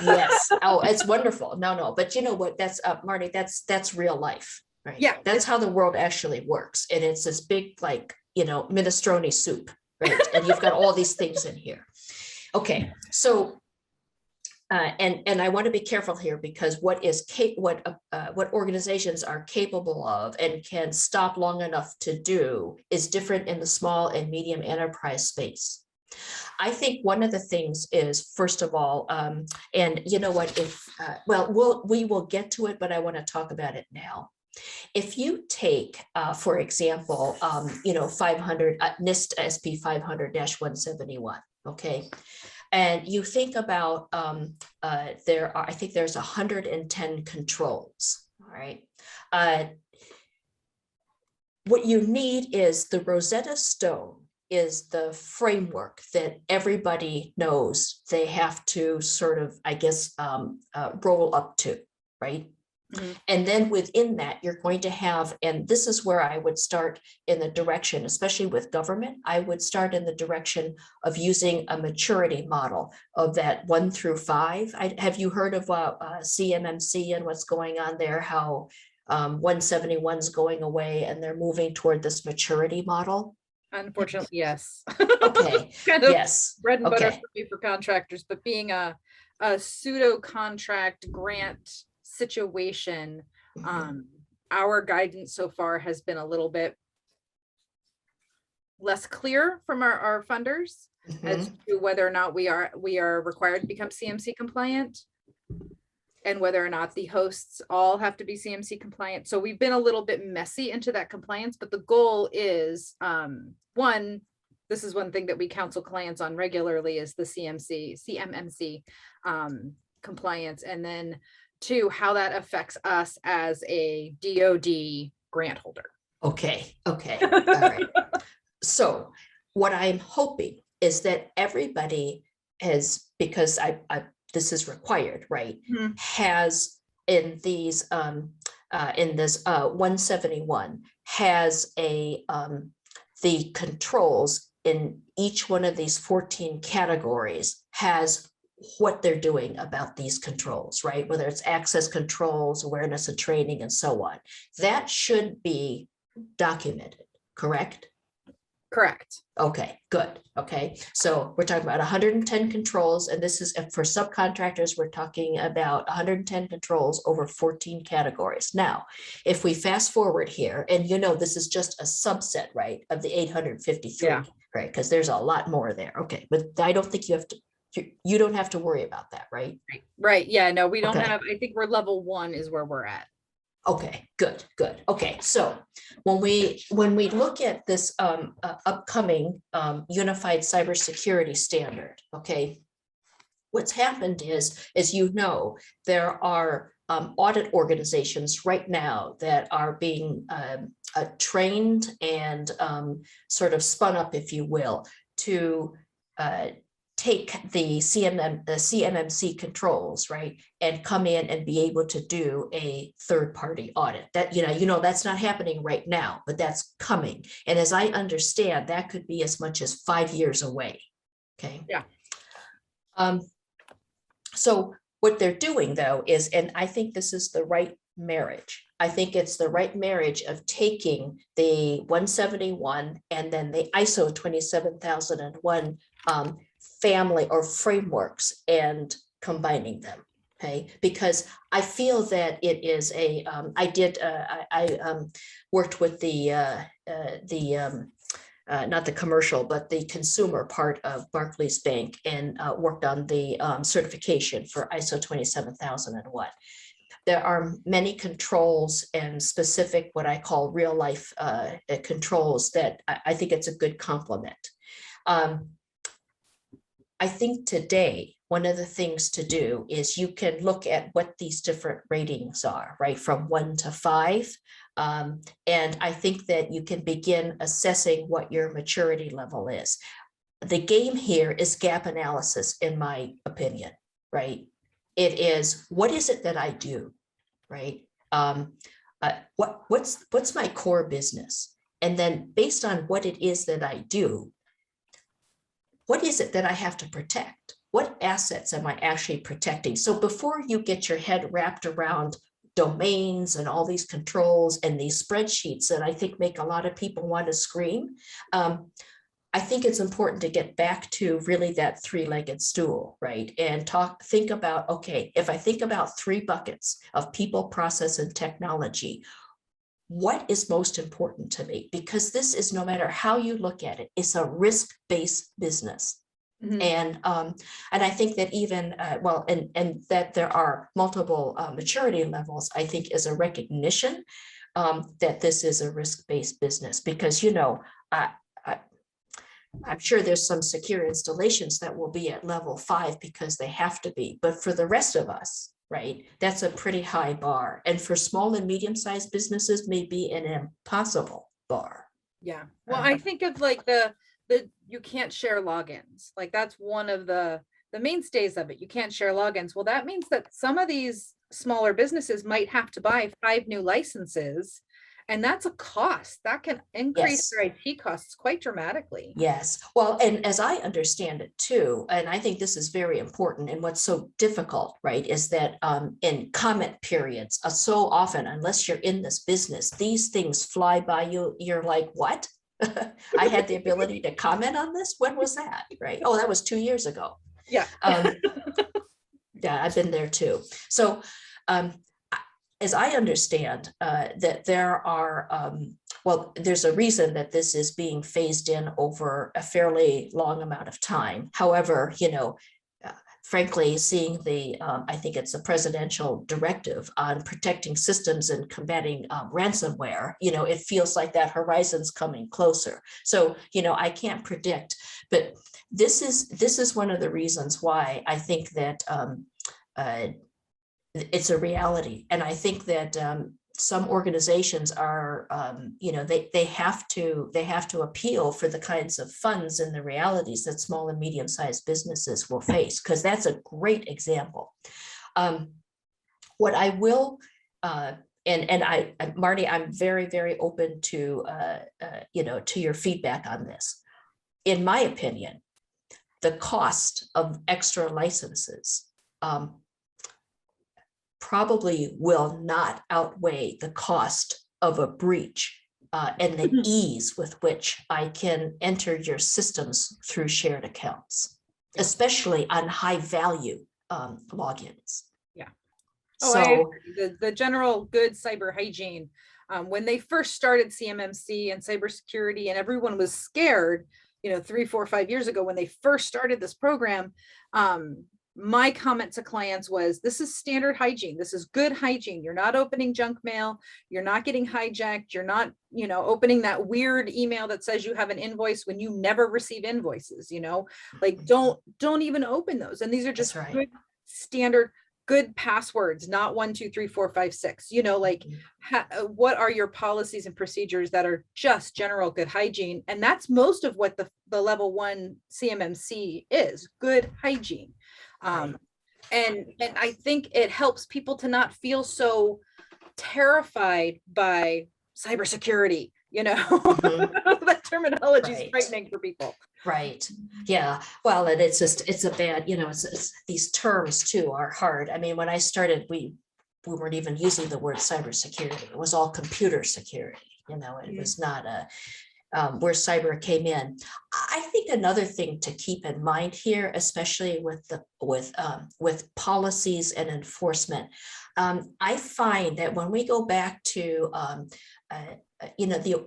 S7: Yes. Oh, it's wonderful. No, but you know what? That's Marty, that's real life, right?
S4: Yeah.
S7: That's how the world actually works. And it's this big, like, minestrone soup, right? And you've got all these things in here. Okay. So, and I want to be careful here, because what organizations are capable of and can stop long enough to do is different in the small and medium enterprise space. I think one of the things is, first of all, and you know what, we will get to it, but I want to talk about it now. If you take, for example, 500 NIST SP 500-171, okay, and you think about I think there's 110 controls, all right. What you need is the Rosetta Stone is the framework that everybody knows they have to sort of, I guess, roll up to, right? Mm-hmm. And then within that, you're going to have, and this is where I would start in the direction, especially with government, I would start in the direction of using a maturity model of that 1 through 5. Have you heard of CMMC and what's going on there, how 171 is going away and they're moving toward this maturity model?
S4: Unfortunately, yes.
S7: Okay.
S4: Kind of
S7: yes.
S4: bread and butter for contractors, but being a pseudo contract grant situation, our guidance so far has been a little bit less clear from our funders as to whether or not we are required to become CMC compliant, and whether or not the hosts all have to be CMC compliant. So we've been a little bit messy into that compliance, but the goal is, one, this is one thing that we counsel clients on regularly, is the CMMC compliance. And then 2, how that affects us as a DoD grant holder.
S7: Okay. All right. So what I'm hoping is that everybody has, because this is required, right? Mm-hmm. Has in these in this 171 has the controls in each one of these 14 categories has what they're doing about these controls, right? Whether it's access controls, awareness and training, and so on. That should be documented, correct?
S4: Correct.
S7: Okay, good. Okay, so we're talking about 110 controls, and this is for subcontractors, we're talking about 110 controls over 14 categories. Now, if we fast forward here, and this is just a subset, right, of the 853, yeah. Right? Because there's a lot more there. Okay, but I don't think you don't have to worry about that, right?
S4: Right. Yeah, no, we don't have, I think we're level 1 is where we're at.
S7: Okay, good. Okay, so when we look at this upcoming unified cybersecurity standard, okay, what's happened is, as you know, there are audit organizations right now that are being trained and sort of spun up, if you will, to take the CMMC controls, right, and come in and be able to do a third-party audit. That, that's not happening right now, but that's coming. And as I understand, that could be as much as 5 years away. Okay.
S4: Yeah.
S7: So what they're doing though is, and I think this is the right marriage. I think it's the right marriage of taking the 171 and then the ISO 27001 family or frameworks and combining them. Okay, because I feel that it is a, I worked with not the commercial, but the consumer part of Barclays Bank and worked on the certification for ISO 27001. There are many controls and specific, what I call real life controls that I think it's a good complement. I think today, one of the things to do is you can look at what these different ratings are, right, from 1 to 5. And I think that you can begin assessing what your maturity level is. The game here is gap analysis, in my opinion, right? It is, what is it that I do, right? What's my core business? And then based on what it is that I do, what is it that I have to protect? What assets am I actually protecting? So before you get your head wrapped around domains and all these controls and these spreadsheets that I think make a lot of people want to scream, I think it's important to get back to really that three-legged stool, right? And think about, okay, if I think about 3 buckets of people, process, and technology, what is most important to me? Because this is, no matter how you look at it, it's a risk-based business. Mm-hmm. And I think that even, and that there are multiple maturity levels, I think is a recognition that this is a risk-based business, because, I'm sure there's some secure installations that will be at level 5 because they have to be, but for the rest of us, right, that's a pretty high bar. And for small and medium-sized businesses, may be an impossible bar.
S4: Yeah. Well, I think of like the you can't share logins. Like that's one of the mainstays of it. You can't share logins. Well, that means that some of these smaller businesses might have to buy 5 new licenses. And that's a cost that can increase their IT costs quite dramatically.
S7: Yes. Well, and as I understand it too, and I think this is very important, and what's so difficult, right, is that in comment periods, so often, unless you're in this business, these things fly by you. You're like, what? I had the ability to comment on this. When was that? Right. Oh, that was 2 years ago.
S4: Yeah.
S7: Yeah, I've been there too. So, as I understand, that there are, there's a reason that this is being phased in over a fairly long amount of time. However, frankly, seeing the, I think it's a presidential directive on protecting systems and combating ransomware, it feels like that horizon's coming closer. So, I can't predict, but this is one of the reasons why I think that it's a reality. And I think that some organizations are, they have to appeal for the kinds of funds and the realities that small and medium-sized businesses will face, because that's a great example. What I will, Marty, I'm very, very open to, to your feedback on this. In my opinion, the cost of extra licenses probably will not outweigh the cost of a breach and the ease with which I can enter your systems through shared accounts, especially on high value logins.
S4: Yeah. Oh, so the general good cyber hygiene, when they first started CMMC and cybersecurity, and everyone was scared, 3, 4, 5 years ago when they first started this program, my comment to clients was, this is standard hygiene. This is good hygiene. You're not opening junk mail. You're not getting hijacked. You're not, opening that weird email that says you have an invoice when you never receive invoices, like don't even open those. And these are just good standard good passwords, not 1, 2, 3, 4, 5, 6, you know, like what are your policies and procedures that are just general good hygiene? And that's most of what the level 1 CMMC is, good hygiene. And I think it helps people to not feel so terrified by cybersecurity, you know. That terminology is frightening for people.
S7: Right. Yeah. Well, and it's just, it's a bad, you know, it's these terms too are hard. I mean, when I started, we weren't even using the word cybersecurity. It was all computer security, you know, it was not where cyber came in. I think another thing to keep in mind here, especially with policies and enforcement, I find that when we go back to, you know,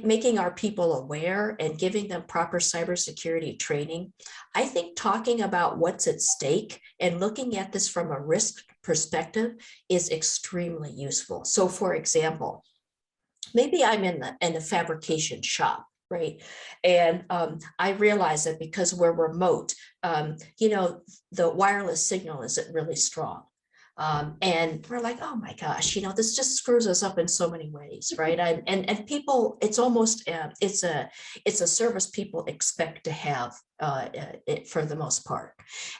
S7: making our people aware and giving them proper cybersecurity training, I think talking about what's at stake and looking at this from a risk perspective is extremely useful. So for example, maybe I'm in a fabrication shop, right? And I realize that because we're remote, you know, the wireless signal isn't really strong. And we're like, oh my gosh, you know, this just screws us up in so many ways, right? And people, it's almost, it's a service people expect to have for the most part.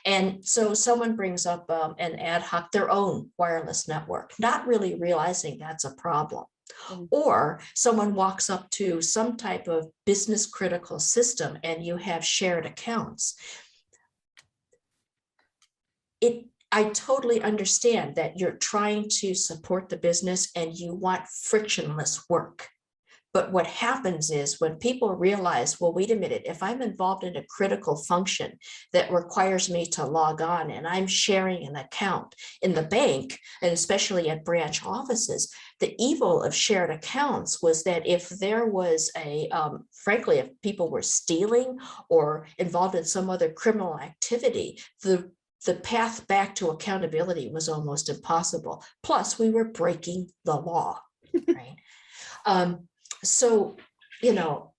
S7: And so someone brings up an ad hoc, their own wireless network, not really realizing that's a problem. Or someone walks up to some type of business critical system and you have shared accounts. I totally understand that you're trying to support the business and you want frictionless work. But what happens is when people realize, well, wait a minute, if I'm involved in a critical function that requires me to log on and I'm sharing an account in the bank, and especially at branch offices, the evil of shared accounts was that if there was frankly, if people were stealing or involved in some other criminal activity, the path back to accountability was almost impossible. Plus, we were breaking the law, right? So, you know,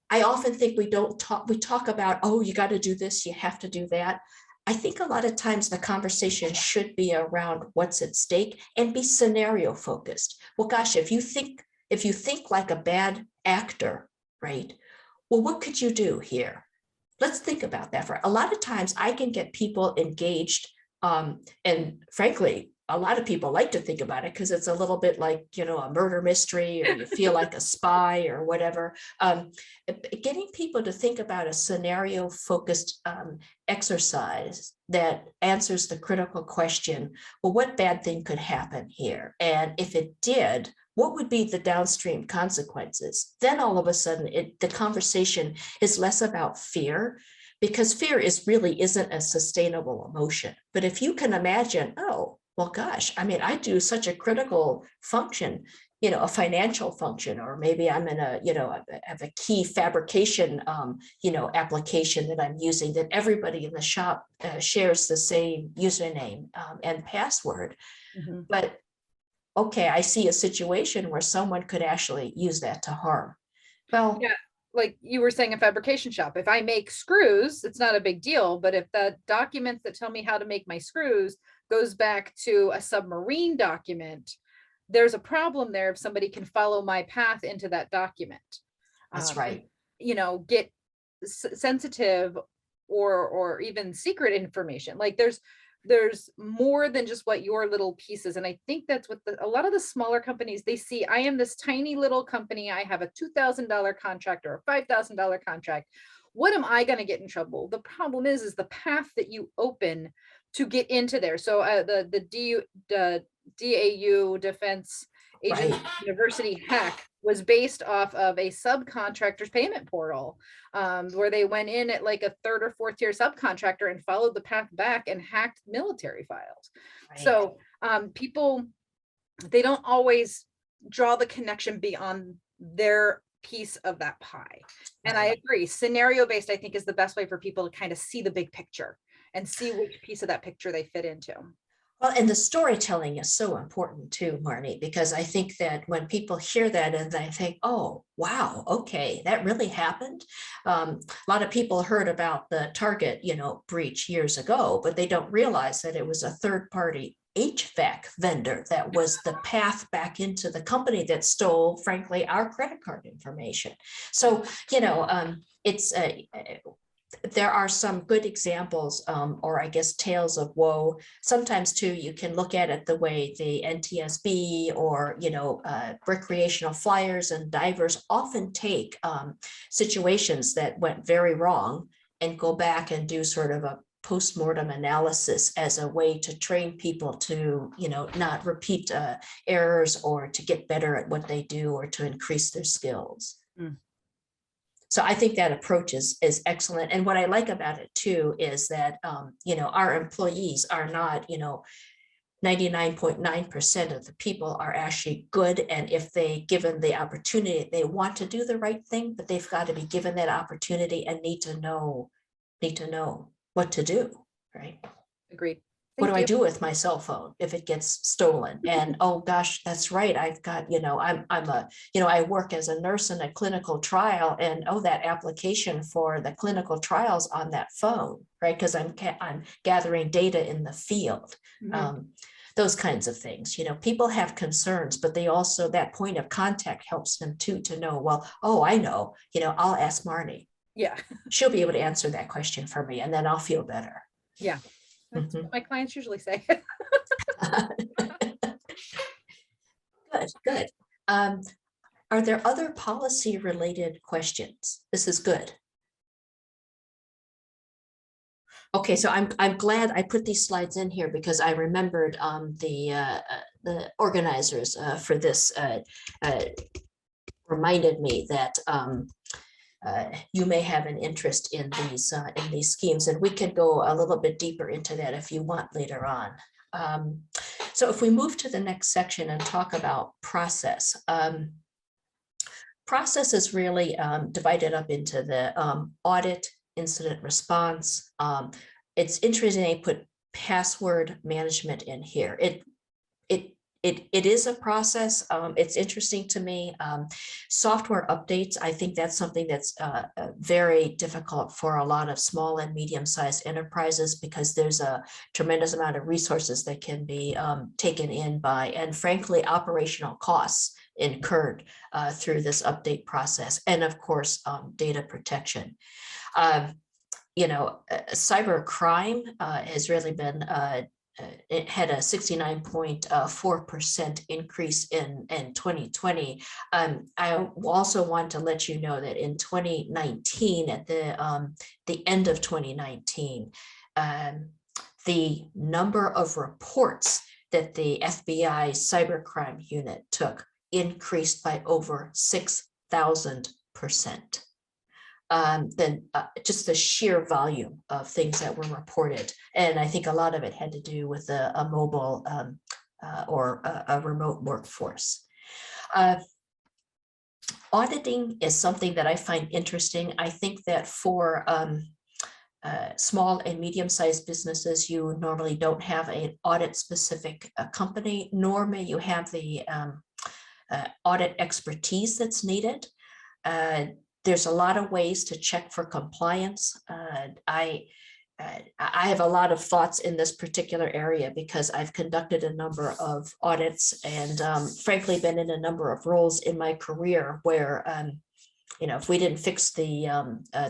S7: I often think we talk about, oh, you got to do this, you have to do that. I think a lot of times the conversation should be around what's at stake and be scenario focused. Well, gosh, if you think like a bad actor, right? Well, what could you do here? Let's think about that. For a lot of times I can get people engaged, and frankly, a lot of people like to think about it because it's a little bit like, you know, a murder mystery, or you feel like a spy or whatever. Getting people to think about a scenario focused exercise that answers the critical question, well, what bad thing could happen here? And if it did, what would be the downstream consequences? Then all of a sudden, the conversation is less about fear, because fear really isn't a sustainable emotion. But if you can imagine, oh, well, gosh, I mean, I do such a critical function, you know, a financial function, or maybe I'm in a, you know, I have a key fabrication, you know, application that I'm using that everybody in the shop shares the same username and password. Mm-hmm. But okay, I see a situation where someone could actually use that to harm. Well,
S4: yeah, like you were saying, a fabrication shop, if I make screws, it's not a big deal. But if the documents that tell me how to make my screws goes back to a submarine document, there's a problem there if somebody can follow my path into that document.
S7: That's right.
S4: And, you know, get sensitive or even secret information. Like there's more than just what your little pieces. And I think that's what a lot of the smaller companies, they see, I am this tiny little company. I have a $2,000 contract or a $5,000 contract. What am I going to get in trouble? The problem is the path that you open to get into there. So the DAU Defense Agent
S7: right.
S4: University hack was based off of a subcontractor's payment portal, where they went in at like a third or fourth tier subcontractor and followed the path back and hacked military files. Right. So people, they don't always draw the connection beyond their piece of that pie. And I agree, scenario based, I think, is the best way for people to kind of see the big picture and see which piece of that picture they fit into.
S7: Well, and the storytelling is so important too, Marnie, because I think that when people hear that and they think, oh, wow, okay, that really happened. A lot of people heard about the Target, breach years ago, but they don't realize that it was a third-party HVAC vendor that was the path back into the company that stole, frankly, our credit card information. So, it's there are some good examples, or I guess tales of woe. Sometimes too, you can look at it the way the NTSB or, recreational flyers and divers often take situations that went very wrong and go back and do sort of a post-mortem analysis as a way to train people to, not repeat errors or to get better at what they do or to increase their skills.
S1: Mm.
S7: So I think that approach is excellent. And what I like about it too is that, our employees are not, 99.9% of the people are actually good. And if they given the opportunity, they want to do the right thing, but they've got to be given that opportunity and need to know what to do, right?
S4: Agreed.
S7: What do
S4: Thank
S7: I
S4: you.
S7: do with my cell phone if it gets stolen? And oh gosh, that's right. I've got, I work as a nurse in a clinical trial, and oh, that application for the clinical trials on that phone, right? Because I'm gathering data in the field.
S1: Mhm.
S7: Those kinds of things. People have concerns, but they also, that point of contact helps them too to know, well, oh, I know, I'll ask Marnie.
S4: Yeah.
S7: She'll be able to answer that question for me, and then I'll feel better.
S4: Yeah. That's
S7: Mhm.
S4: what my clients usually say.
S7: Good. Are there other policy related questions? This is good. Okay, so I'm glad I put these slides in here because I remembered the organizers for this reminded me that you may have an interest in these schemes, and we can go a little bit deeper into that if you want later on. So if we move to the next section and talk about process, process is really divided up into the audit, incident response. It's interesting they put password management in here. It is a process. It's interesting to me. Software updates, I think that's something that's very difficult for a lot of small and medium-sized enterprises because there's a tremendous amount of resources that can be taken in by, and frankly, operational costs incurred through this update process. And of course, data protection. Cyber crime has really been it had a 69.4% increase in 2020. I also want to let you know that in 2019, at the end of 2019, the number of reports that the FBI cybercrime unit took increased by over 6,000%. Then just the sheer volume of things that were reported. And I think a lot of it had to do with a mobile or a remote workforce. Auditing is something that I find interesting. I think that for small and medium-sized businesses, you normally don't have an audit-specific company, nor may you have the audit expertise that's needed. There's a lot of ways to check for compliance. I have a lot of thoughts in this particular area because I've conducted a number of audits and frankly been in a number of roles in my career where if we didn't fix the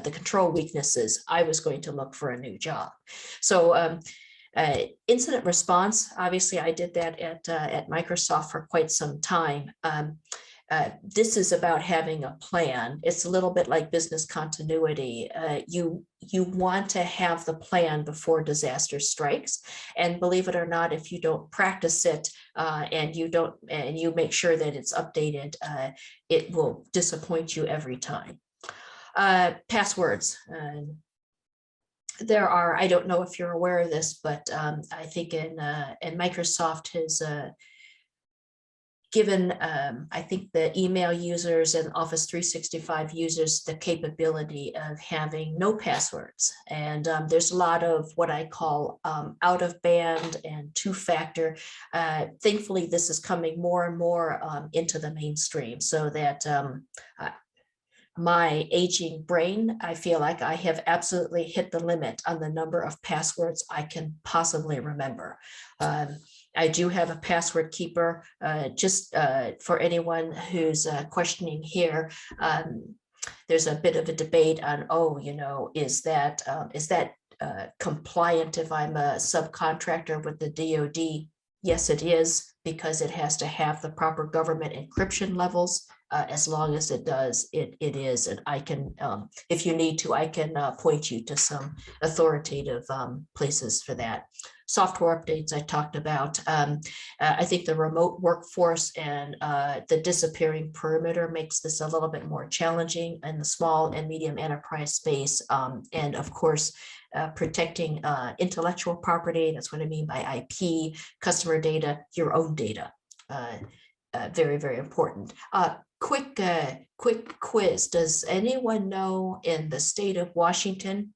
S7: control weaknesses, I was going to look for a new job. So incident response, obviously I did that at Microsoft for quite some time. This is about having a plan. It's a little bit like business continuity. You want to have the plan before disaster strikes, and believe it or not, if you don't practice it and you make sure that it's updated, it will disappoint you every time. Passwords. There are. I don't know if you're aware of this, but I think in Microsoft has given, I think, the email users and Office 365 users the capability of having no passwords. And there's a lot of what I call out of band and two-factor. Thankfully, this is coming more and more into the mainstream, so that my aging brain, I feel like I have absolutely hit the limit on the number of passwords I can possibly remember. I do have a password keeper, just for anyone who's questioning here. There's a bit of a debate on, oh, you know, is that compliant if I'm a subcontractor with the DoD? Yes, it is, because it has to have the proper government encryption levels. As long as it does, it is. And I can, if you need to, I can point you to some authoritative places for that. Software updates I talked about. I think the remote workforce and the disappearing perimeter makes this a little bit more challenging in the small and medium enterprise space. And of course, protecting intellectual property. That's what I mean by IP, customer data, your own data. Very, very important. Quick quiz. Does anyone know in the state of Washington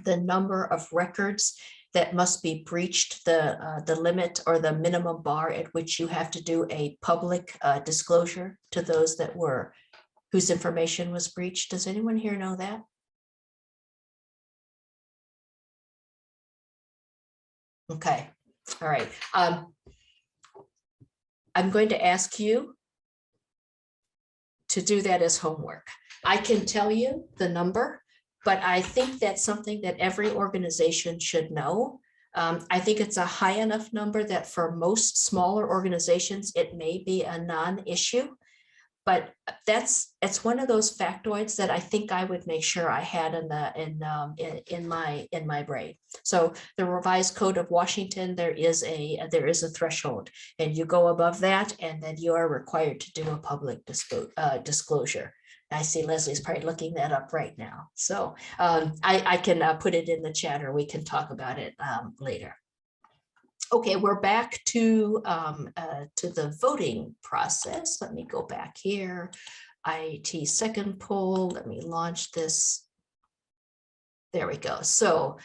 S7: the number of records that must be breached, the limit or the minimum bar at which you have to do a public disclosure to those that were, whose information was breached? Does anyone here know that? Okay, all right. I'm going to ask you to do that as homework. I can tell you the number, but I think that's something that every organization should know. I think it's a high enough number that for most smaller organizations, it may be a non-issue. But it's one of those factoids that I think I would make sure I had in my brain. So the revised code of Washington, there is a threshold, and you go above that, and then you are required to do a public disclosure. I see Leslie's probably looking that up right now. So I can put it in the chat, or we can talk about it later. Okay, we're back to the voting process. Let me go back here. IT second poll. Let me launch this. There we go. So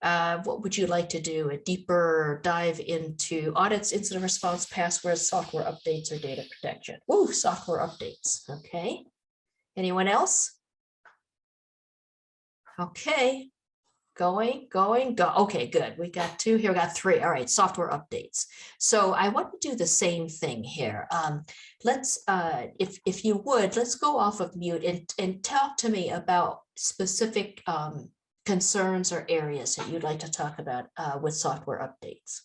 S7: what would you like to do? A deeper dive into audits, incident response, passwords, software updates, or data protection? Ooh, software updates. Okay. Anyone else? Okay. Go. Okay, good. We got two here. We got three. All right, software updates. So I want to do the same thing here. Let's, if you would, let's go off of mute and talk to me about specific concerns or areas that you'd like to talk about with software updates.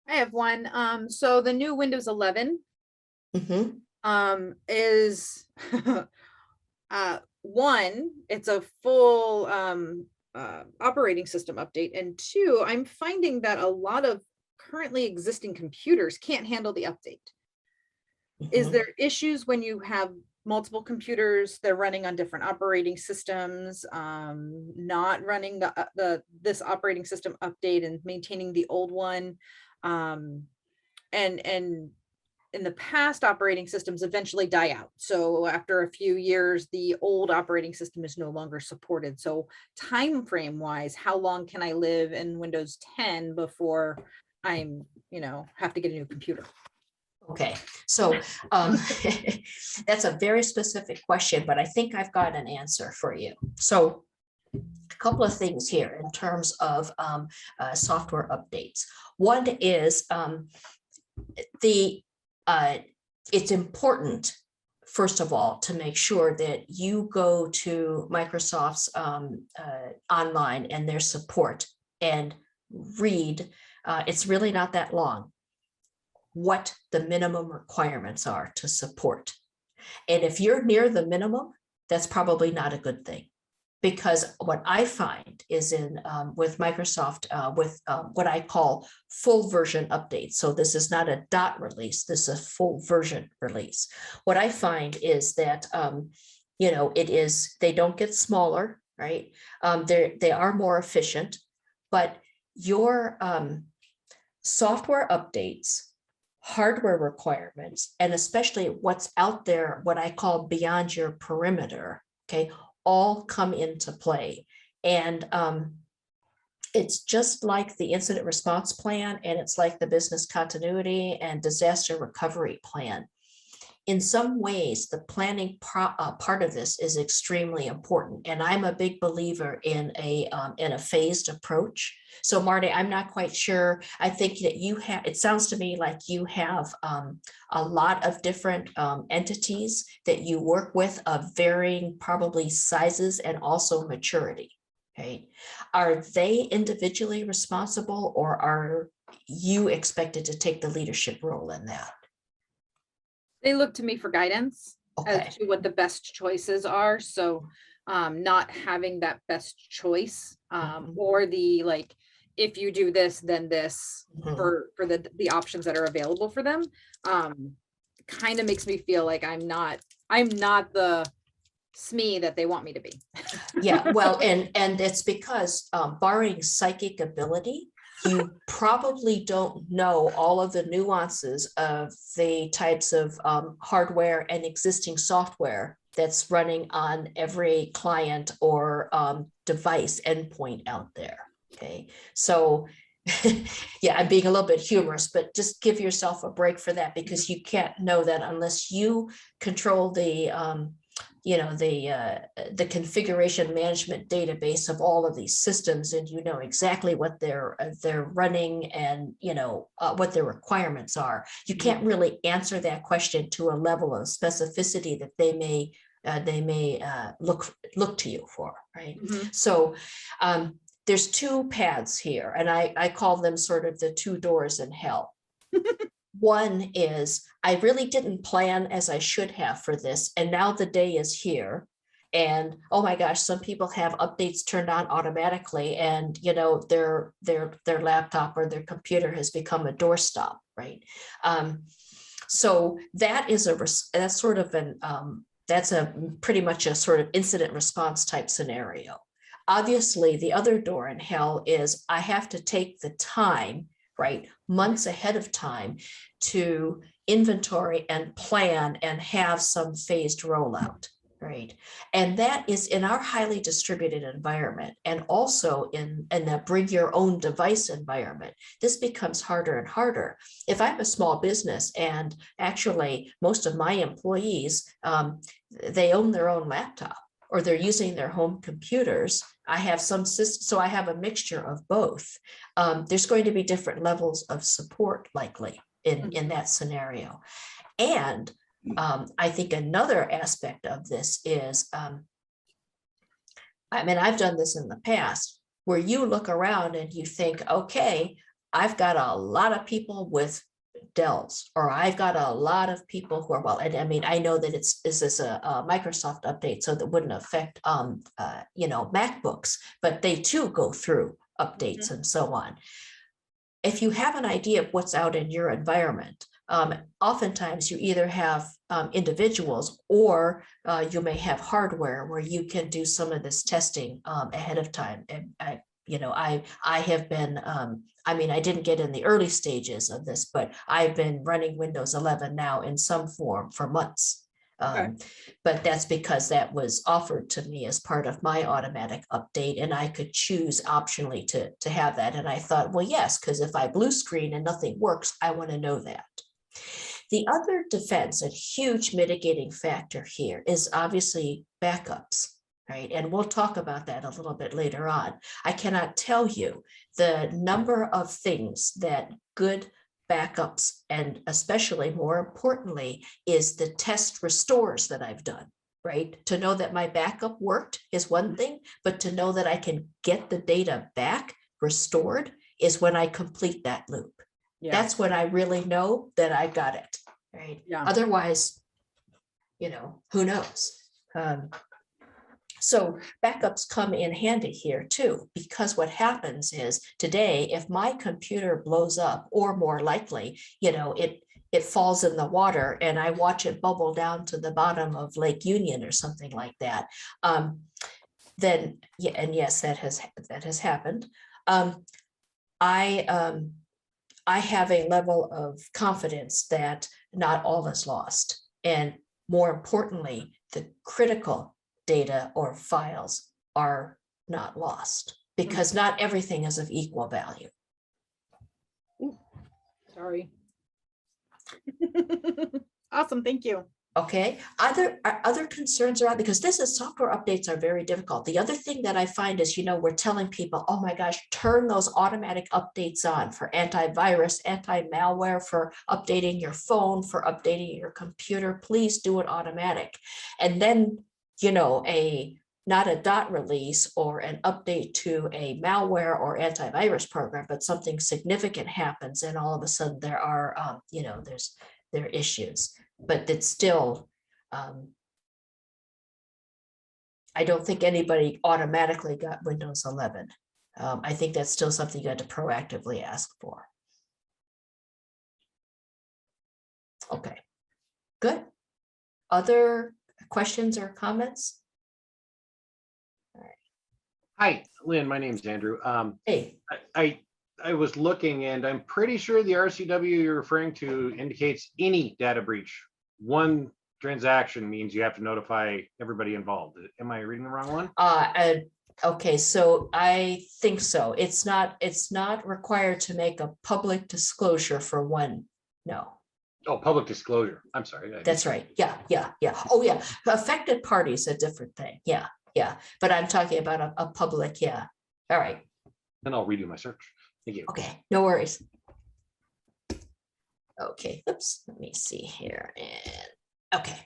S4: I have one. So the new Windows 11 is one, it's a full operating system update, and two, I'm finding that a lot of currently existing computers can't handle the update. Is there issues when you have multiple computers, they're running on different operating systems, not running this operating system update and maintaining the old one? And in the past, operating systems eventually die out. So after a few years, the old operating system is no longer supported. So time frame wise, how long can I live in Windows 10 before I'm, have to get a new computer?
S7: Okay, so that's a very specific question, but I think I've got an answer for you. So a couple of things here in terms of software updates. One is it's important, first of all, to make sure that you go to Microsoft's online and their support and read, it's really not that long, what the minimum requirements are to support. And if you're near the minimum, that's probably not a good thing. Because what I find is with Microsoft, with what I call full version updates. So this is not a dot release, this is a full version release. What I find is that, they don't get smaller, right? They are more efficient, but your software updates, hardware requirements, and especially what's out there, what I call beyond your perimeter, okay, all come into play. And it's just like the incident response plan, and it's like the business continuity and disaster recovery plan. In some ways, the planning part of this is extremely important, and I'm a big believer in a phased approach. So, Marty, I'm not quite sure. I think that you have. It sounds to me like you have a lot of different entities that you work with of varying probably sizes and also maturity. Okay, are they individually responsible, or are you expected to take the leadership role in that?
S4: They look to me for guidance
S7: Okay.
S4: as to what the best choices are. So not having that best choice or the like, if you do this, then this for the options that are available for them, kind of makes me feel like I'm not the SME that they want me to be.
S7: Yeah, well, and it's because barring psychic ability, you probably don't know all of the nuances of the types of hardware and existing software that's running on every client or device endpoint out there. Okay, so yeah, I'm being a little bit humorous, but just give yourself a break for that, because you can't know that unless you control the the configuration management database of all of these systems, and you know exactly what they're running, and what their requirements are. You can't really answer that question to a level of specificity that they may look to you for, right? So there's two paths here, and I call them sort of the two doors in hell. One is, I really didn't plan as I should have for this, and now the day is here. And oh my gosh, some people have updates turned on automatically, and their laptop or their computer has become a doorstop, right? So that is that's sort of that's a pretty much a sort of incident response type scenario. Obviously, the other door in hell is I have to take the time, right, months ahead of time, to inventory and plan and have some phased rollout, right? And that is in our highly distributed environment, and also in the bring your own device environment. This becomes harder and harder. If I'm a small business, and actually most of my employees, they own their own laptop, or they're using their home computers, I have some systems, so I have a mixture of both. There's going to be different levels of support likely in that scenario. And I think another aspect of this is, I've done this in the past, where you look around and you think, okay, I've got a lot of people with Dells, or I've got a lot of people who are I know that this is a Microsoft update, so that wouldn't affect MacBooks, but they too go through updates and so on. If you have an idea of what's out in your environment, oftentimes you either have individuals, or you may have hardware where you can do some of this testing ahead of time. And I have been, I didn't get in the early stages of this, but I've been running Windows 11 now in some form for months. But that's because that was offered to me as part of my automatic update, and I could choose optionally to have that. And I thought, well, yes, because if I blue screen and nothing works, I want to know that. The other defense, a huge mitigating factor here, is obviously backups. Right. And we'll talk about that a little bit later on. I cannot tell you the number of things that good backups, and especially more importantly, is the test restores that I've done, right? To know that my backup worked is one thing, but to know that I can get the data back restored is when I complete that loop. Yeah. That's when I really know that I got it, right? Yeah. Otherwise, who knows? So backups come in handy here too, because what happens is today, if my computer blows up, or more likely, it falls in the water and I watch it bubble down to the bottom of Lake Union or something like that, then, yeah, and yes, that has happened. I have a level of confidence that not all is lost. And more importantly, the critical data or files are not lost because not everything is of equal value.
S4: Sorry. Awesome, thank you.
S7: Okay, other concerns around, because this is software updates are very difficult. The other thing that I find is, we're telling people, oh my gosh, turn those automatic updates on for antivirus, anti-malware, for updating your phone, for updating your computer, please do it automatic. And then, not a dot release or an update to a malware or antivirus program, but something significant happens and all of a sudden there are, there are issues. But it's still, I don't think anybody automatically got Windows 11. I think that's still something you got to proactively ask for. Okay, good. Other questions or comments? All right.
S5: Hi, Lynn, my name's Andrew.
S7: Hey.
S5: I was looking and I'm pretty sure the RCW you're referring to indicates any data breach. One transaction means you have to notify everybody involved. Am I reading the wrong one?
S7: Okay, so I think so. It's not required to make a public disclosure for one. No.
S5: Oh, public disclosure. I'm sorry.
S7: That's right. Yeah. Oh yeah. Affected parties, a different thing. Yeah. But I'm talking about a public. Yeah. All right.
S5: And I'll redo my search. Thank you.
S7: Okay, no worries. Okay, oops, let me see here. And okay,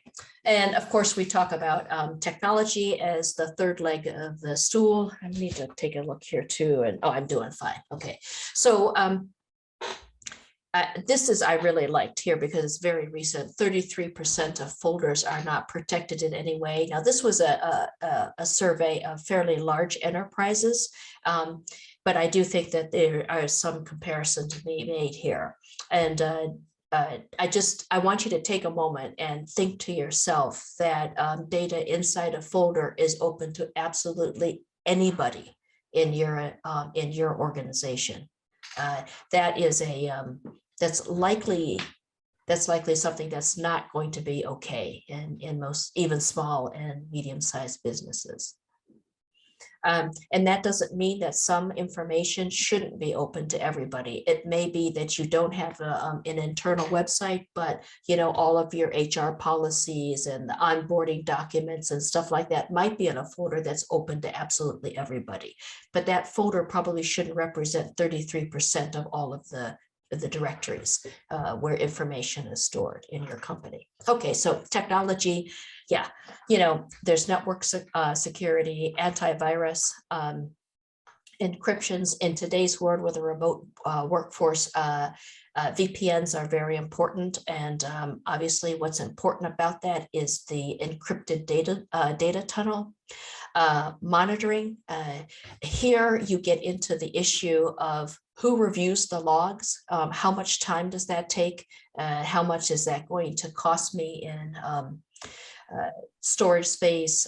S7: and of course we talk about technology as the third leg of the stool. I need to take a look here too. And oh, I'm doing fine. Okay, so this is I really liked here because it's very recent. 33% of folders are not protected in any way. Now this was a survey of fairly large enterprises. But I do think that there are some comparisons to be made here. And I want you to take a moment and think to yourself that data inside a folder is open to absolutely anybody in your organization. That is that's likely something that's not going to be okay in most, even small and medium-sized businesses. And that doesn't mean that some information shouldn't be open to everybody. It may be that you don't have an internal website, but all of your HR policies and the onboarding documents and stuff like that might be in a folder that's open to absolutely everybody. But that folder probably shouldn't represent 33% of all of the directories where information is stored in your company. Okay, so technology, yeah, there's network security, antivirus, encryptions. In today's world with a remote workforce, VPNs are very important. And obviously what's important about that is the encrypted data tunnel. Monitoring. Here you get into the issue of who reviews the logs, how much time does that take, how much is that going to cost me in storage space,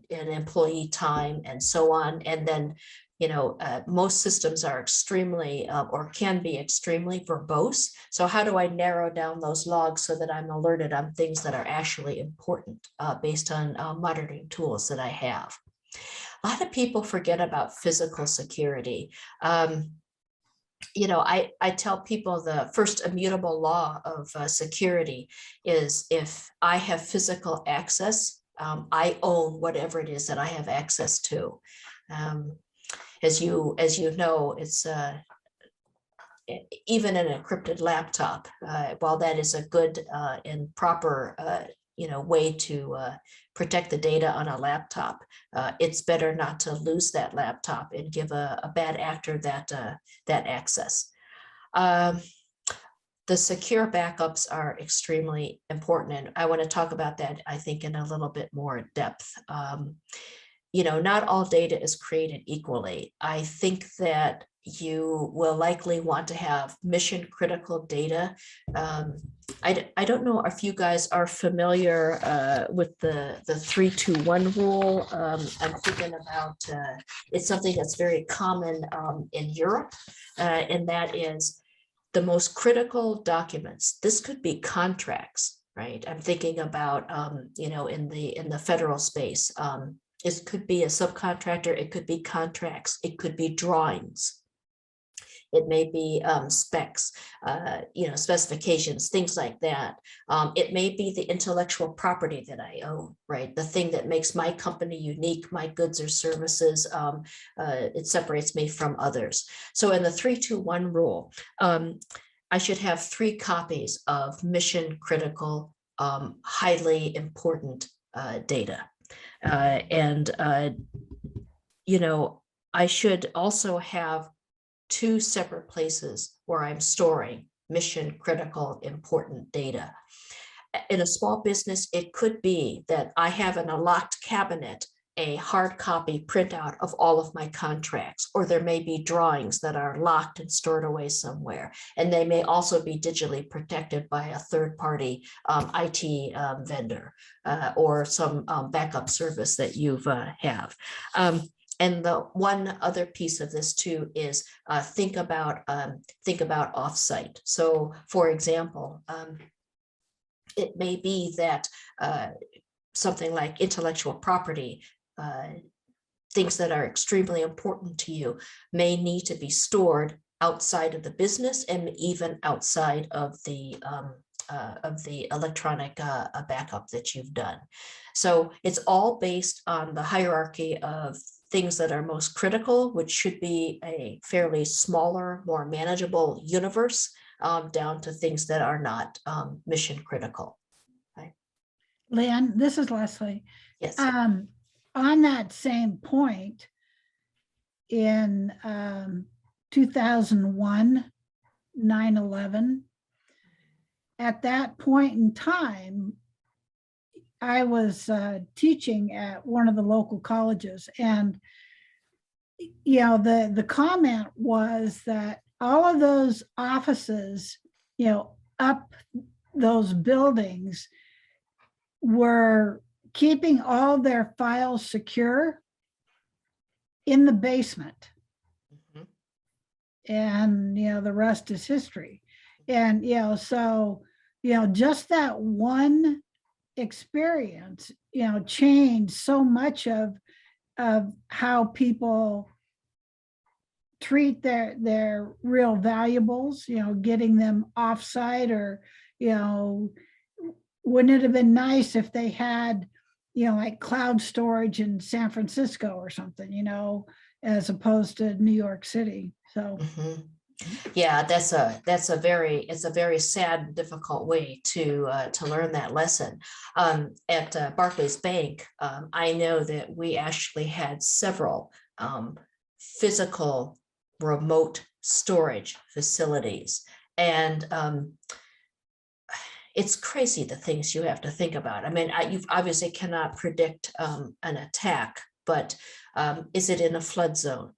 S7: in employee time, and so on. And then, most systems are extremely or can be extremely verbose. So how do I narrow down those logs so that I'm alerted on things that are actually important based on monitoring tools that I have? A lot of people forget about physical security. I tell people the first immutable law of security is if I have physical access, I own whatever it is that I have access to. As you know, it's even an encrypted laptop. While that is a good and proper way to protect the data on a laptop, it's better not to lose that laptop and give a bad actor that access. The secure backups are extremely important, and I want to talk about that, I think, in a little bit more depth. Not all data is created equally. I think that you will likely want to have mission critical data. I don't know if you guys are familiar with the 3-2-1 rule. I'm thinking about it's something that's very common in Europe, and that is the most critical documents. This could be contracts, right? I'm thinking about in the federal space. It could be a subcontractor, it could be contracts, it could be drawings. It may be specs, specifications, things like that. It may be the intellectual property that I own, right? The thing that makes my company unique, my goods or services, it separates me from others. So in the 3-2-1 rule, I should have 3 copies of mission critical, highly important data. I should also have 2 separate places where I'm storing mission critical important data. In a small business, it could be that I have in a locked cabinet a hard copy printout of all of my contracts, or there may be drawings that are locked and stored away somewhere. And they may also be digitally protected by a third-party IT vendor or some backup service that you have. And the one other piece of this too is think about offsite. So, for example, it may be that something like intellectual property, things that are extremely important to you, may need to be stored outside of the business and even outside of the electronic backup that you've done. So it's all based on the hierarchy of things that are most critical, which should be a fairly smaller, more manageable universe, down to things that are not mission critical. Okay.
S1: Lynn, this is Leslie.
S7: Yes.
S1: On that same point, in 2001, 9/11, at that point in time, I was teaching at one of the local colleges, and the comment was that all of those offices, up those buildings, were keeping all their files secure in the basement.
S7: Mhm.
S1: And the rest is history. And so just that one experience changed so much of how people treat their real valuables, getting them offsite, or wouldn't it have been nice if they had like cloud storage in San Francisco or something, as opposed to New York City. So
S7: Mhm. Yeah, it's a very sad, difficult way to learn that lesson. At Barclays Bank, I know that we actually had several physical remote storage facilities, and it's crazy the things you have to think about. I mean, you obviously cannot predict an attack, but is it in a flood zone?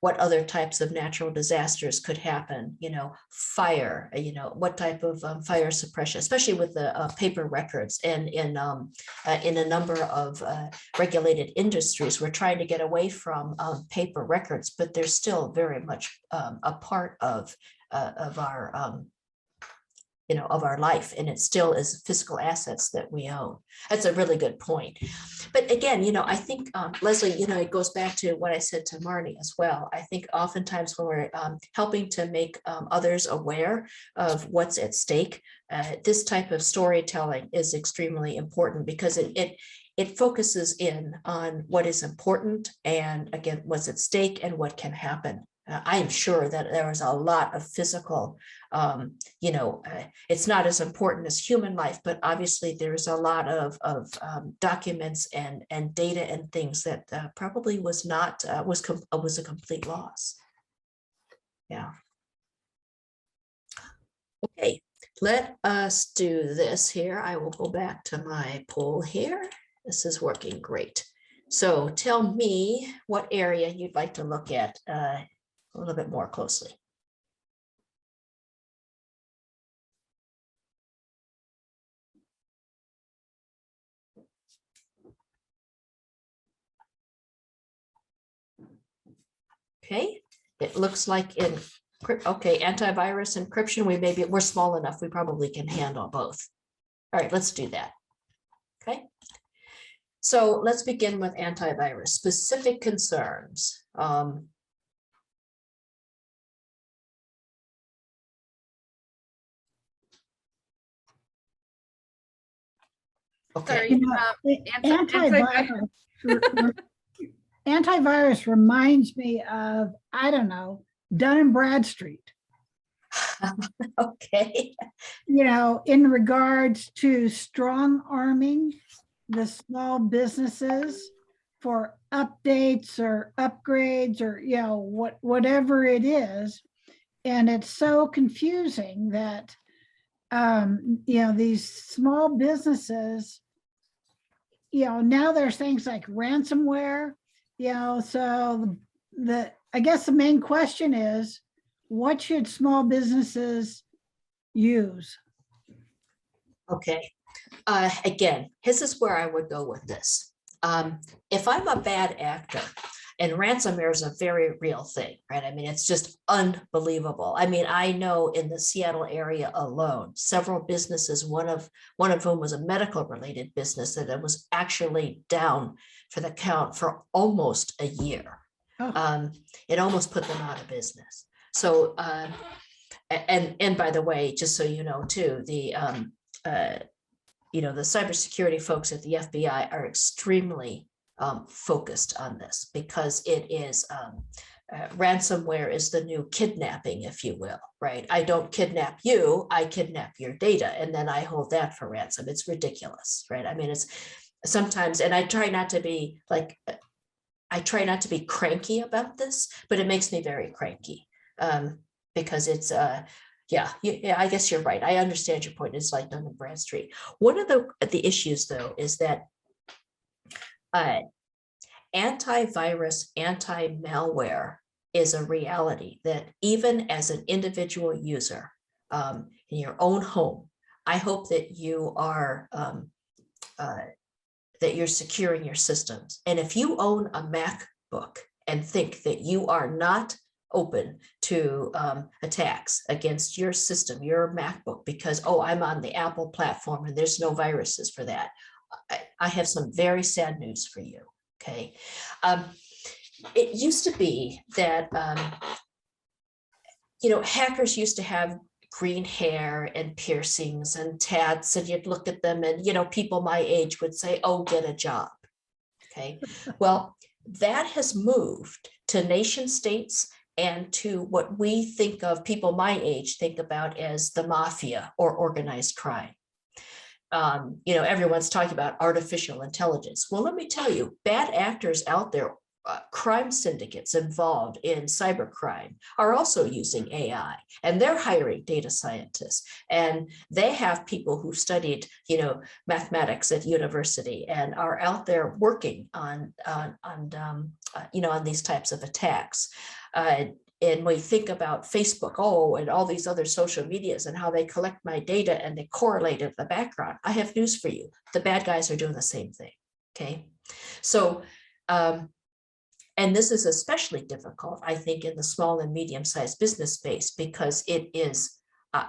S7: What other types of natural disasters could happen? Fire, what type of fire suppression, especially with the paper records, and in a number of regulated industries, we're trying to get away from paper records, but they're still very much a part of our of our life, and it still is physical assets that we own. That's a really good point. But again, I think, Leslie, it goes back to what I said to Marnie as well. I think oftentimes when we're helping to make others aware of what's at stake, this type of storytelling is extremely important, because it focuses in on what is important, and again, what's at stake and what can happen. I am sure that there is a lot of physical, it's not as important as human life, but obviously there's a lot of documents and data and things that probably was not, was a complete loss. Yeah. Okay, let us do this here. I will go back to my poll here. This is working great. So tell me what area you'd like to look at a little bit more closely. Okay, it looks like okay, antivirus encryption, we're small enough, we probably can handle both. All right, let's do that. Okay. So let's begin with antivirus specific concerns. Okay.
S1: You know, antivirus reminds me of, I don't know, Dun and Bradstreet.
S7: Okay.
S1: You know, in regards to strong arming the small businesses for updates or upgrades or, you know, whatever it is. And it's so confusing that, you know, these small businesses, you know, now there's things like ransomware, you know, so I guess the main question is, what should small businesses use?
S7: Okay. Again, this is where I would go with this. If I'm a bad actor, and ransomware is a very real thing, right? I mean, it's just unbelievable. I mean, I know in the Seattle area alone, several businesses, one of whom was a medical related business that was actually down for the count for almost a year.
S1: Oh.
S7: It almost put them out of business. So, and by the way, just so you know too, the you know, the cybersecurity folks at the FBI are extremely focused on this, because it is ransomware is the new kidnapping, if you will, right? I don't kidnap you, I kidnap your data, and then I hold that for ransom. It's ridiculous, right? I mean, it's sometimes, and I try not to be like, I try not to be cranky about this, but it makes me very cranky because it's yeah, I guess you're right. I understand your point. It's like Dun and Bradstreet. One of the issues, though, is that antivirus, anti-malware is a reality that even as an individual user in your own home, I hope that you are that you're securing your systems. And if you own a MacBook and think that you are not open to attacks against your system, your MacBook, because, oh, I'm on the Apple platform and there's no viruses for that, I have some very sad news for you, okay? It used to be that, you know, hackers used to have green hair and piercings and tats, and you'd look at them and, you know, people my age would say, oh, get a job, okay? Well, that has moved to nation states and to what we think of, people my age think about as the mafia or organized crime. You know, everyone's talking about artificial intelligence. Well, let me tell you, bad actors out there, crime syndicates involved in cybercrime are also using AI, and they're hiring data scientists, and they have people who studied, you know, mathematics at university and are out there working on you know, on these types of attacks. And we think about Facebook, oh, and all these other social medias and how they collect my data and they correlate it in the background. I have news for you. The bad guys are doing the same thing, okay? So, and this is especially difficult, I think, in the small and medium-sized business space, because it is, I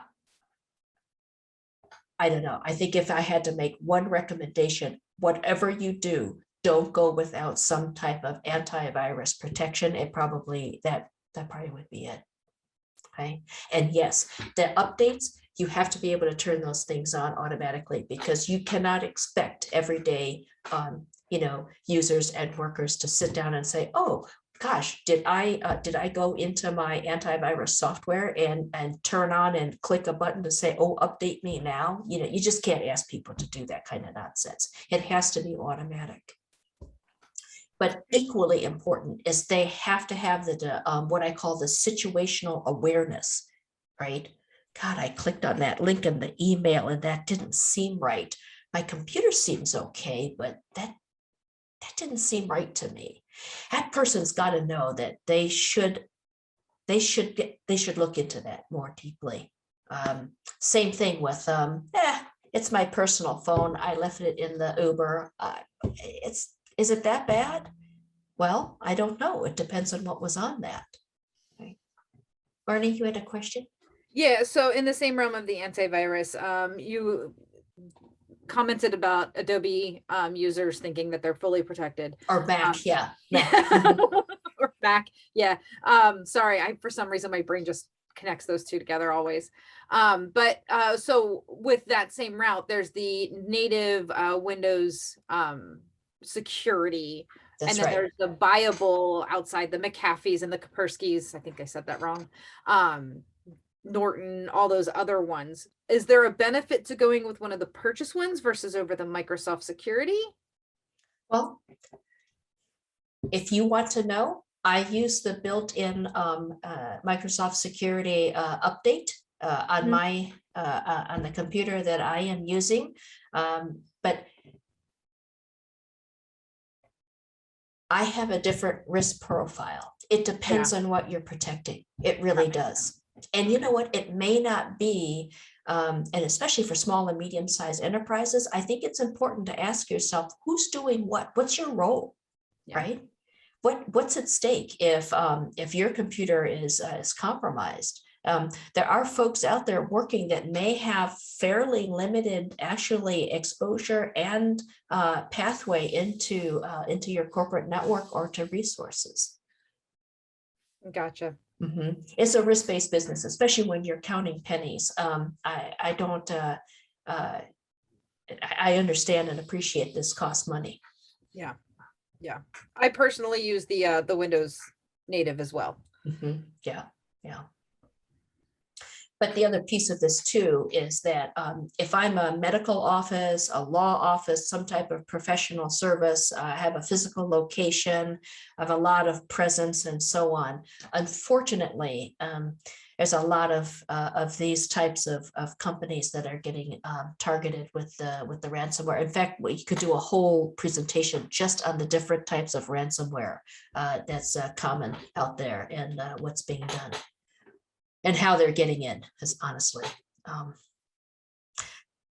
S7: don't know, I think if I had to make one recommendation, whatever you do, don't go without some type of antivirus protection. It probably, that probably would be it, okay? And yes, the updates, you have to be able to turn those things on automatically, because you cannot expect everyday you know, users and workers to sit down and say, oh gosh, did I go into my antivirus software and turn on and click a button to say, oh, update me now? You know, you just can't ask people to do that kind of nonsense. It has to be automatic. But equally important is they have to have the what I call the situational awareness, right? God, I clicked on that link in the email and that didn't seem right. My computer seems okay, but that didn't seem right to me. That person's got to know that they should they should look into that more deeply. Same thing with, it's my personal phone. I left it in the Uber. Is it that bad? Well, I don't know. It depends on what was on that. Okay. Barney, you had a question?
S4: Yeah, so in the same realm of the antivirus, you commented about Adobe users thinking that they're fully protected.
S7: Or back, yeah.
S4: Or back, yeah. Sorry, for some reason my brain just connects those two together always. But so with that same route, there's the native Windows security.
S7: That's
S4: and then
S7: right.
S4: there's the buyable outside, the McAfee's and the Kaspersky's. I think I said that wrong. Norton, all those other ones. Is there a benefit to going with one of the purchase ones versus over the Microsoft security?
S7: Well, if you want to know, I use the built-in Microsoft security update on my on the computer that I am using, but I have a different risk profile. It depends on what you're protecting. It really does. And you know what? It may not be, and especially for small and medium-sized enterprises, I think it's important to ask yourself, who's doing what? What's your role, right? What's at stake if your computer is compromised? There are folks out there working that may have fairly limited actually exposure and pathway into your corporate network or to resources.
S4: Gotcha.
S7: Mm-hmm. It's a risk-based business, especially when you're counting pennies. I don't. I understand and appreciate this costs money.
S4: Yeah, yeah. I personally use the Windows native as well.
S7: Mm-hmm. Yeah, yeah. But the other piece of this too is that if I'm a medical office, a law office, some type of professional service, I have a physical location, I have a lot of presence and so on. Unfortunately, there's a lot of these types of companies that are getting targeted with the ransomware. In fact, we could do a whole presentation just on the different types of ransomware that's common out there and what's being done. And how they're getting in, is honestly.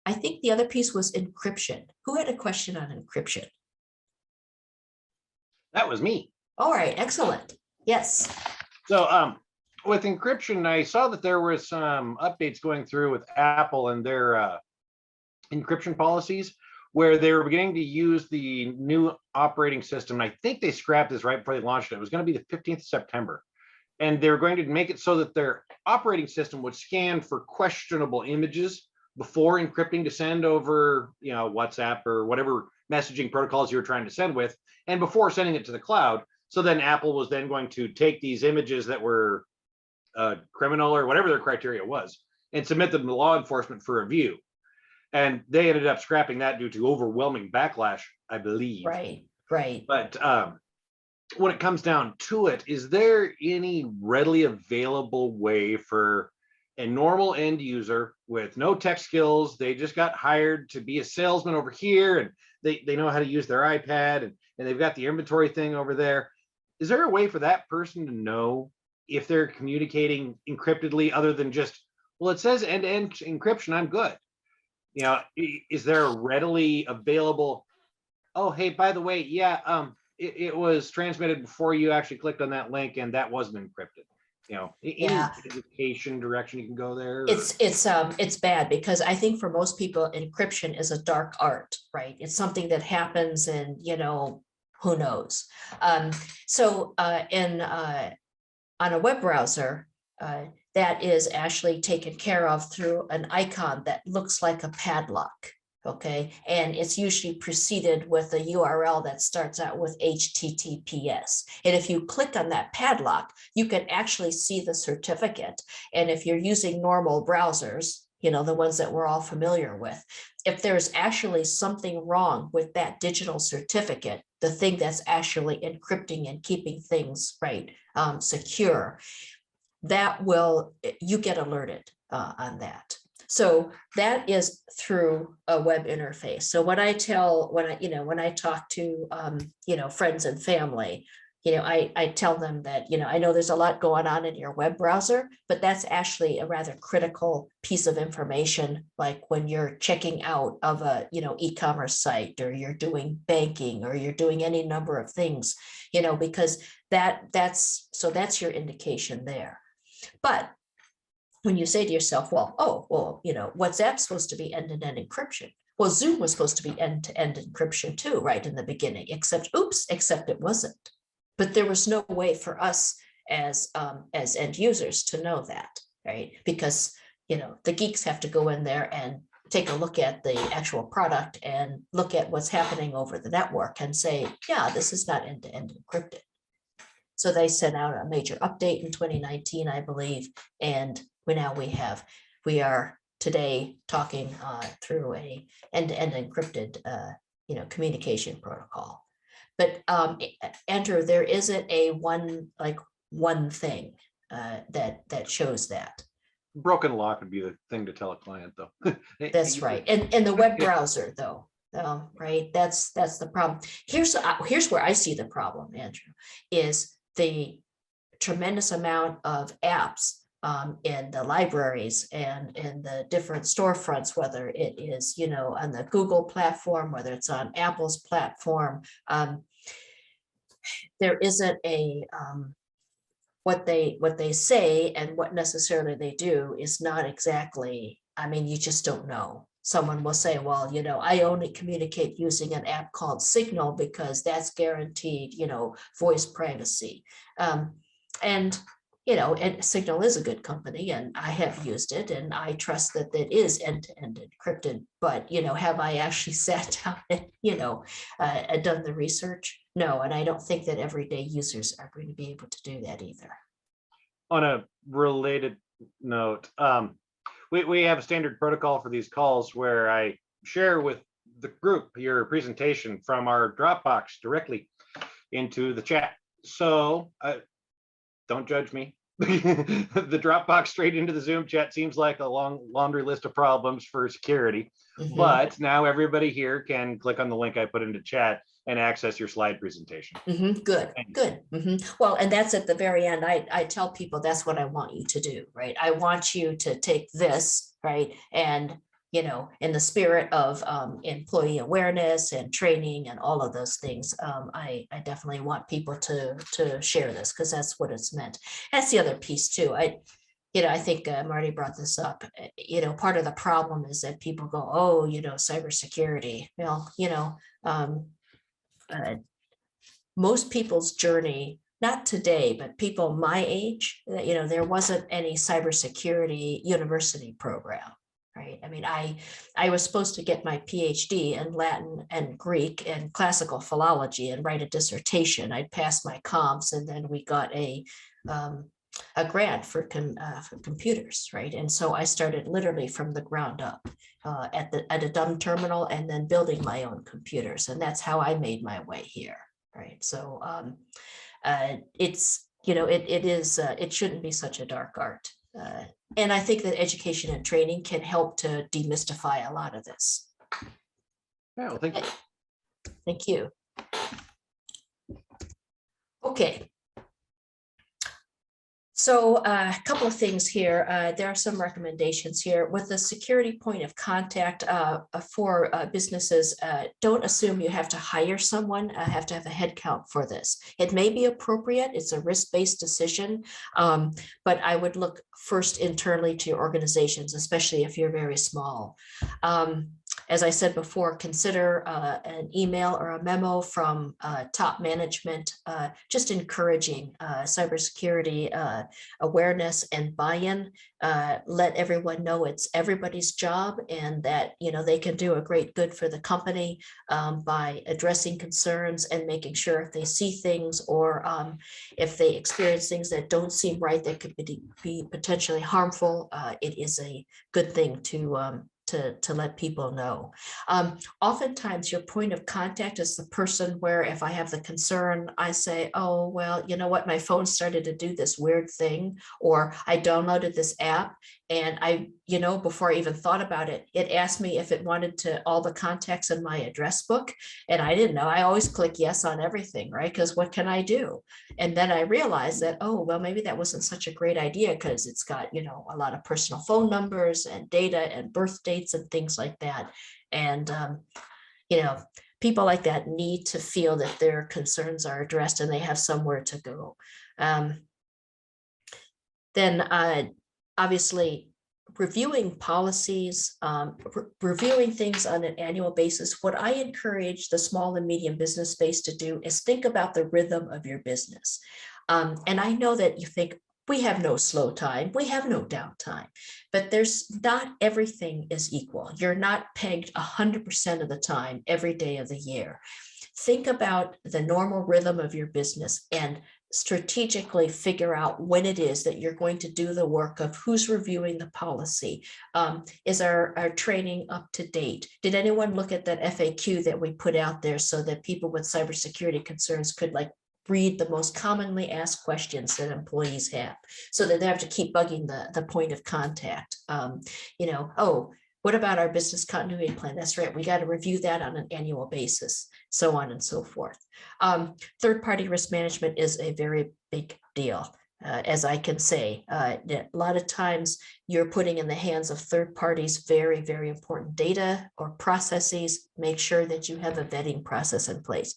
S7: I think the other piece was encryption. Who had a question on encryption?
S5: That was me.
S7: All right, excellent. Yes.
S5: So with encryption, I saw that there were some updates going through with Apple and their encryption policies, where they were beginning to use the new operating system. And I think they scrapped this right before they launched it. It was going to be the 15th of September. And they were going to make it so that their operating system would scan for questionable images before encrypting to send over, WhatsApp or whatever messaging protocols you were trying to send with, and before sending it to the cloud. So then Apple was then going to take these images that were criminal or whatever their criteria was and submit them to law enforcement for review. And they ended up scrapping that due to overwhelming backlash, I believe.
S7: Right.
S5: But when it comes down to it, is there any readily available way for a normal end user with no tech skills? They just got hired to be a salesman over here, and they know how to use their iPad, and they've got the inventory thing over there. Is there a way for that person to know if they're communicating encryptedly other than just, well, it says end-to-end encryption, I'm good? Is there a readily available, oh, hey, by the way, it was transmitted before you actually clicked on that link, and that wasn't encrypted. Any education direction you can go there?
S7: It's bad because I think for most people, encryption is a dark art, right? It's something that happens, and who knows. So on a web browser, that is actually taken care of through an icon that looks like a padlock. Okay, and it's usually preceded with a URL that starts out with HTTPS. And if you click on that padlock, you can actually see the certificate. And if you're using normal browsers, the ones that we're all familiar with, if there's actually something wrong with that digital certificate, the thing that's actually encrypting and keeping things secure, you get alerted on that. So that is through a web interface. So when I talk to friends and family, I tell them that, I know there's a lot going on in your web browser, but that's actually a rather critical piece of information. Like when you're checking out of a, e-commerce site, or you're doing banking, or you're doing any number of things, because that's your indication there. But when you say to yourself, well, WhatsApp's supposed to be end-to-end encryption. Well, Zoom was supposed to be end-to-end encryption too, right in the beginning, except it wasn't. But there was no way for us as end users to know that, right? Because, the geeks have to go in there and take a look at the actual product and look at what's happening over the network and say, yeah, this is not end-to-end encrypted. So they sent out a major update in 2019, I believe, and we are today talking through a end-to-end encrypted, communication protocol. But Andrew, there isn't a one thing that shows that.
S5: Broken lock would be the thing to tell a client, though.
S7: That's right. And the web browser, though, right? That's the problem. Here's where I see the problem, Andrew, is the tremendous amount of apps in the libraries and in the different storefronts, whether it is, on the Google platform, whether it's on Apple's platform. There isn't a what they say and what necessarily they do is not exactly, you just don't know. Someone will say, well, I only communicate using an app called Signal because that's guaranteed, voice privacy. And Signal is a good company and I have used it and I trust that it is end-to-end encrypted, but, have I actually sat down and, done the research? No, and I don't think that everyday users are going to be able to do that either.
S5: On a related note, we have a standard protocol for these calls where I share with the group your presentation from our Dropbox directly into the chat. So don't judge me. The Dropbox straight into the Zoom chat seems like a long laundry list of problems for security. Mm-hmm. But now everybody here can click on the link I put into chat and access your slide presentation.
S7: Mm-hmm. Good. Mm-hmm. Well, and that's at the very end. I tell people that's what I want you to do, right? I want you to take this, right? And, in the spirit of employee awareness and training and all of those things, I definitely want people to share this because that's what it's meant. That's the other piece too. I think Marty brought this up. Part of the problem is that people go, oh, cybersecurity. Well, most people's journey, not today, but people my age, there wasn't any cybersecurity university program, right? I was supposed to get my PhD in Latin and Greek and classical philology and write a dissertation. I'd passed my comps and then we got a grant for computers, right? And so I started literally from the ground up at a dumb terminal and then building my own computers. And that's how I made my way here, right? So it's, it shouldn't be such a dark art. And I think that education and training can help to demystify a lot of this.
S5: Yeah, well, thank you.
S7: Thank you. Okay. So a couple of things here. There are some recommendations here with the security point of contact for businesses. Don't assume you have to hire someone, have to have a headcount for this. It may be appropriate. It's a risk-based decision, but I would look first internally to your organizations, especially if you're very small. As I said before, consider an email or a memo from top management, just encouraging cybersecurity awareness and buy-in. Let everyone know it's everybody's job and that they can do a great good for the company by addressing concerns and making sure if they see things or if they experience things that don't seem right that could be potentially harmful, it is a good thing to to let people know. Oftentimes your point of contact is the person where if I have the concern, I say, oh, well, you know what, my phone started to do this weird thing, or I downloaded this app and before I even thought about it, it asked me if it wanted to all the contacts in my address book. And I didn't know. I always click yes on everything, right? Because what can I do? And then I realized that, oh, well, maybe that wasn't such a great idea because it's got, a lot of personal phone numbers and data and birth dates and things like that. And, people like that need to feel that their concerns are addressed and they have somewhere to go. Then obviously, reviewing policies, reviewing things on an annual basis, what I encourage the small and medium business space to do is think about the rhythm of your business. And I know that you think, we have no slow time, we have no downtime, but not everything is equal. You're not pegged 100% of the time, every day of the year. Think about the normal rhythm of your business and strategically figure out when it is that you're going to do the work of who's reviewing the policy. Is our training up to date? Did anyone look at that FAQ that we put out there so that people with cybersecurity concerns could read the most commonly asked questions that employees have so that they have to keep bugging the point of contact? Oh, what about our business continuity plan? That's right. We got to review that on an annual basis, so on and so forth. Third-party risk management is a very big deal. As I can say, a lot of times you're putting in the hands of third parties very, very important data or processes. Make sure that you have a vetting process in place.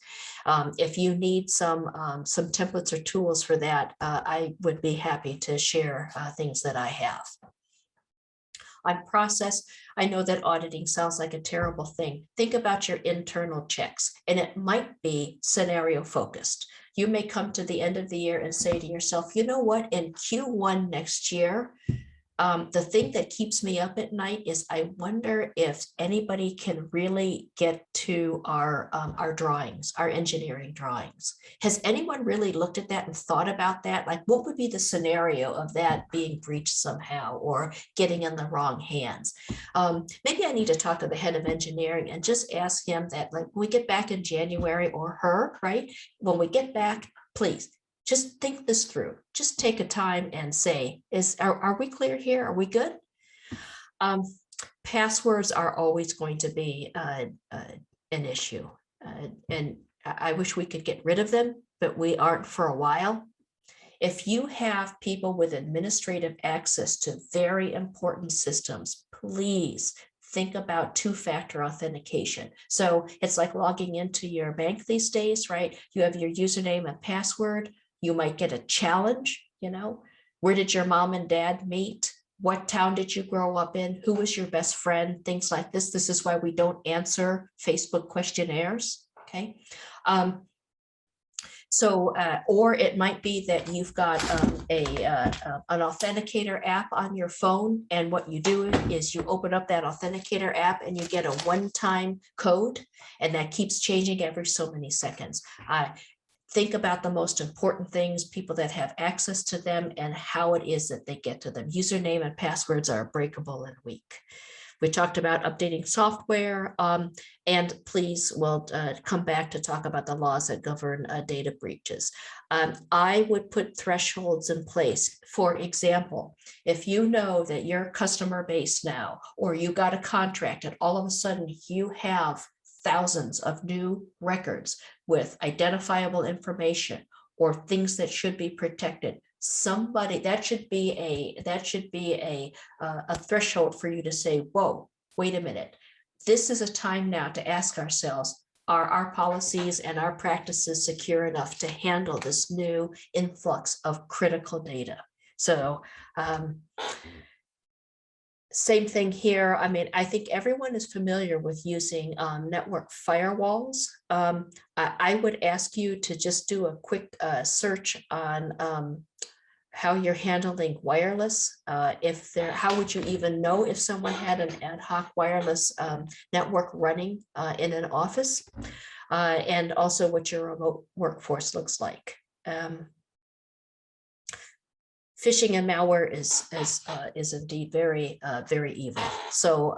S7: If you need some templates or tools for that, I would be happy to share things that I have. On process, I know that auditing sounds like a terrible thing. Think about your internal checks, and it might be scenario focused. You may come to the end of the year and say to yourself, you know what, in Q1 next year, the thing that keeps me up at night is I wonder if anybody can really get to our drawings, our engineering drawings. Has anyone really looked at that and thought about that? Like, what would be the scenario of that being breached somehow or getting in the wrong hands? Maybe I need to talk to the head of engineering and just ask him that, when we get back in January, or her, right? When we get back, please, just think this through. Just take a time and say, are we clear here? Are we good? Passwords are always going to be an issue. And I wish we could get rid of them, but we aren't for a while. If you have people with administrative access to very important systems, please think about two-factor authentication. So it's like logging into your bank these days, right? You have your username and password. You might get a challenge, where did your mom and dad meet? What town did you grow up in? Who was your best friend? Things like this. This is why we don't answer Facebook questionnaires, okay? Or it might be that you've got an authenticator app on your phone, and what you do is you open up that authenticator app and you get a one-time code, and that keeps changing every so many seconds. Think about the most important things, people that have access to them, and how it is that they get to them. Username and passwords are breakable and weak. We talked about updating software, and please, we'll come back to talk about the laws that govern data breaches. I would put thresholds in place. For example, if you know that your customer base now, or you got a contract and all of a sudden you have thousands of new records with identifiable information or things that should be protected, that should be a threshold for you to say, whoa, wait a minute. This is a time now to ask ourselves, are our policies and our practices secure enough to handle this new influx of critical data? So same thing here. I mean, I think everyone is familiar with using network firewalls. I would ask you to just do a quick search on how you're handling wireless. How would you even know if someone had an ad hoc wireless network running in an office, and also what your remote workforce looks like. phishing and malware is indeed very evil. So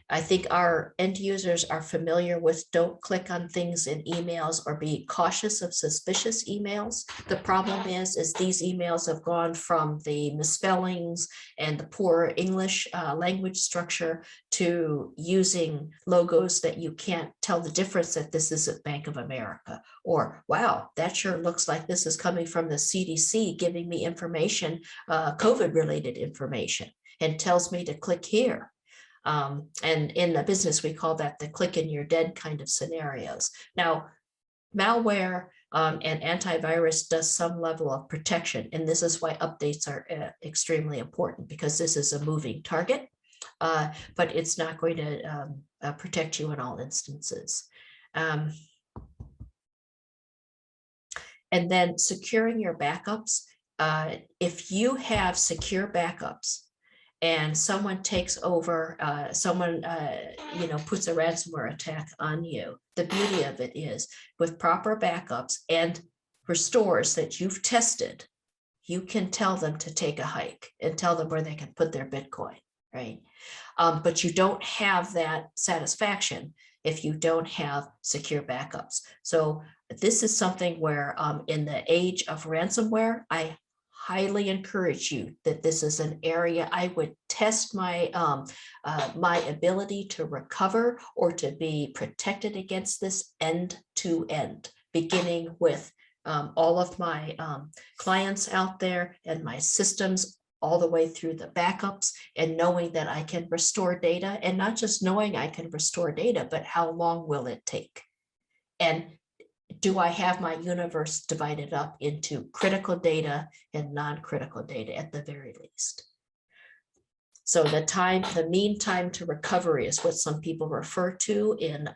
S7: I think our end users are familiar with don't click on things in emails or be cautious of suspicious emails. The problem is these emails have gone from the misspellings and the poor English language structure to using logos that you can't tell the difference that this isn't Bank of America, or wow, that sure looks like this is coming from the CDC giving me information, COVID related information, and tells me to click here. And in the business, we call that the click and you're dead kind of scenarios. Now, malware and antivirus does some level of protection, and this is why updates are extremely important, because this is a moving target, but it's not going to protect you in all instances. And then securing your backups. If you have secure backups and someone takes over, someone puts a ransomware attack on you, the beauty of it is with proper backups and restores that you've tested, you can tell them to take a hike and tell them where they can put their Bitcoin, right? But you don't have that satisfaction if you don't have secure backups. So this is something where in the age of ransomware, I highly encourage you that this is an area I would test my my ability to recover or to be protected against this end to end, beginning with all of my clients out there and my systems all the way through the backups, and knowing that I can restore data, and not just knowing I can restore data, but how long will it take? And do I have my universe divided up into critical data and non-critical data at the very least? So the mean time to recovery is what some people refer to in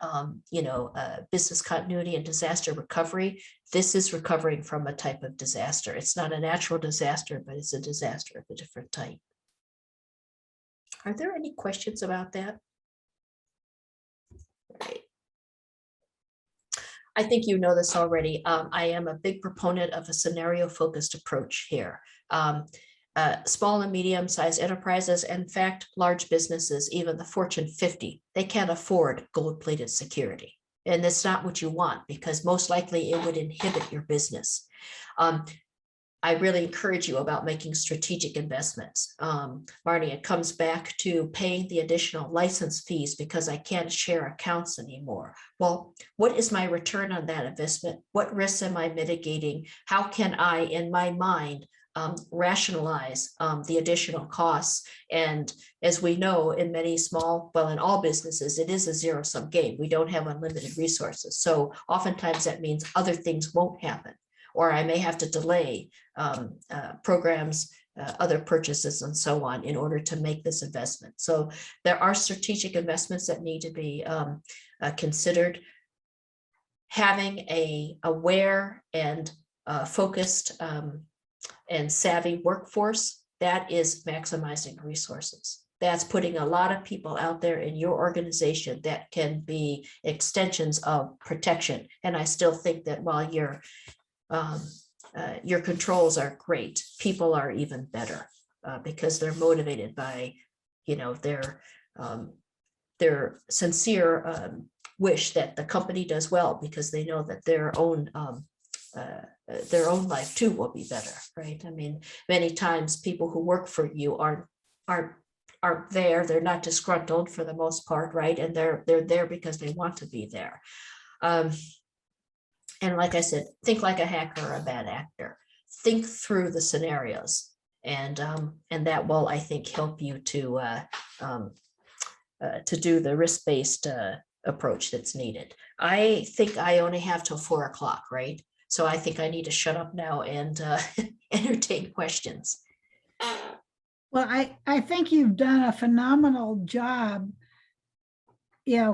S7: business continuity and disaster recovery. This is recovering from a type of disaster. It's not a natural disaster, but it's a disaster of a different type. Are there any questions about that? Right. I think you know this already. I am a big proponent of a scenario-focused approach here. Small and medium-sized enterprises, in fact, large businesses, even the Fortune 50, they can't afford gold-plated security. And that's not what you want, because most likely it would inhibit your business. I really encourage you about making strategic investments. Marnie, it comes back to paying the additional license fees because I can't share accounts anymore. Well, what is my return on that investment? What risks am I mitigating? How can I, in my mind, rationalize the additional costs? And as we know, in many small, well, in all businesses, it is a zero-sum game. We don't have unlimited resources. So oftentimes that means other things won't happen, or I may have to delay programs, other purchases, and so on in order to make this investment. So there are strategic investments that need to be considered. Having a aware and focused and savvy workforce, that is maximizing resources. That's putting a lot of people out there in your organization that can be extensions of protection. And I still think that while your controls are great, people are even better because they're motivated by, their sincere wish that the company does well, because they know that their own life too will be better, right? I mean, many times people who work for you aren't there. They're not disgruntled for the most part, right? And they're there because they want to be there. And like I said, think like a hacker or a bad actor. Think through the scenarios, and that will, I think, help you to do the risk-based approach that's needed. I think I only have till 4 o'clock, right? So I think I need to shut up now and entertain questions.
S1: Well, I think you've done a phenomenal job,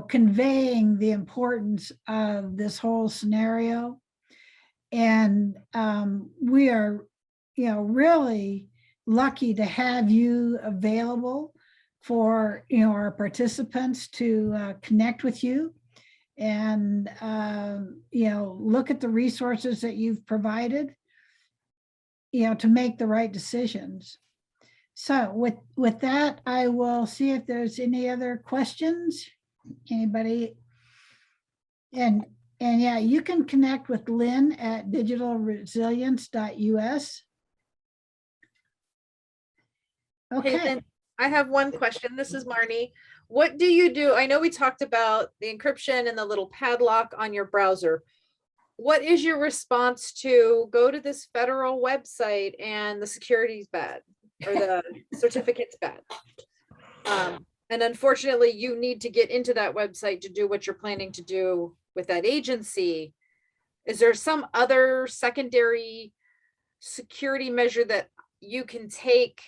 S1: conveying the importance of this whole scenario. And we are, really lucky to have you available for, our participants to connect with you and, look at the resources that you've provided. to make the right decisions. So with that, I will see if there's any other questions. Anybody? And yeah, you can connect with Lynn at digitalresilience.us.
S4: Hey,
S1: Okay.
S4: Lynn, I have one question. This is Marnie. What do you do? I know we talked about the encryption and the little padlock on your browser. What is your response to go to this federal website and the security's bad or the certificate's bad? And unfortunately, you need to get into that website to do what you're planning to do with that agency. Is there some other secondary security measure that you can take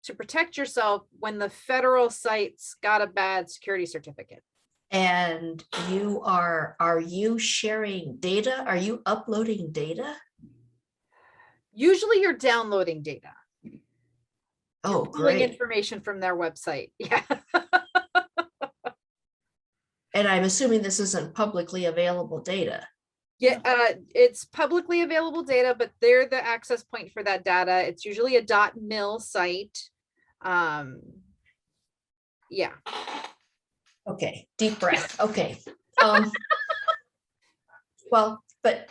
S4: to protect yourself when the federal site's got a bad security certificate?
S7: And are you sharing data? Are you uploading data?
S4: Usually you're downloading data.
S7: Oh,
S4: Pulling
S7: great.
S4: information from their website. Yeah.
S7: And I'm assuming this isn't publicly available data.
S4: Yeah, it's publicly available data, but they're the access point for that data. It's usually a .mil site. Yeah.
S7: Okay, deep breath. Okay. Well, but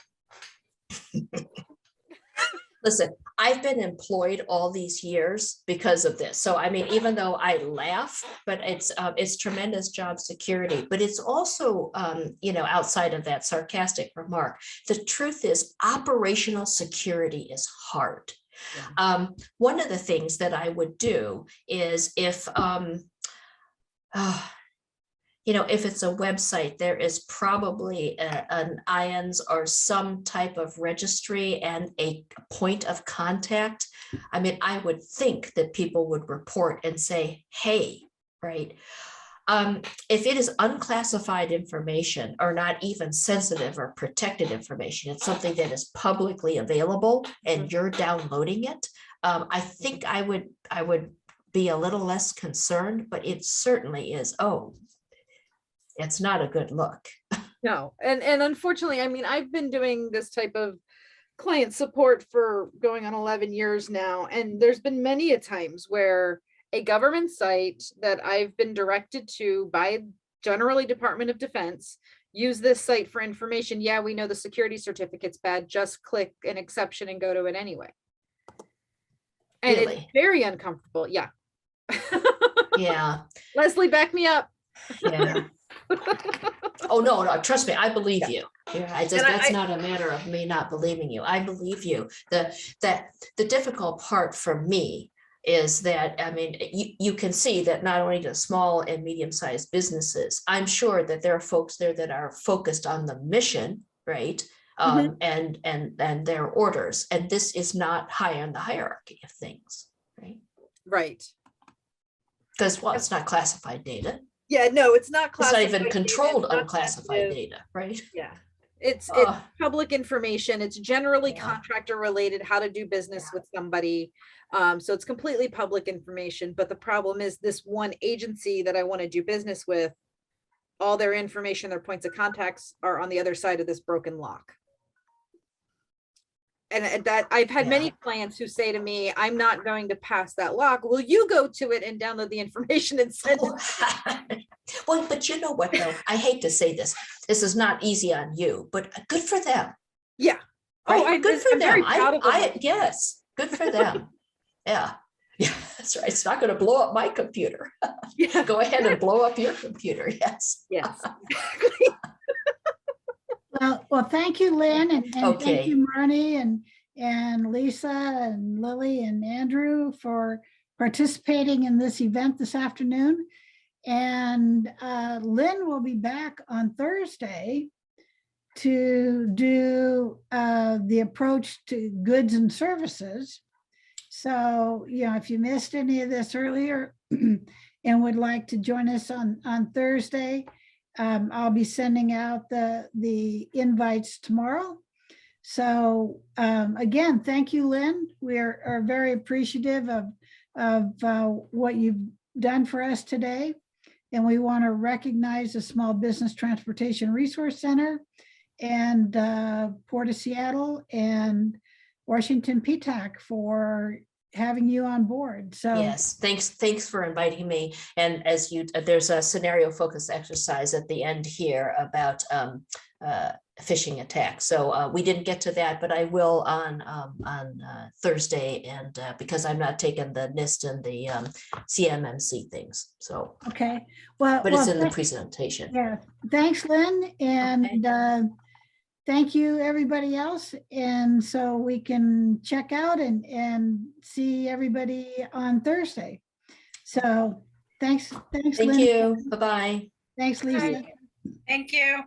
S7: listen, I've been employed all these years because of this. So I mean, even though I laugh, but it's tremendous job security. But it's also, outside of that sarcastic remark, the truth is operational security is hard. Yeah. One of the things that I would do is if it's a website, there is probably an IANS or some type of registry and a point of contact. I mean, I would think that people would report and say, hey, right? If it is unclassified information or not even sensitive or protected information, it's something that is publicly available and you're downloading it, I think I would be a little less concerned, but it certainly is, it's not a good look.
S4: No, and unfortunately, I mean, I've been doing this type of client support for going on 11 years now, and there's been many a times where a government site that I've been directed to by generally Department of Defense, use this site for information. Yeah, we know the security certificate's bad, just click an exception and go to it anyway. And
S7: really?
S4: It's very uncomfortable. Yeah.
S7: Yeah.
S4: Leslie, back me up.
S7: Yeah. Oh, no, trust me, I believe you. Yeah, that's not a matter of me not believing you. I believe you. The difficult part for me is that, I mean, you can see that not only to small and medium-sized businesses, I'm sure that there are folks there that are focused on the mission, right? And their orders. And this is not high on the hierarchy of things, right?
S4: Right.
S7: Because, well, it's not classified data.
S4: Yeah, no, it's not classified.
S7: It's not even controlled unclassified data, right?
S4: Yeah. It's public information. It's generally contractor related, how to do business with somebody. So it's completely public information. But the problem is this one agency that I want to do business with, all their information, their points of contacts are on the other side of this broken lock. And that I've had many clients who say to me, I'm not going to pass that lock. Will you go to it and download the information and send it?
S7: Well, but you know what, though? I hate to say this. This is not easy on you, but good for them.
S4: Yeah.
S7: Right? Good for
S4: I'm
S7: them.
S4: very proud of them.
S7: Yes, good for them. Yeah. Yeah, that's right. It's not going to blow up my computer.
S4: Yeah.
S7: Go ahead and blow up your computer. Yes.
S4: Yes.
S1: Well, thank you, Lynn, and
S7: Okay.
S1: thank you, Marnie, and Lisa, and Lily, and Andrew for participating in this event this afternoon. And Lynn will be back on Thursday to do the approach to goods and services. So, if you missed any of this earlier and would like to join us on Thursday, I'll be sending out the invites tomorrow. So again, thank you, Lynn. We are very appreciative of what you've done for us today. And we want to recognize the Small Business Transportation Resource Center and Port of Seattle and Washington PTAC for having you on board. So
S7: Yes, thanks for inviting me. And as there's a scenario focused exercise at the end here about phishing attack. So we didn't get to that, but I will on Thursday, and because I'm not taking the NIST and the CMMC things. So
S1: okay, well,
S7: but it's in the presentation.
S1: Yeah, thanks, Lynn, and thank you, everybody else. And so we can check out and see everybody on Thursday. So thanks,
S7: Thank
S1: Lynn.
S7: you. Bye-bye.
S1: Thanks, Lisa.
S6: Thank you.